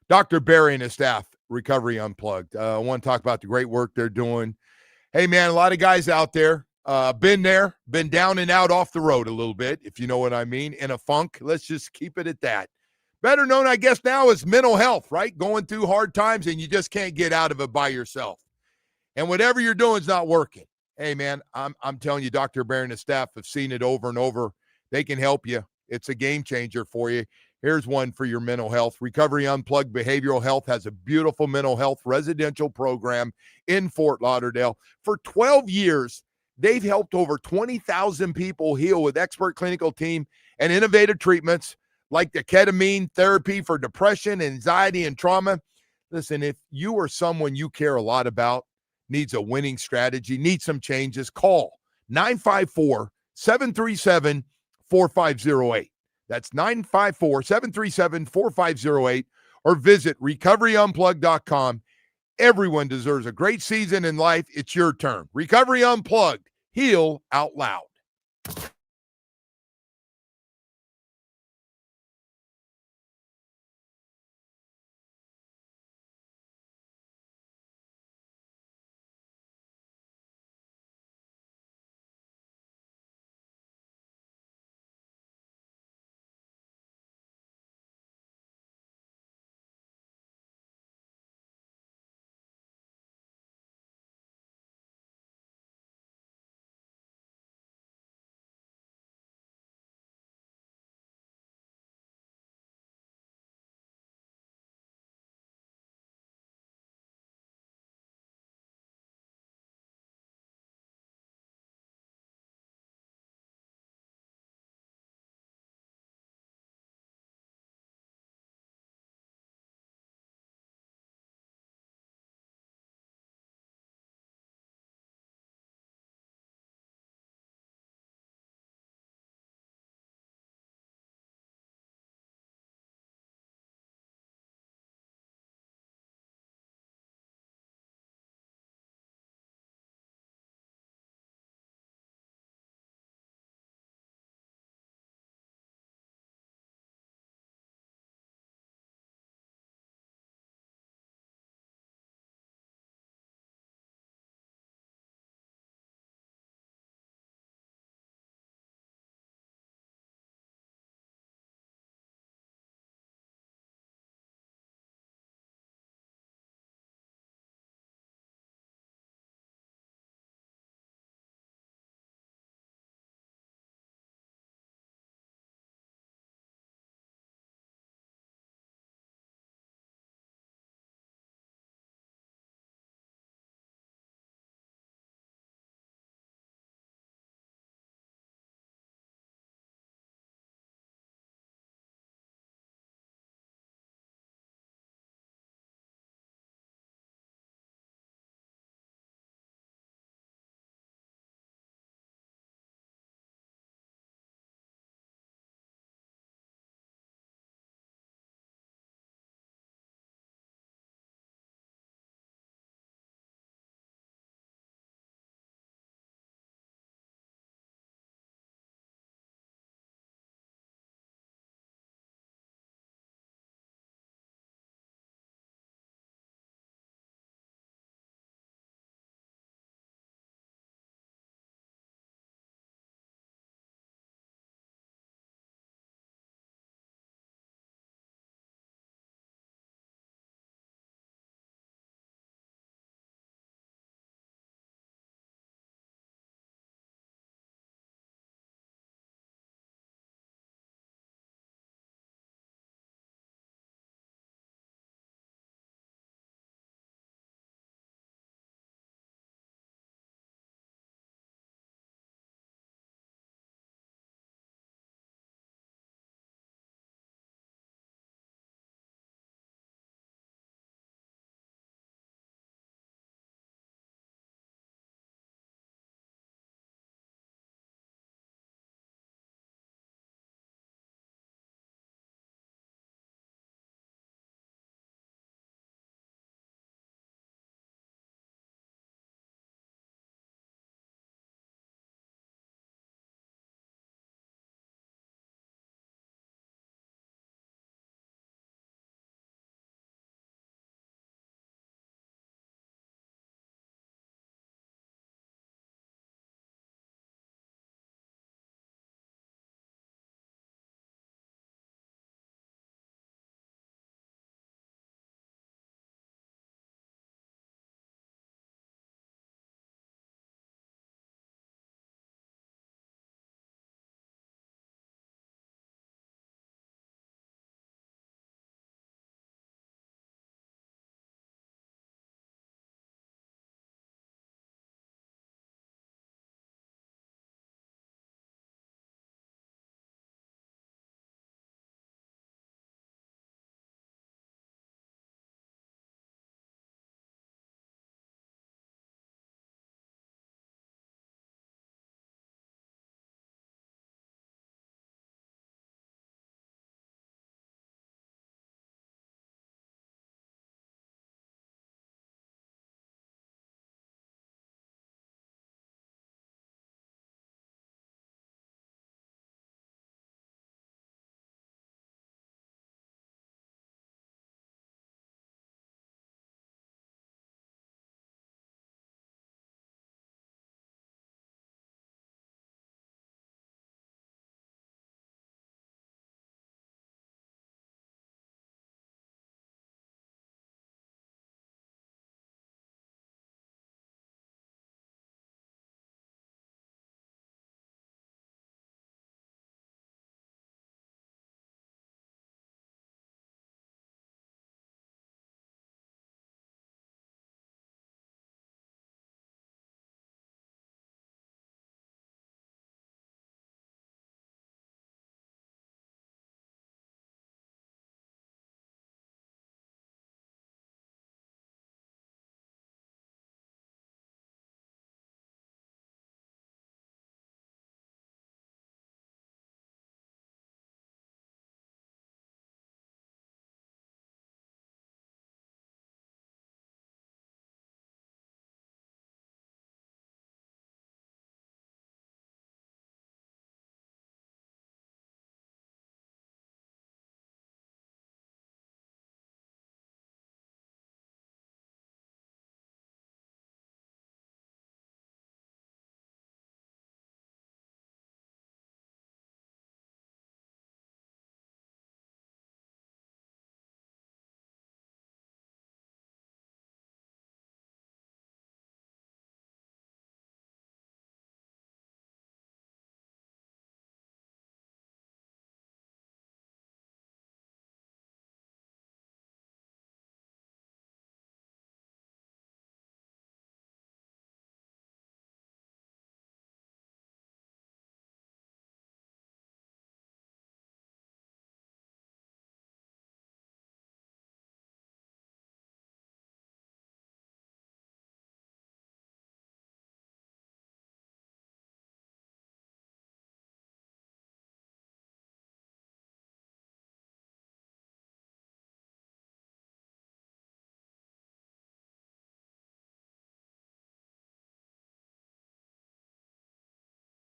Dr. Barry and his staff, Recovery Unplugged. I want to talk about the great work they're doing. Hey, man, a lot of guys out there, been down and out off the road a little bit, if you know what I mean, in a funk. Let's just keep it at that. Better known, I guess, now as mental health, right? Going through hard times and you just can't get out of it by yourself. And whatever you're doing is not working. Hey, man, I'm telling you, Dr. Barry and his staff have seen it over and over. They can help you. It's a game changer for you. Here's one for your mental health. Recovery Unplugged Behavioral Health has a beautiful mental health residential program in Fort Lauderdale. For 12 years, they've helped over 20,000 people heal with expert clinical team and innovative treatments like the ketamine therapy for depression, anxiety, and trauma. Listen, if you or someone you care a lot about needs a winning strategy, needs some changes, call 954-737-4508. That's 954-737-4508, or visit recoveryunplugged.com. Everyone deserves a great season in life. It's your turn. Recovery Unplugged. Heal out loud.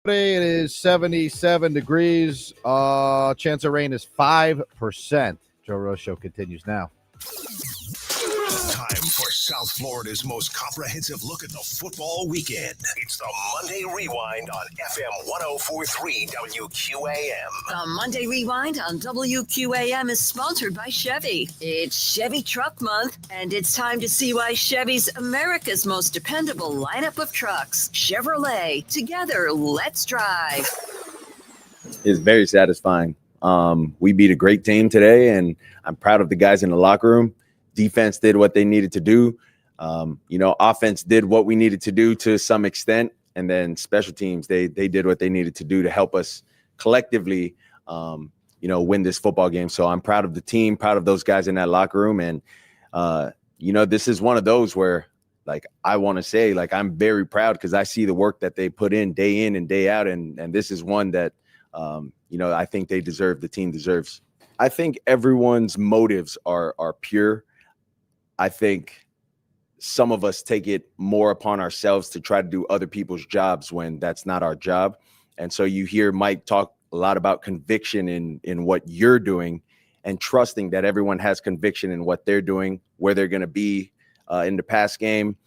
It is 77 degrees. Chance of rain is 5%. Joe Rose Show continues now. Time for South Florida's most comprehensive look at the football weekend. It's the Monday Rewind on FM 104.3 WQAM. The Monday Rewind on WQAM is sponsored by Chevy. It's Chevy Truck Month, and it's time to see why Chevy's America's most dependable lineup of trucks. Chevrolet. Together, let's drive. It's very satisfying. We beat a great team today, and I'm proud of the guys in the locker room. Defense did what they needed to do. Offense did what we needed to do to some extent. And then special teams, they did what they needed to do to help us collectively, win this football game. So I'm proud of the team, proud of those guys in that locker room. And, this is one of those where, I want to say, I'm very proud because I see the work that they put in and day out. And this is one that, I think they deserve, the team deserves. I think everyone's motives are pure. I think some of us take it more upon ourselves to try to do other people's jobs when that's not our job. And so you hear Mike talk a lot about conviction in what you're doing and trusting that everyone has conviction in what they're doing, where they're going to be in the pass game,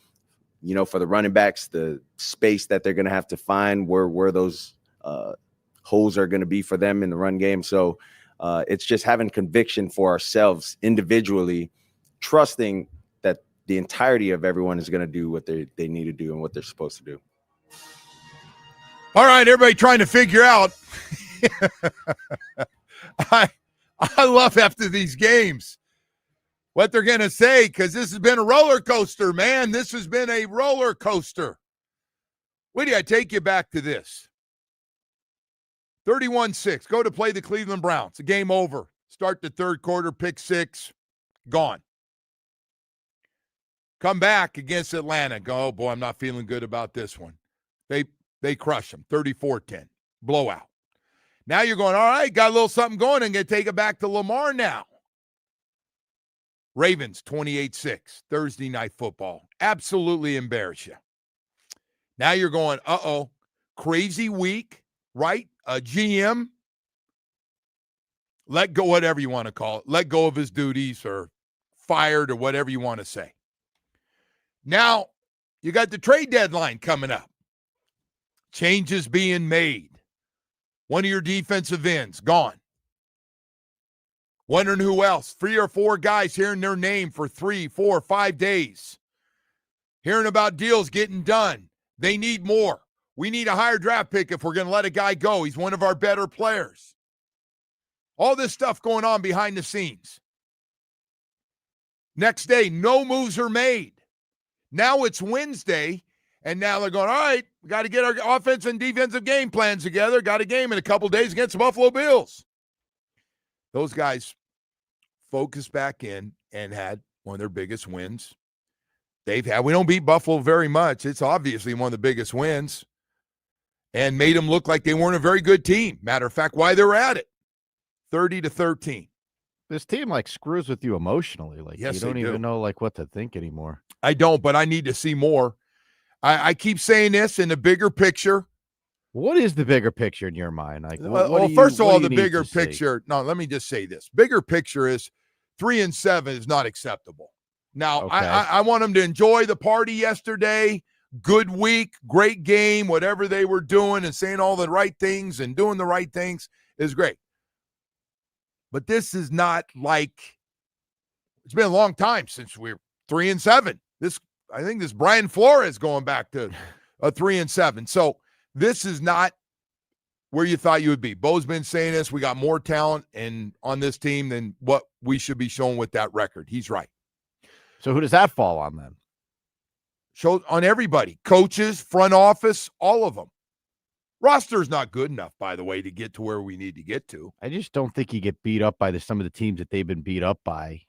for the running backs, the space that they're going to have to find, where those holes are going to be for them in the run game. So it's just having conviction for ourselves individually, trusting that the entirety of everyone is going to do what they need to do and what they're supposed to do. All right, everybody trying to figure out. I love after these games what they're going to say, because this has been a roller coaster, man. This has been a roller coaster. Wait, I take you back to this. 31-6, go to play the Cleveland Browns. A game over. Start the third quarter, pick six, gone. Come back against Atlanta. Go, oh boy, I'm not feeling good about this one. They crush them, 34-10, blowout. Now you're going, all right, got a little something going and going to take it back to Lamar now. Ravens, 28-6, Thursday night football. Absolutely embarrass you. Now you're going, crazy week, right? A GM, let go, whatever you want to call it, let go of his duties or fired or whatever you want to say. Now, you got the trade deadline coming up. Changes being made. One of your defensive ends, gone. Wondering who else. 3 or 4 guys hearing their name for 3, 4, 5 days. Hearing about deals getting done. They need more. We need a higher draft pick if we're going to let a guy go. He's one of our better players. All this stuff going on behind the scenes. Next day, no moves are made. Now it's Wednesday, and now they're going, all right, we got to get our offense and defensive game plans together. Got a game in a couple days against the Buffalo Bills. Those guys focused back in and had one of their biggest wins they've had. We don't beat Buffalo very much. It's obviously one of the biggest wins, and made them look like they weren't a very good team. Matter of fact, why they're at it, 30-13. This team screws with you emotionally. Yes, you don't even know what to think anymore. I don't, but I need to see more. I keep saying this in the bigger picture. What is the bigger picture in your mind? First of all, the bigger picture. No, let me just say this. Bigger picture is 3-7 is not acceptable. Now, okay. I want them to enjoy the party yesterday. Good week, great game, whatever they were doing and saying all the right things and doing the right things is great. But this is not it's been a long time since we're 3-7. I think this Brian Flores going back to a 3-7. So this is not where you thought you would be. Bo's been saying this. We got more talent on this team than what we should be showing with that record. He's right. So who does that fall on then? Show on everybody. Coaches, front office, all of them. Roster's not good enough, by the way, to get to where we need to get to. I just don't think you get beat up by some of the teams that they've been beat up by.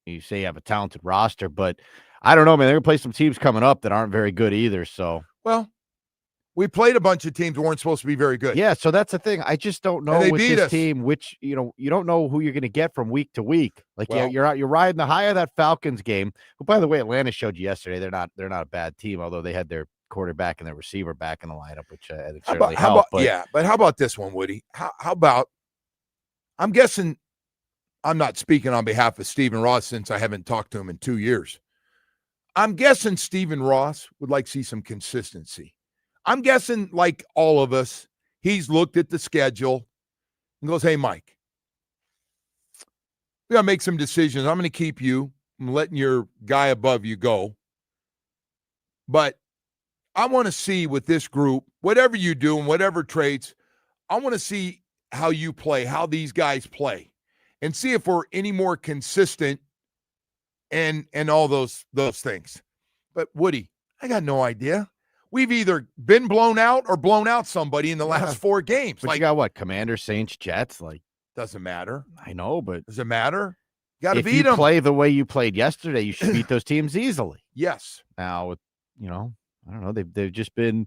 You say you have a talented roster, but I don't know, man. They're going to play some teams coming up that aren't very good either. So, well, we played a bunch of teams that weren't supposed to be very good. Yeah, so that's the thing. I just don't know with this team, which you don't know who you're going to get from week to week. You're riding the high of that Falcons game. Who, by the way, Atlanta showed you yesterday they're not a bad team, although they had their quarterback and the receiver back in the lineup, which I think How certainly about, helped. but how about this one, Woody? How about, I'm guessing, I'm not speaking on behalf of Stephen Ross since I haven't talked to him in 2 years. I'm guessing Stephen Ross would like to see some consistency. I'm guessing, like all of us, he's looked at the schedule and goes, hey, Mike, we got to make some decisions. I'm going to keep you. I'm letting your guy above you go. But I want to see with this group, whatever you do and whatever trades, I want to see how you play, how these guys play, and see if we're any more consistent and all those things. But Woody, I got no idea. We've either been blown out or blown out somebody in the last 4 games. But like, you got what? Commanders, Saints, Jets. Like, doesn't matter. I know, but Does it matter? You got to if beat you them. play the way you played yesterday, you should beat those teams easily. Yes. Now, with I don't know. They've just been,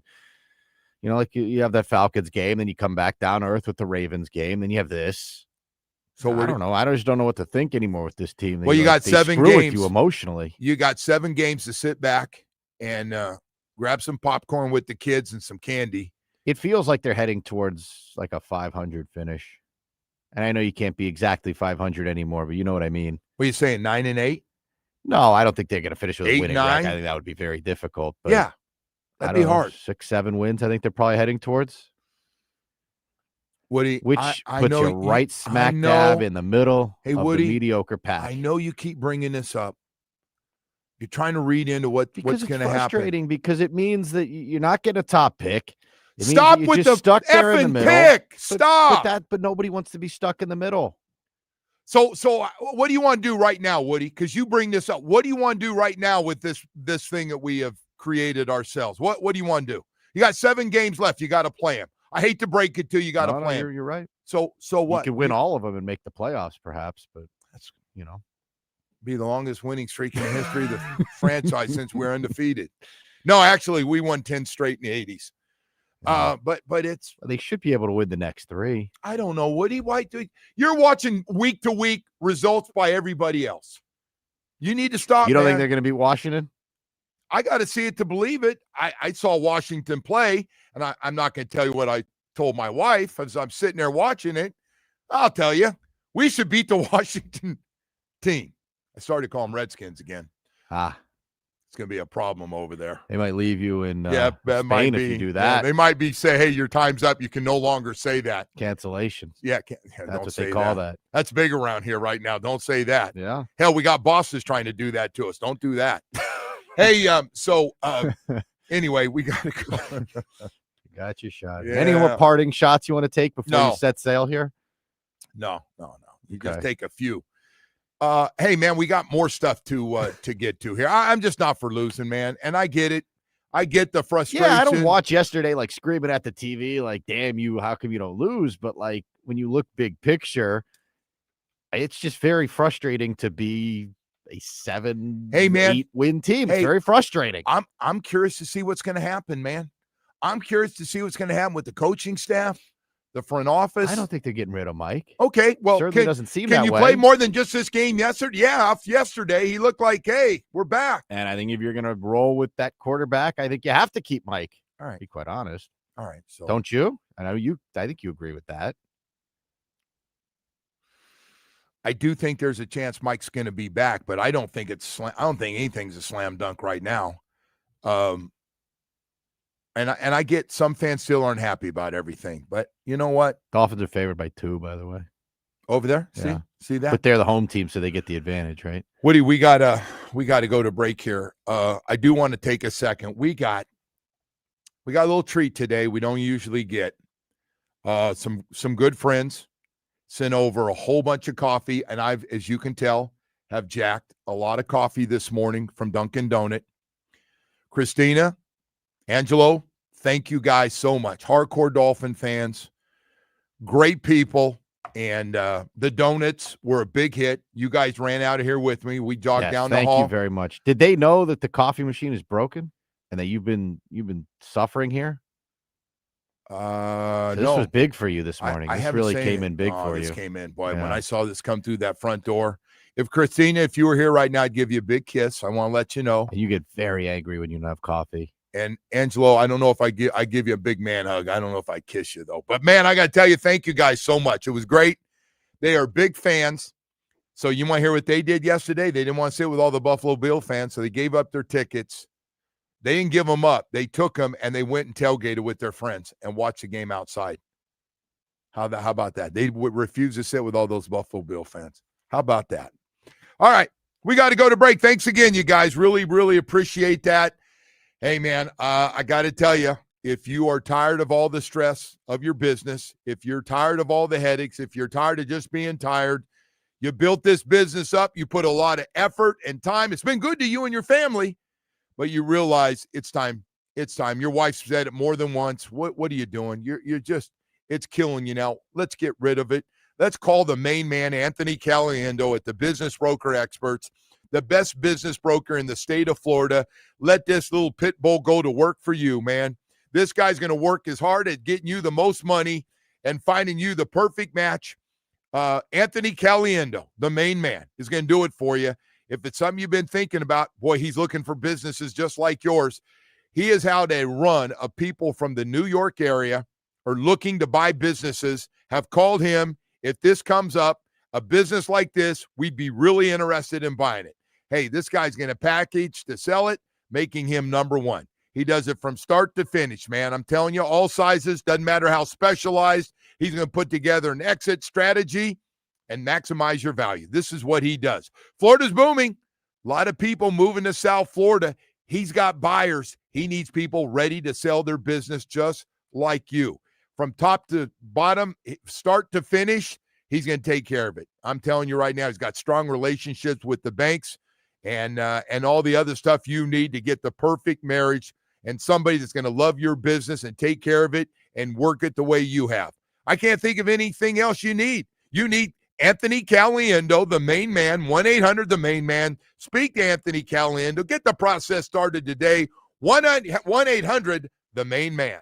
like you have that Falcons game, then you come back down to earth with the Ravens game, then you have this. So I don't know. I just don't know what to think anymore with this team. Well, you got they 7 screw with games. you emotionally. You got 7 games to sit back and grab some popcorn with the kids and some candy. It feels like they're heading towards like a 500 finish. And I know you can't be exactly 500 anymore, but you know what I mean. What are you saying, 9-8? No, I don't think they're going to finish with a 8, winning 9? record. I think that would be very difficult. But Yeah, that'd be hard. 6, 7 wins. I think they're probably heading towards. Woody, Which I puts know you right smack dab in the middle of Woody, the mediocre pack. I know you keep bringing this up. You're trying to read into what's going to happen. It's frustrating because it means that you're not getting a top pick. It means Stop that you're with just the stuck there in the effing middle. pick. But Stop. But nobody wants to be stuck in the middle. So what do you want to do right now, Woody? Because you bring this up. What do you want to do right now with this thing that we have created ourselves? What do you want to do? You got 7 games left. You got to play them. I hate to break it to you. You got to play them. You're right. So what? You could win all of them and make the playoffs, perhaps, but that's be the longest winning streak in the history of the franchise since we're undefeated. No, actually, we won 10 straight in the 80s. But they should be able to win the next 3. I don't know, Woody. Why you're watching week to week results by everybody else? You need to stop. You don't man. think they're going to beat Washington? I got to see it to believe it. I saw Washington play, and I'm not going to tell you what I told my wife as I'm sitting there watching it. I'll tell you, we should beat the Washington team. I started calling them Redskins again. It's going to be a problem over there. They might leave you in that Spain might if be, you do that. They might be say, hey, your time's up. You can no longer say that. Cancellation. Yeah, that's don't what say they call that. That's big around here right now. Don't say that. Yeah. Hell, we got bosses trying to do that to us. Don't do that. Hey, anyway, we got to go. Got your shot. Yeah. Any more parting shots you want to take before you set sail here? No. You just take a few. Hey, man, we got more stuff to get to here. I'm just not for losing, man. And I get it. I get the frustration. Yeah, I don't watch yesterday like screaming at the TV like, damn you, how come you don't lose? But like when you look big picture, it's just very frustrating to be a 7-8 win team. It's very frustrating. I'm curious to see what's going to happen, man. I'm curious to see what's going to happen with the coaching staff, the front office. I don't think they're getting rid of Mike. Okay, well, certainly doesn't seem that way. Can you play more than just this game yesterday? Yeah, yesterday he looked like, hey, we're back. And I think if you're going to roll with that quarterback, I think you have to keep Mike. All right, to be quite honest. All right, so don't you? I know you. I think you agree with that. I do think there's a chance Mike's going to be back, but I don't think I don't think anything's a slam dunk right now. And I get some fans still aren't happy about everything, but you know what? Dolphins are favored by 2, by the way. Over there, yeah. See that? But they're the home team, so they get the advantage, right? Woody, we gotta go to break here. I do want to take a second. We got a little treat today. We don't usually get some good friends sent over a whole bunch of coffee, and I've, as you can tell, have jacked a lot of coffee this morning from Dunkin' Donut. Christina, Angelo, thank you guys so much. Hardcore Dolphin fans, great people, and the donuts were a big hit. You guys ran out of here with me. We jogged down the hall. Thank you very much. Did they know that the coffee machine is broken and that you've been suffering here? So this was big for you this morning. This really came in big for you. This came in, boy. Yeah. When I saw this come through that front door, if Christina, if you were here right now, I'd give you a big kiss. I want to let you know. And you get very angry when you don't have coffee. And Angelo, I don't know if I give you a big man hug. I don't know if I kiss you though. But man, I got to tell you, thank you guys so much. It was great. They are big fans. So you want to hear what they did yesterday? They didn't want to sit with all the Buffalo Bill fans, so they gave up their tickets. They didn't give them up. They took them and they went and tailgated with their friends and watched the game outside. How about that? They would refuse to sit with all those Buffalo Bill fans. How about that? All right, we got to go to break. Thanks again, you guys. Really, really appreciate that. Hey, man, I got to tell you, if you are tired of all the stress of your business, if you're tired of all the headaches, if you're tired of just being tired, you built this business up, you put a lot of effort and time. It's been good to you and your family, but you realize it's time. It's time. Your wife said it more than once. What are you doing? You're just, it's killing you now. Let's get rid of it. Let's call the main man, Anthony Caliendo, at the Business Broker Experts, the best business broker in the state of Florida. Let this little pit bull go to work for you, man. This guy's going to work as hard at getting you the most money and finding you the perfect match. Anthony Caliendo, the main man, is going to do it for you. If it's something you've been thinking about, boy, he's looking for businesses just like yours. He has had a run of people from the New York area or looking to buy businesses have called him. If this comes up, a business like this, we'd be really interested in buying it. Hey, this guy's going to package to sell it, making him number one. He does it from start to finish, man. I'm telling you, all sizes, doesn't matter how specialized. He's going to put together an exit strategy and maximize your value. This is what he does. Florida's booming. A lot of people moving to South Florida. He's got buyers. He needs people ready to sell their business just like you. From top to bottom, start to finish, he's going to take care of it. I'm telling you right now, he's got strong relationships with the banks and all the other stuff you need to get the perfect marriage and somebody that's going to love your business and take care of it and work it the way you have. I can't think of anything else you need. You need Anthony Caliendo, the main man, 1-800 the main man. Speak to Anthony Caliendo. Get the process started today. 1-800 the main man.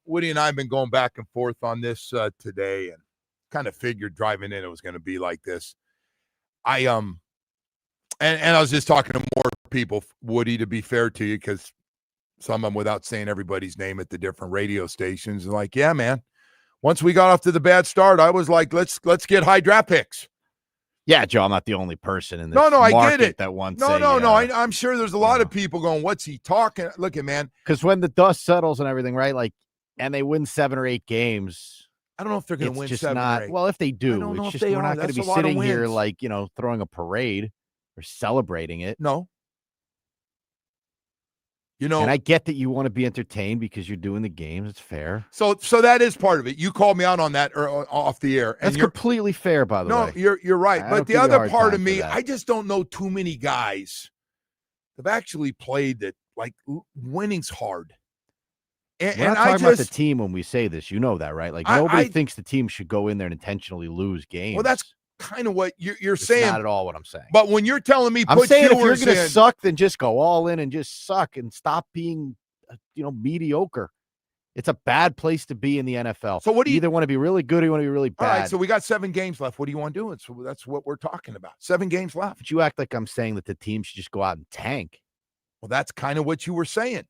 Woody and I have been going back and forth on this today, and kind of figured driving in it was going to be like this. And I was just talking to more people, Woody, to be fair to you, because some of them, without saying everybody's name at the different radio stations, are like, yeah, man. Once we got off to the bad start, I was like, let's get high draft picks. Yeah, Joe, I'm not the only person in this No, I market get it. that wants No. I'm sure there's a lot of people going, what's he talking? Look at, man. Because when the dust settles and everything, right, like, and they win 7 or 8 games, I don't know if they're going to win just 7 not, or 8. well, if they do, I don't know it's if just they we're are. not going to That's be a lot of sitting here wins. like, throwing a parade or celebrating it. No. And I get that you want to be entertained because you're doing the games. It's fair. So that is part of it. You called me out on that off the air. And That's completely fair, by the way. No, you're right. I But don't the give you a other hard part time of for me, that. I just don't know too many guys that have actually played that, like, winning's hard. And We're not I talking about the just, team when we say this. You know that, right? Like, I- nobody I- thinks the team should go in there and intentionally lose games. well, that's kind of what you're It's saying. not at all what I'm saying. But when you're telling me, I'm put saying if you're Ewers going to in, suck, then just go all in and just suck and stop being, mediocre. It's a bad place to be in the NFL. So what do you either want to be really good or you want to be really all bad? right, so we got 7 games left. What do you want to do? And so that's what we're talking about. 7 games left. But you act like I'm saying that the team should just go out and tank. Well, that's kind of what you were saying.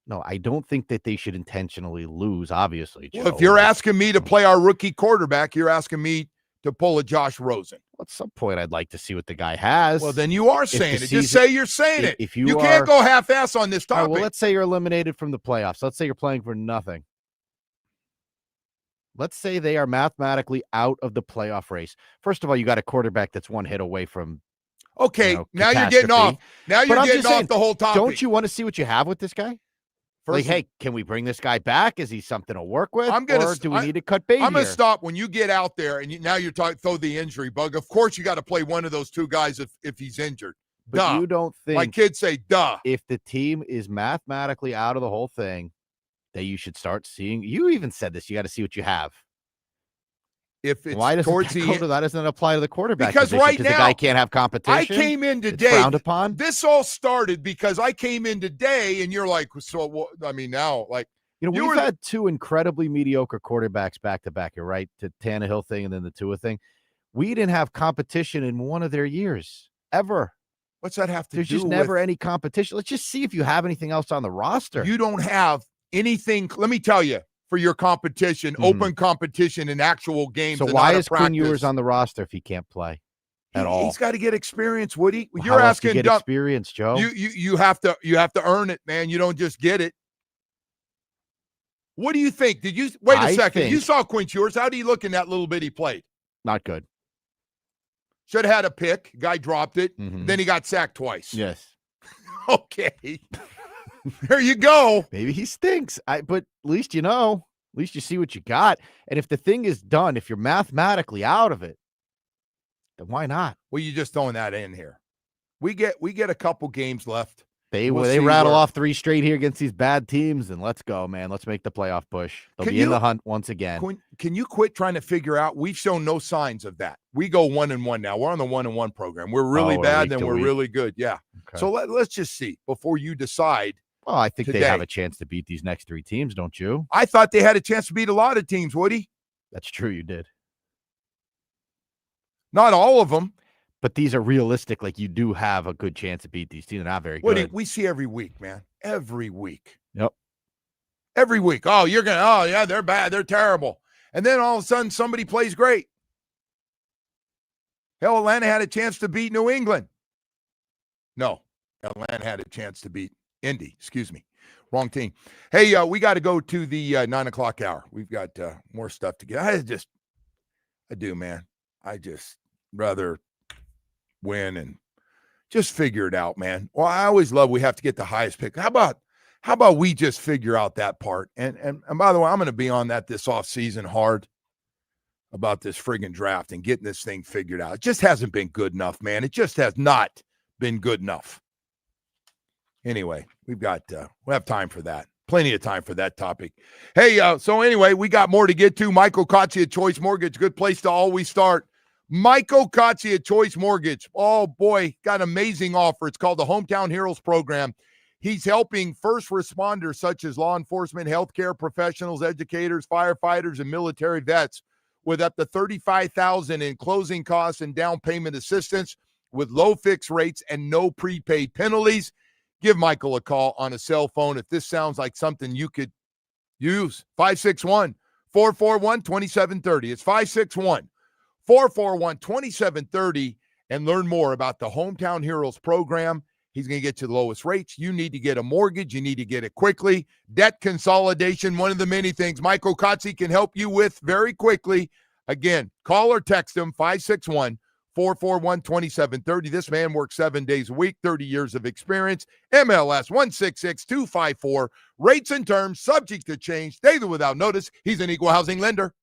No, I don't think that they should intentionally lose, obviously. Well, if Joe. you're asking me to play our rookie quarterback, you're asking me to pull a Josh Rosen. At some point, I'd like to see what the guy has. Well, then you are If saying the it. Just season- say you're saying it. If you you can't are- go half-ass on this All right, topic. well, let's say you're eliminated from the playoffs. Let's say you're playing for nothing. Let's say they are mathematically out of the playoff race. First of all, you got a quarterback that's one hit away from. Okay, now you're getting off. Now But you're I'm getting just off saying, the whole topic. Don't you want to see what you have with this guy? First, Hey, can we bring this guy back? Is he something to work with? I'm gonna or do we need to cut bait I'm going here? to stop when you get out there and now you're talking throw the injury bug. Of course, you got to play one of those 2 guys if he's injured. But Duh. you don't think My kids say, duh. if the team is mathematically out of the whole thing, that you should start seeing? You even said this. You got to see what you have. If it's Why doesn't towards that, the go to, that doesn't apply to the quarterback? Because position? right the now, guy can't have competition. I came in It's today. frowned upon. This all started because I came in today, and you're like, so what? I mean, now, like, We've had 2 incredibly mediocre quarterbacks back to back. You're right, the Tannehill thing and then the Tua thing. We didn't have competition in one of their years ever. what's that have to There's do just with? never any competition. Let's just see if you have anything else on the roster. You don't have anything. Let me tell you, for your competition, open competition in actual games. So and why not a is Quinn practice. Ewers on the roster if he can't play at all? He's got to get experience, Woody. Well, You're how else do you asking get dumb- experience, Joe. You have to earn it, man. You don't just get it. What do you think? Did you wait a I second? You think- saw Quinn Ewers. How do you look in that little bit he played? Not good. Should have had a pick. Guy dropped it. Mhm. Then he got sacked twice. Yes. Okay. There you go. Maybe he stinks. But at least you know. At least you see what you got. And if the thing is done, if you're mathematically out of it, then why not? Well, you're just throwing that in here. We get a couple games left. They We'll they see rattle where- off 3 straight here against these bad teams, and let's go, man. Let's make the playoff push. They'll Can be in you- the hunt once again. Can you quit trying to figure out? We've shown no signs of that. We go 1-1 now. We're on the 1-1 program. We're really Oh, bad, week then to we're week. really good. Yeah. Okay. So let's just see before you decide. Well, I think they today. have a chance to beat these next 3 teams, don't you? I thought they had a chance to beat a lot of teams, Woody. That's true, you did. Not all of them. But these are realistic. Like, you do have a good chance to beat these teams. They're not very Woody, good. we see every week, man. Every week. Yep. Every week. Oh, yeah, they're bad. They're terrible. And then all of a sudden somebody plays great. Hell, Atlanta had a chance to beat New England. No, Atlanta had a chance to beat Indy. Excuse me. Wrong team. Hey, we got to go to the 9 o'clock hour. We've got more stuff to get. I do, man. I just rather win and just figure it out, man. Well, I always love we have to get the highest pick. How about we just figure out that part? And by the way, I'm going to be on that this off season hard about this friggin' draft and getting this thing figured out. It just hasn't been good enough, man. It just has not been good enough. Anyway, we have time for that. Plenty of time for that topic. Hey, so anyway, we got more to get to. Michael Kotze at Choice Mortgage, good place to always start. Michael Kotze at Choice Mortgage. Oh, boy, got an amazing offer. It's called the Hometown Heroes Program. He's helping first responders such as law enforcement, healthcare professionals, educators, firefighters, and military vets with up to $35,000 in closing costs and down payment assistance with low fixed rates and no prepaid penalties. Give Michael a call on a cell phone if this sounds like something you could use. 561-441-2730. It's 561-441-2730, and learn more about the Hometown Heroes program. He's going to get you the lowest rates. You need to get a mortgage. You need to get it quickly. Debt consolidation, one of the many things Michael Kotze can help you with very quickly. Again, call or text him, 561-441-2730. This man works 7 days a week, 30 years of experience. MLS 166254. Rates and terms subject to change, daily without notice. He's an equal housing lender.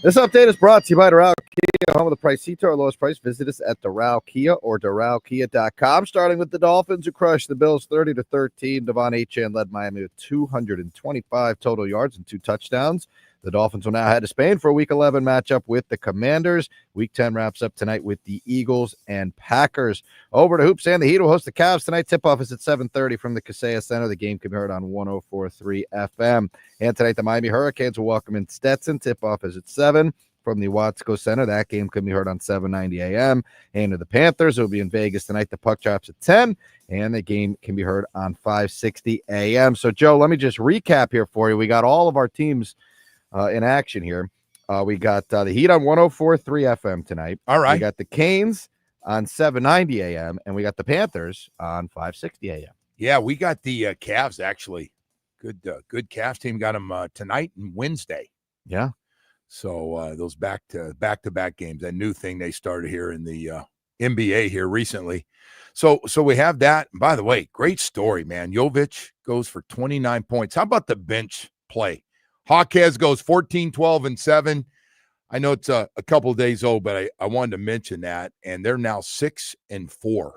This update is brought to you by Doral Kia, home of the price Cito, our lowest price. Visit us at Doral Kia or DoralKia.com. Starting with the Dolphins, who crushed the Bills 30-13. Devon Achane led Miami with 225 total yards and 2 touchdowns. The Dolphins will now head to Spain for a Week 11 matchup with the Commanders. Week 10 wraps up tonight with the Eagles and Packers. Over to Hoops and the Heat will host the Cavs tonight. Tip-off is at 7:30 from the Kaseya Center. The game can be heard on 104.3 FM. And tonight, the Miami Hurricanes will welcome in Stetson. Tip-off is at 7 from the Watsco Center. That game can be heard on 7:90 AM. And to the Panthers, it will be in Vegas tonight. The puck drops at 10, and the game can be heard on 5:60 AM. So, Joe, let me just recap here for you. We got all of our teams in action here. We got the Heat on 104.3 FM tonight. All right. We got the Canes on 7:90 AM, and we got the Panthers on 5:60 AM. Yeah, we got the Cavs, actually. Good Cavs team. Got them tonight and Wednesday. Yeah. So those back-to-back games, that new thing they started here in the NBA here recently. So we have that. And by the way, great story, man. Jovic goes for 29 points. How about the bench play? Hawkes goes 14, 12, and 7. I know it's a couple of days old, but I wanted to mention that. And they're now 6-4.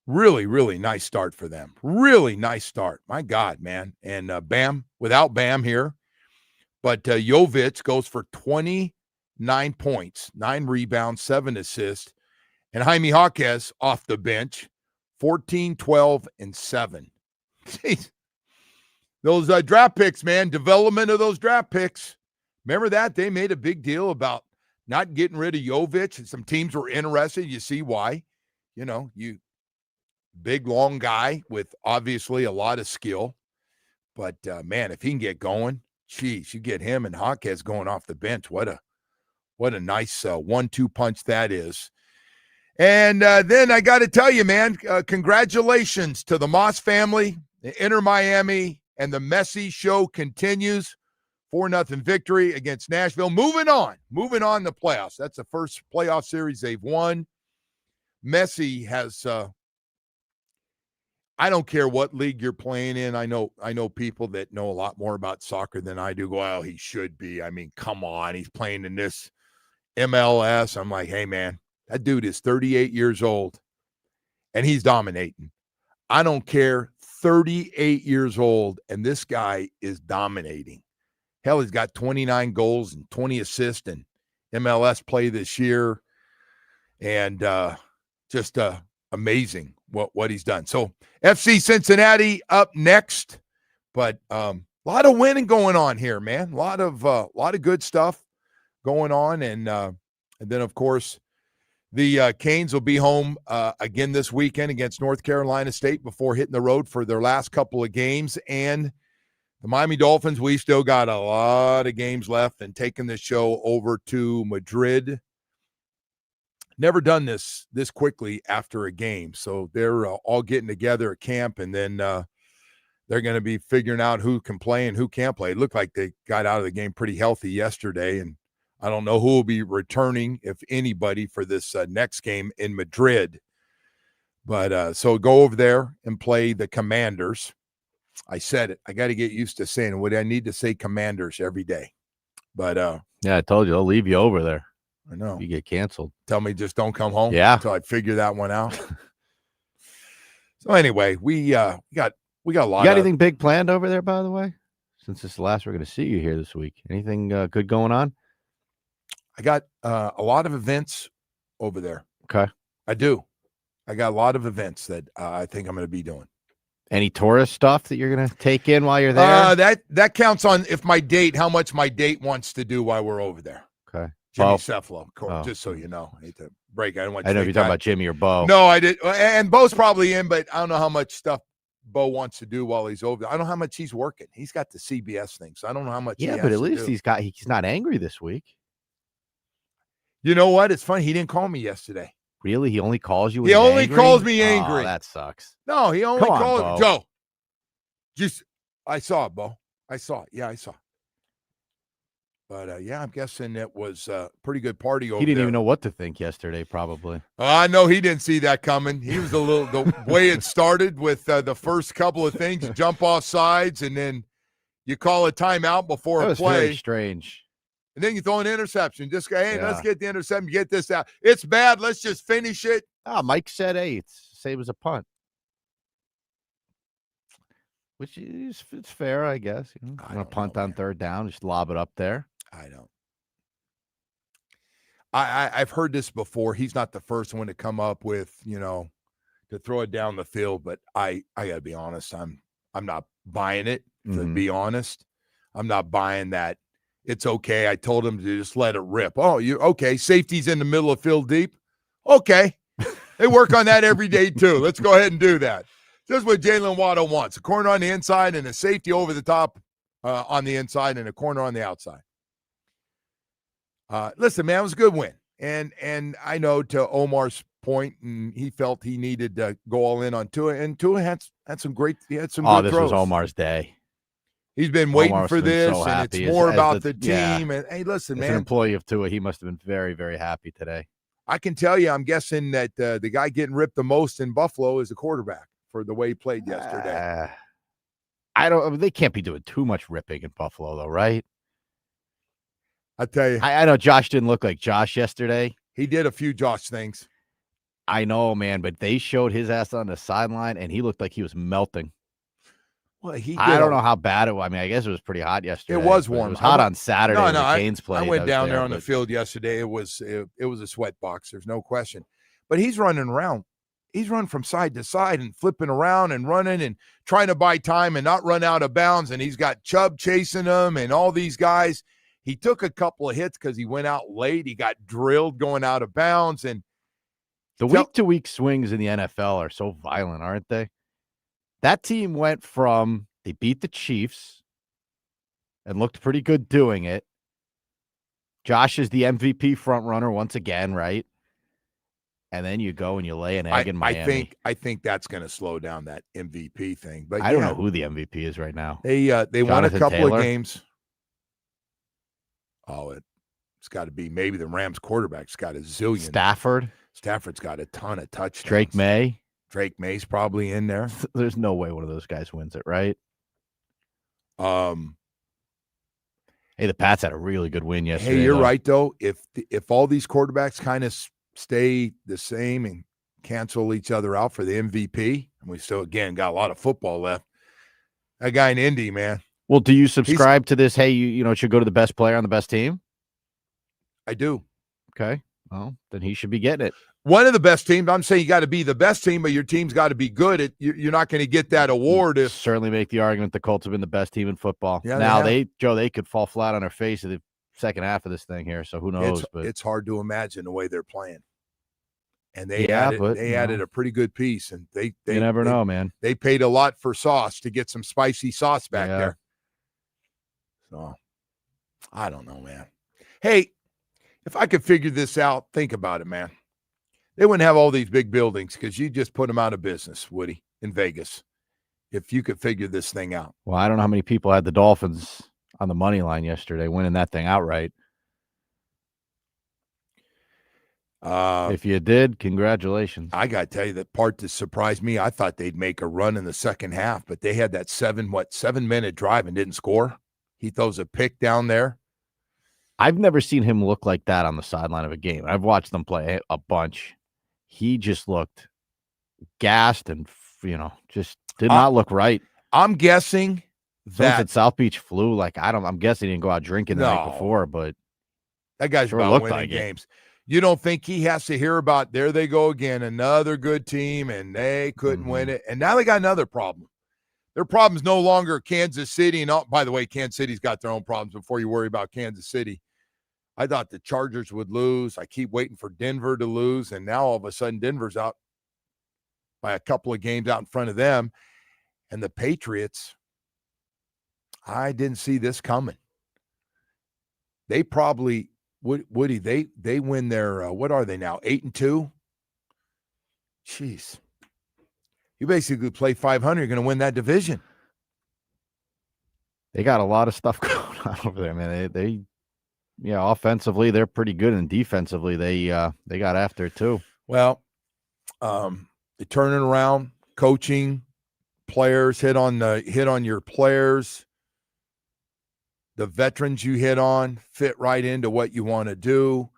Really, really nice start for them. Really nice start. My God, man. And Bam, without Bam here. But Jovic goes for 29 points, 9 rebounds, 7 assists. And Jaime Hawkes off the bench, 14, 12, and 7. Jeez. Those draft picks, man, development of those draft picks. Remember that? They made a big deal about not getting rid of Jovic, and some teams were interested. You see why. You know, you big, long guy with obviously a lot of skill. But, man, if he can get going, geez, you get him and Hawkes going off the bench. What a nice 1-2 punch that is. And then I got to tell you, man, congratulations to the Moss family, the Inter Miami, and the Messi show continues. 4-0 victory against Nashville. Moving on to playoffs. That's the first playoff series they've won. Messi has I don't care what league you're playing in. I know people that know a lot more about soccer than I do. Well, he should be. I mean, come on. He's playing in this MLS. I'm like, hey, man, that dude is 38 years old, and he's dominating. I don't care. 38 years old, and this guy is dominating. Hell, he's got 29 goals and 20 assists in MLS play this year, and just amazing what he's done. So FC Cincinnati up next, but a lot of winning going on here, man. A lot of good stuff going on, and then of course the Canes will be home again this weekend against North Carolina State before hitting the road for their last couple of games. And the Miami Dolphins, we still got a lot of games left, and taking this show over to Madrid. Never done this quickly after a game. So they're all getting together at camp, and then they're going to be figuring out who can play and who can't play. It looked like they got out of the game pretty healthy yesterday, and I don't know who will be returning, if anybody, for this next game in Madrid. But so go over there and play the Commanders. I said it. I got to get used to saying it. Would I need to say Commanders every day? But yeah, I told you they'll leave you over there. I know. You get canceled. Tell me just don't come home. Yeah. Until I figure that one out. So anyway, we got a lot. You got anything big planned over there, by the way? Since this is the last we're going to see you here this week. Anything good going on? I got a lot of events over there. Okay. I do. I got a lot of events that I think I'm going to be doing. Any tourist stuff that you're going to take in while you're there? That counts on how much my date wants to do while we're over there. Okay. Jimmy Cephalo, just so you know. I hate to break. I don't want you I know to if you're talking about Jimmy or Bo. No, I did. And Bo's probably in, but I don't know how much stuff Bo wants to do while he's over there. I don't know how much he's working. He's got the CBS thing, so I don't know how much. Yeah, he but has at to least do. he's not angry this week. You know what? It's funny. He didn't call me yesterday. Really? He only calls you when He he's only angry? calls me angry. Oh, that sucks. No, he only Come on, called Bo. Joe. Just I saw it, Bo. I saw it. Yeah, I saw it. But yeah, I'm guessing it was a pretty good party over there. He didn't even know what to think yesterday, probably. I know he didn't see that coming. He was the way it started with the first couple of things, you jump off sides, and then you call a timeout before That a was play. very strange. And then you throw an interception. Just go, hey, let's Yeah. get the interception, get this out. It's bad. Let's just finish it. Mike said, hey, it's same as a punt. Which is it's fair, I guess. You know, I'm going to punt on third down, just lob it up there. I don't. I've heard this before. He's not the first one to come up with, to throw it down the field. But I got to be honest. I'm not buying it. To be honest, I'm not buying that. It's okay. I told him to just let it rip. Oh, you okay? Safety's in the middle of field deep. Okay, they work on that every day too. Let's go ahead and do that. This is what Jalen Waddle wants: a corner on the inside and a safety over the top on the inside and a corner on the outside. Listen, man, it was a good win. And I know to Omar's point, and he felt he needed to go all in on Tua, and Tua had some good this throws. was Omar's day. He's been waiting Omar for this, so and it's happy more as about the the team. yeah. And hey, listen, As man, an employee of Tua, he must have been very, very happy today. I can tell you, I'm guessing that the guy getting ripped the most in Buffalo is the quarterback for the way he played yesterday. They can't be doing too much ripping in Buffalo, though, right? I tell you, I know Josh didn't look like Josh yesterday. He did a few Josh things. I know, man, but they showed his ass on the sideline, and he looked like he was melting. Well, I don't know how bad it was. I mean, I guess it was pretty hot yesterday. It was warm. It was hot on Saturday. No, when the Canes I played. went down there on but the field yesterday. It was a sweat box. There's no question. But he's running around. He's running from side to side and flipping around and running and trying to buy time and not run out of bounds. And he's got Chubb chasing him and all these guys. He took a couple of hits because he went out late. He got drilled going out of bounds. And the week-to-week swings in the NFL are so violent, aren't they? That team went from they beat the Chiefs and looked pretty good doing it. Josh is the MVP front runner once again, right? And then you go and you lay an egg in Miami. I think that's going to slow down that MVP thing. But I don't know who the MVP is right now. They won a couple Taylor? of games. Oh, it's got to be maybe the Rams quarterback's got a zillion. Stafford's got a ton of touchdowns. Drake May's probably in there. There's no way one of those guys wins it, right? Hey, the Pats had a really good win yesterday. Hey, you're right though. If all these quarterbacks kind of stay the same and cancel each other out for the MVP, and we still again got a lot of football left. That guy in Indy, man. Well, do you subscribe to this? Hey, you should go to the best player on the best team. I do. Okay. Well, then he should be getting it. One of the best teams. I'm saying you got to be the best team, but your team's got to be good. You're not going to get that award if certainly make the argument the Colts have been the best team in football. Yeah, now they could fall flat on their face in the second half of this thing here. So who knows? But it's hard to imagine the way they're playing. And they added a pretty good piece, and they you never know, man. They paid a lot for sauce to get some spicy sauce back there. So I don't know, man. Hey, if I could figure this out, think about it, man. They wouldn't have all these big buildings because you just put them out of business, Woody, in Vegas, if you could figure this thing out. Well, I don't know how many people had the Dolphins on the money line yesterday, winning that thing outright. If you did, congratulations. I got to tell you, the part that surprised me, I thought they'd make a run in the second half, but they had that 7-minute drive and didn't score. He throws a pick down there. I've never seen him look like that on the sideline of a game. I've watched them play a bunch. He just looked gassed and, just did not look right. I'm guessing that at South Beach flu. I'm guessing he didn't go out drinking the night before, but that guy's about winning games. You don't think he has to hear about, there they go again, another good team, and they couldn't win it. And now they got another problem. Their problem's no longer Kansas City. And by the way, Kansas City's got their own problems before you worry about Kansas City. I thought the Chargers would lose. I keep waiting for Denver to lose. And now all of a sudden Denver's out by a couple of games out in front of them. And the Patriots, I didn't see this coming. They probably, Woody, they win their, what are they now, 8-2? Jeez. You basically play 500, you're going to win that division. They got a lot of stuff going on over there, man. They offensively, they're pretty good, and defensively, they got after it too. Well, they turning around, coaching, players, hit on your players. the veterans you hit on fit right into what you want to do.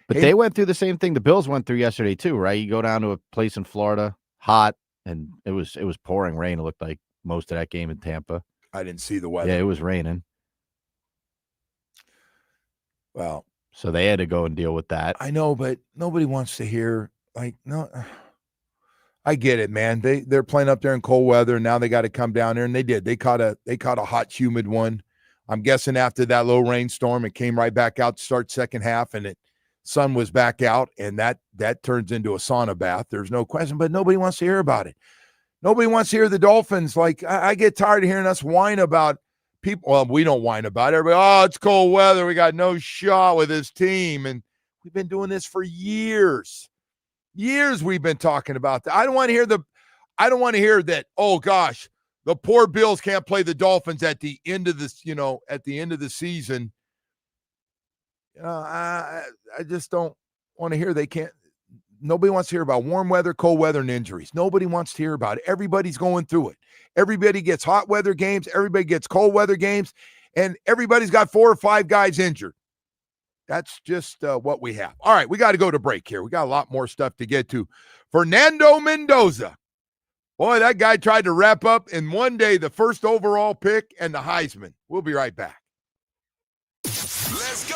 But they went through the same thing the Bills went through yesterday too, right? You go down to a place in Florida, hot, and it was pouring rain. It looked like most of that game in Tampa. I didn't see the weather. Yeah, it was raining. Well, so they had to go and deal with that. I know, but nobody wants to hear no. I get it, man. They're playing up there in cold weather, and now they got to come down there, and they did. They caught a hot, humid one. I'm guessing after that low rainstorm, it came right back out to start second half, and sun was back out, and that turns into a sauna bath. There's no question, but nobody wants to hear about it. Nobody wants to hear the Dolphins. I get tired of hearing us whine about people. Well, we don't whine about it. Everybody, it's cold weather. We got no shot with this team, and we've been doing this for years. Years we've been talking about that. I don't want to hear that, oh gosh, the poor Bills can't play the Dolphins at the end of this, at the end of the season. I just don't want to hear they can't. Nobody wants to hear about warm weather, cold weather, and injuries. Nobody wants to hear about it. Everybody's going through it. Everybody gets hot weather games. Everybody gets cold weather games. And everybody's got 4 or 5 guys injured. That's just what we have. All right, we got to go to break here. We got a lot more stuff to get to. Fernando Mendoza. Boy, that guy tried to wrap up in one day the first overall pick and the Heisman. We'll be right back. Let's go.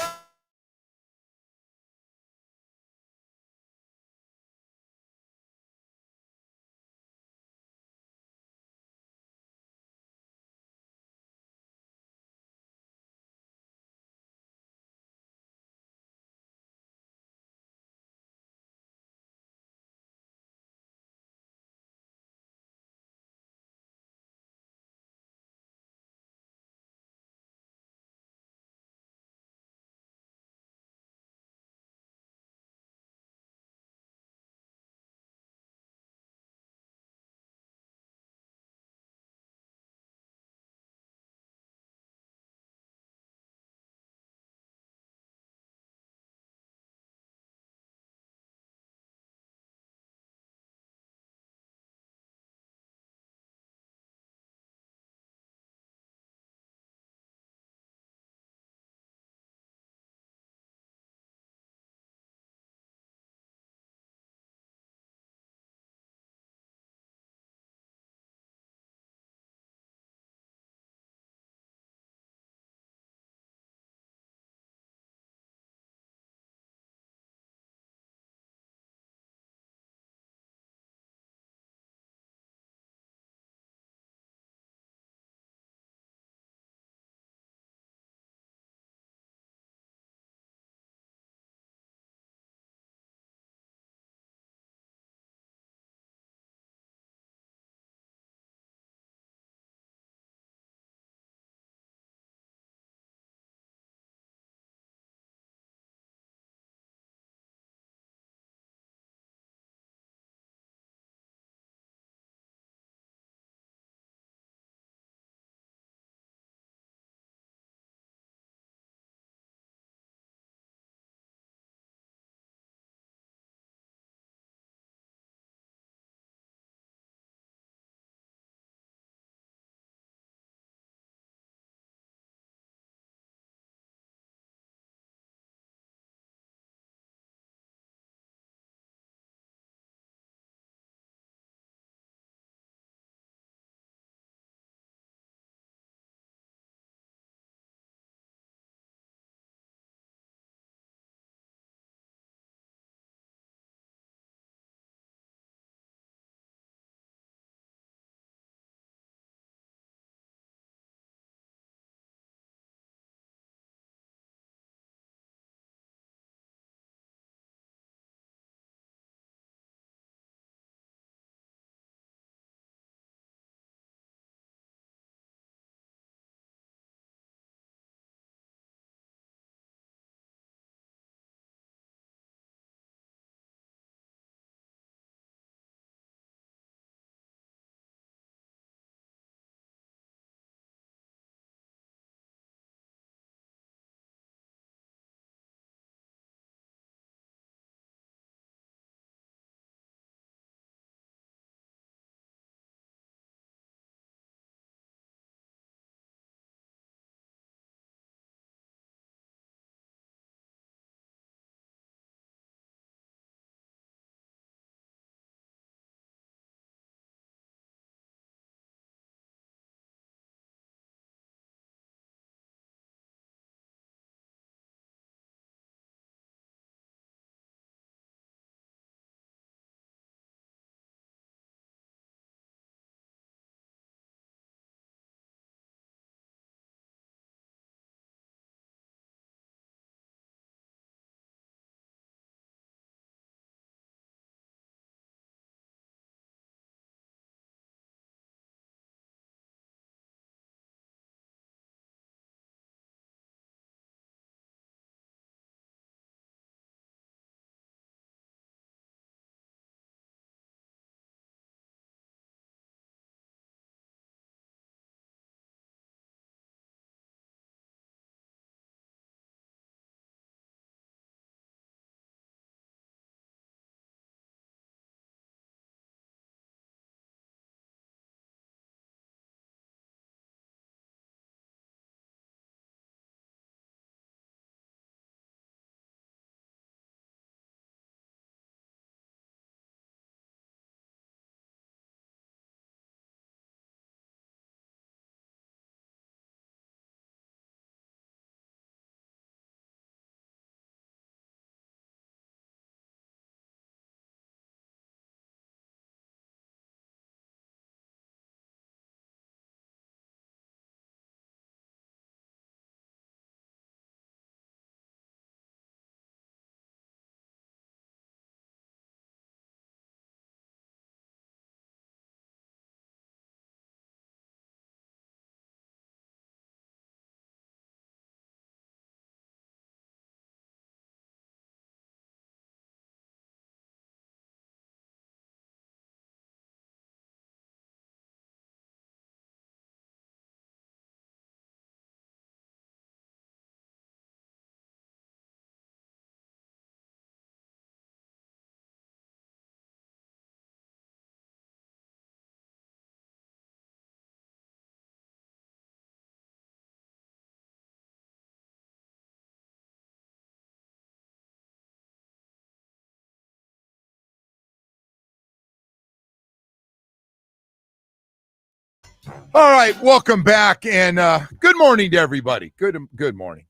All right, welcome back, and good morning to everybody. Good morning.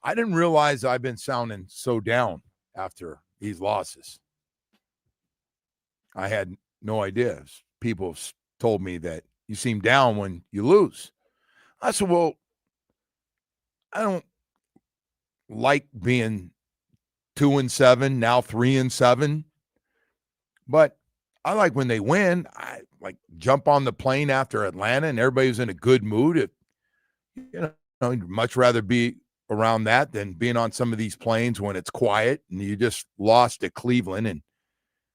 I didn't realize I've been sounding so down after these losses. I had no idea. People have told me that you seem down when you lose. I said, well, I don't like being 2-7, now 3-7, but I like when they win. I like jump on the plane after Atlanta and everybody's in a good mood. I'd much rather be around that than being on some of these planes when it's quiet and you just lost at Cleveland and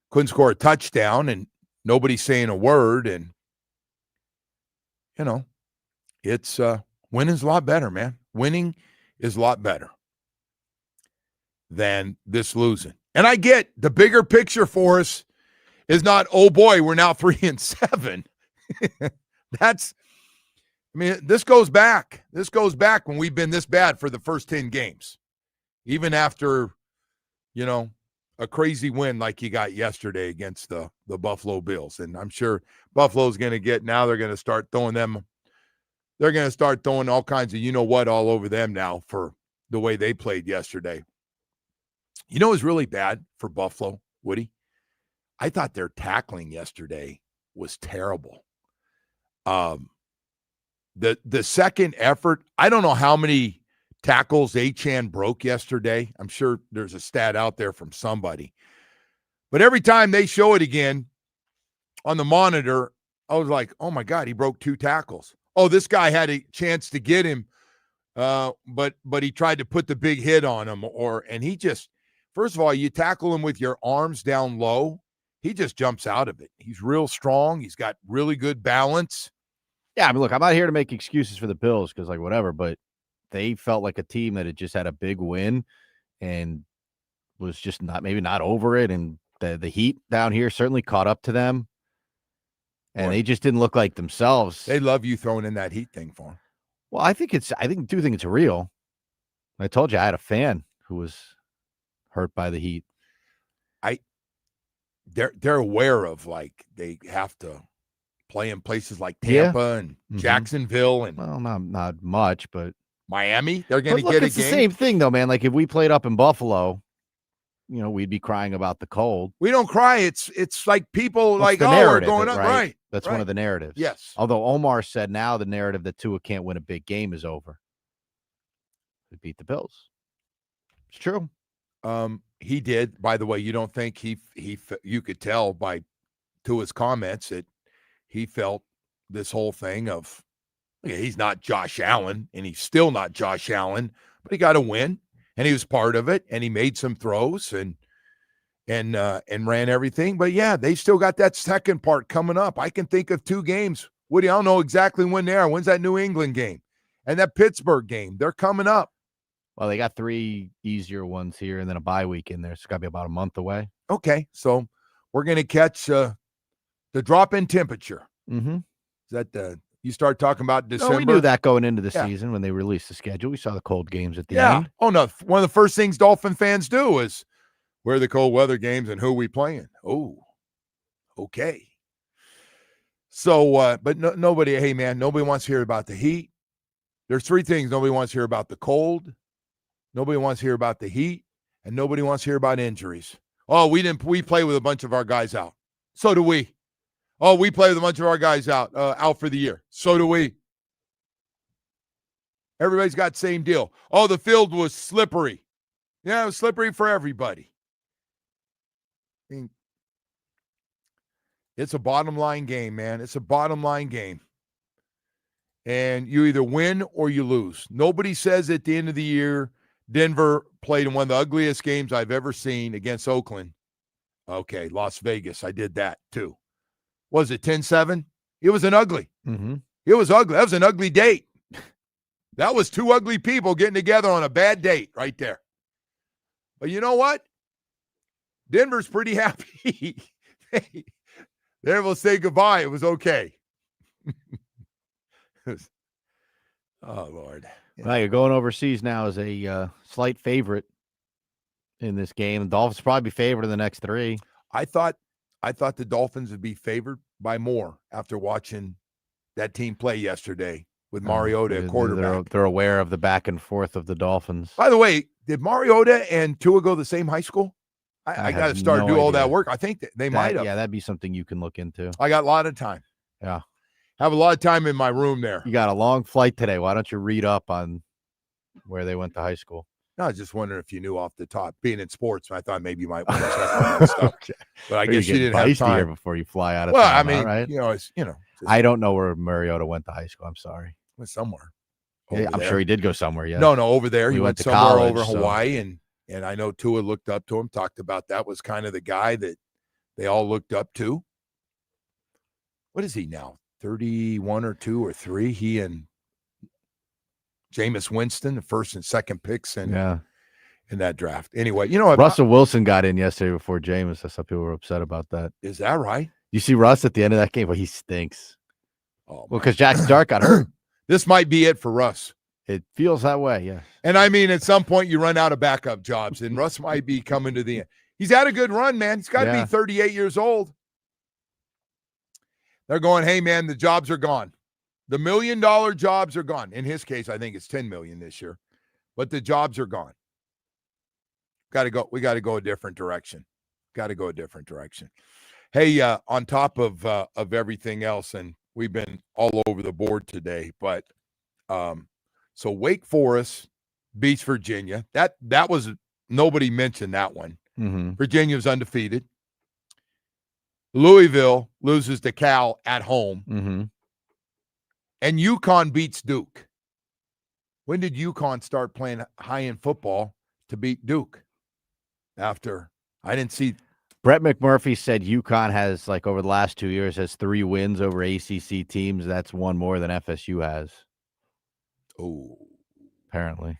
couldn't score a touchdown and nobody's saying a word. And, it's winning's a lot better, man. Winning is a lot better than this losing. And I get the bigger picture for us is not, oh boy, we're now 3-7. This goes back. This goes back when we've been this bad for the first 10 games. Even after, a crazy win like you got yesterday against the Buffalo Bills. And I'm sure Buffalo's going to they're going to start throwing all kinds of all over them now for the way they played yesterday. It was really bad for Buffalo, Woody. I thought their tackling yesterday was terrible. The second effort, I don't know how many tackles Achane broke yesterday. I'm sure there's a stat out there from somebody. But every time they show it again on the monitor, I was like, oh my God, he broke 2 tackles. Oh, this guy had a chance to get him, but he tried to put the big hit on him. And he just, first of all, you tackle him with your arms down low, he just jumps out of it. He's real strong. He's got really good balance. Yeah, look, I'm not here to make excuses for the Bills because, whatever, but they felt like a team that had just had a big win and was just not over it. And the heat down here certainly caught up to them. And they just didn't look like themselves. They love you throwing in that heat thing for them. Well, I do think it's real. I told you I had a fan who was hurt by the heat. They're aware of they have to play in places like Tampa and Jacksonville and not much, but Miami. They're going to get a game. It's the same thing though, man. Like if we played up in Buffalo, we'd be crying about the cold. We don't cry. It's like people we're going up, right? That's one of the narratives. Yes. Although Omar said now the narrative that Tua can't win a big game is over. We beat the Bills. It's true. He did. By the way, you don't think you could tell by Tua's comments that he felt this whole thing of, he's not Josh Allen, and he's still not Josh Allen, but he got a win, and he was part of it, and he made some throws and ran everything. But yeah, they still got that second part coming up. I can think of 2 games. Woody, I don't know exactly when they are. When's that New England game and that Pittsburgh game? They're coming up. Well, they got 3 easier ones here and then a bye week in there. It's got to be about a month away. Okay, so we're going to catch the drop in temperature. Mm-hmm. Is that you start talking about December? No, we knew that going into the season when they released the schedule. We saw the cold games at the end. Oh, no. One of the first things Dolphin fans do is where are the cold weather games and who are we playing? Oh, okay. So, but nobody, hey, man, nobody wants to hear about the heat. There's 3 things nobody wants to hear about: the cold, nobody wants to hear about the heat, and nobody wants to hear about injuries. Oh, we play with a bunch of our guys out. So do we. Oh, we play with a bunch of our guys out for the year. So do we. Everybody's got the same deal. Oh, the field was slippery. Yeah, it was slippery for everybody. It's a bottom line game, man. It's a bottom line game. And you either win or you lose. Nobody says at the end of the year, Denver played in one of the ugliest games I've ever seen against Oakland. Okay, Las Vegas, I did that too. Was it 10-7? It was an ugly. Mm-hmm. It was ugly. That was an ugly date. That was 2 ugly people getting together on a bad date right there. But you know what? Denver's pretty happy. They will say goodbye. It was okay. Oh, Lord. Well, you're going overseas now as a slight favorite in this game. The Dolphins probably be favored in the next 3. I thought the Dolphins would be favored by more after watching that team play yesterday with Mariota at quarterback. They're aware of the back and forth of the Dolphins. By the way, did Mariota and Tua go to the same high school? I got to start do all that work. I think they might have. Yeah, that'd be something you can look into. I got a lot of time. Yeah. Have a lot of time in my room there. You got a long flight today. Why don't you read up on where they went to high school? No, I was just wondering if you knew off the top. Being in sports, I thought maybe you might want to check on that stuff. Okay. But I guess you didn't have time here before you fly out of well, town. I mean, right? I I don't know where Mariota went to high school. I'm sorry. went somewhere. Yeah, I'm sure he did go somewhere. Yeah. No, over there. He He went went to somewhere college, over so- Hawaii, and I know Tua looked up to him. Talked about that was kind of the guy that they all looked up to. What is he now? 31 or 2 or 3? He and Jameis Winston, the first and second picks in that draft. Anyway, you know what? Russell Wilson got in yesterday before Jameis. I saw people were upset about that. Is that right? You see Russ at the end of that game? Well, he stinks. Oh, well, because Jackson Dart got hurt. This might be it for Russ. It feels that way, yeah. And I mean, at some point you run out of backup jobs, and Russ might be coming to the end. He's had a good run, man. He's got to be 38 years old. They're going, hey, man, the jobs are gone. The $1 million jobs are gone. In his case, I think it's $10 million this year, but the jobs are gone. We got to go a different direction. Got to go a different direction. Hey, on top of everything else, and we've been all over the board today, but so Wake Forest beats Virginia. That was nobody mentioned that one. Mm-hmm. Virginia was undefeated. Louisville loses to Cal at home. Mm-hmm. And UConn beats Duke. When did UConn start playing high-end football to beat Duke? After I didn't see. Brett McMurphy said UConn has, like, over the last 2 years, has 3 wins over ACC teams. That's one more than FSU has. Oh, apparently.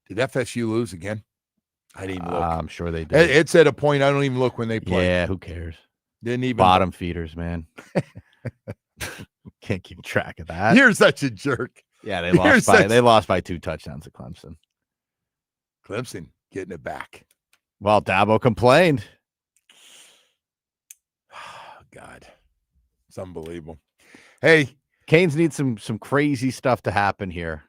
Did FSU lose again? I didn't even look. I'm sure they did. It's at a point I don't even look when they play. Yeah, who cares? Didn't even bottom feeders, man. Can't keep track of that. You're such a jerk. Yeah, they lost by 2 touchdowns to Clemson. Clemson getting it back. Well, Dabo complained. Oh, God, it's unbelievable. Hey, Canes need some crazy stuff to happen here.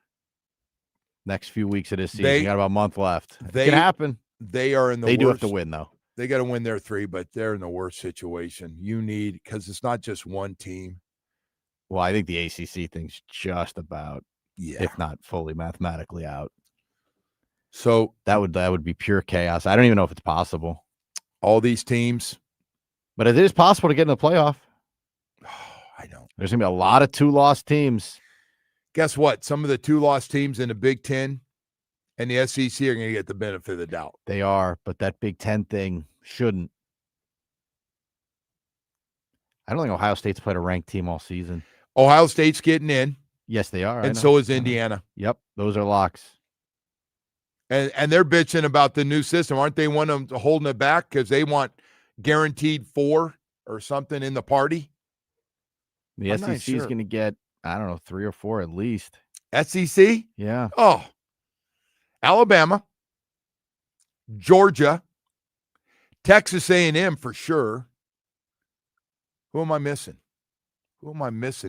Next few weeks of this season, you got about a month left. It can happen. They are in the. They worst, do have to win, though. They got to win their 3, but they're in the worst situation. You need, because it's not just one team. Well, I think the ACC thing's just about, if not fully mathematically out. So that would be pure chaos. I don't even know if it's possible. All these teams, but it is possible to get in the playoff. I know. There's gonna be a lot of 2-loss teams. Guess what? Some of the 2-loss teams in the Big Ten and the SEC are going to get the benefit of the doubt. They are, but that Big Ten thing shouldn't. I don't think Ohio State's played a ranked team all season. Ohio State's getting in. Yes, they are. And so is Indiana. Yep, those are locks. And they're bitching about the new system. Aren't they one of them holding it back because they want guaranteed 4 or something in the party? The SEC is going to get, I don't know, 3 or 4 at least. SEC? Yeah. Oh, Alabama, Georgia, Texas A&M for sure. Who am I missing?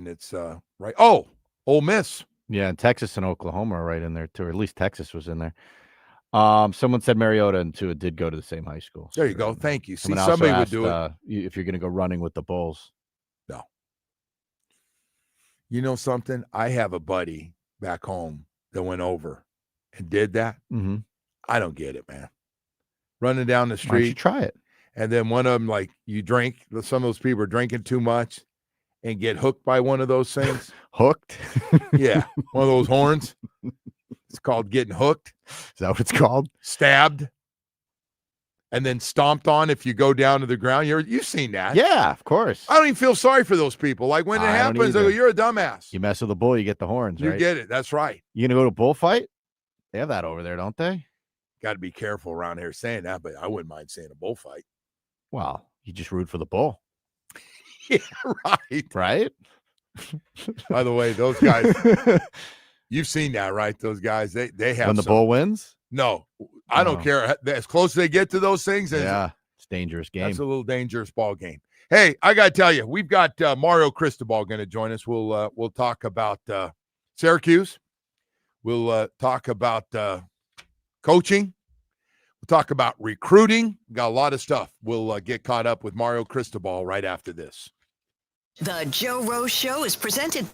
It's right. Oh, Ole Miss. Yeah, and Texas and Oklahoma are right in there too, or at least Texas was in there. Someone said Mariota and Tua did go to the same high school. There you go. Thank you. See, Someone somebody asked, would do it. If you're going to go running with the Bulls. No. You know something? I have a buddy back home that went over and did that. Mm-hmm. I don't get it, man. Running down the street. Why don't you try it? And then one of them, like, you drink. Some of those people are drinking too much and get hooked by one of those things. Hooked? Yeah. One of those horns. It's called getting hooked. Is that what it's called? Stabbed. And then stomped on if you go down to the ground. You've seen that. Yeah, of course. I don't even feel sorry for those people. Like, when it happens, I go, you're a dumbass. You mess with a bull, you get the horns, You right? get it. That's right. You going to go to a bullfight? They have that over there, don't they? Got to be careful around here saying that, but I wouldn't mind saying a bullfight. Well, you just root for the bull. Yeah, right. Right? By the way, those guys, you've seen that, right? Those guys, they have. When the bull wins? No, I don't care. As close as they get to those things, yeah, it's a dangerous game. That's a little dangerous ball game. Hey, I got to tell you, we've got Mario Cristobal going to join us. We'll talk about Syracuse. We'll talk about coaching. We'll talk about recruiting. We've got a lot of stuff. We'll get caught up with Mario Cristobal right after this. The Joe Rose Show is presented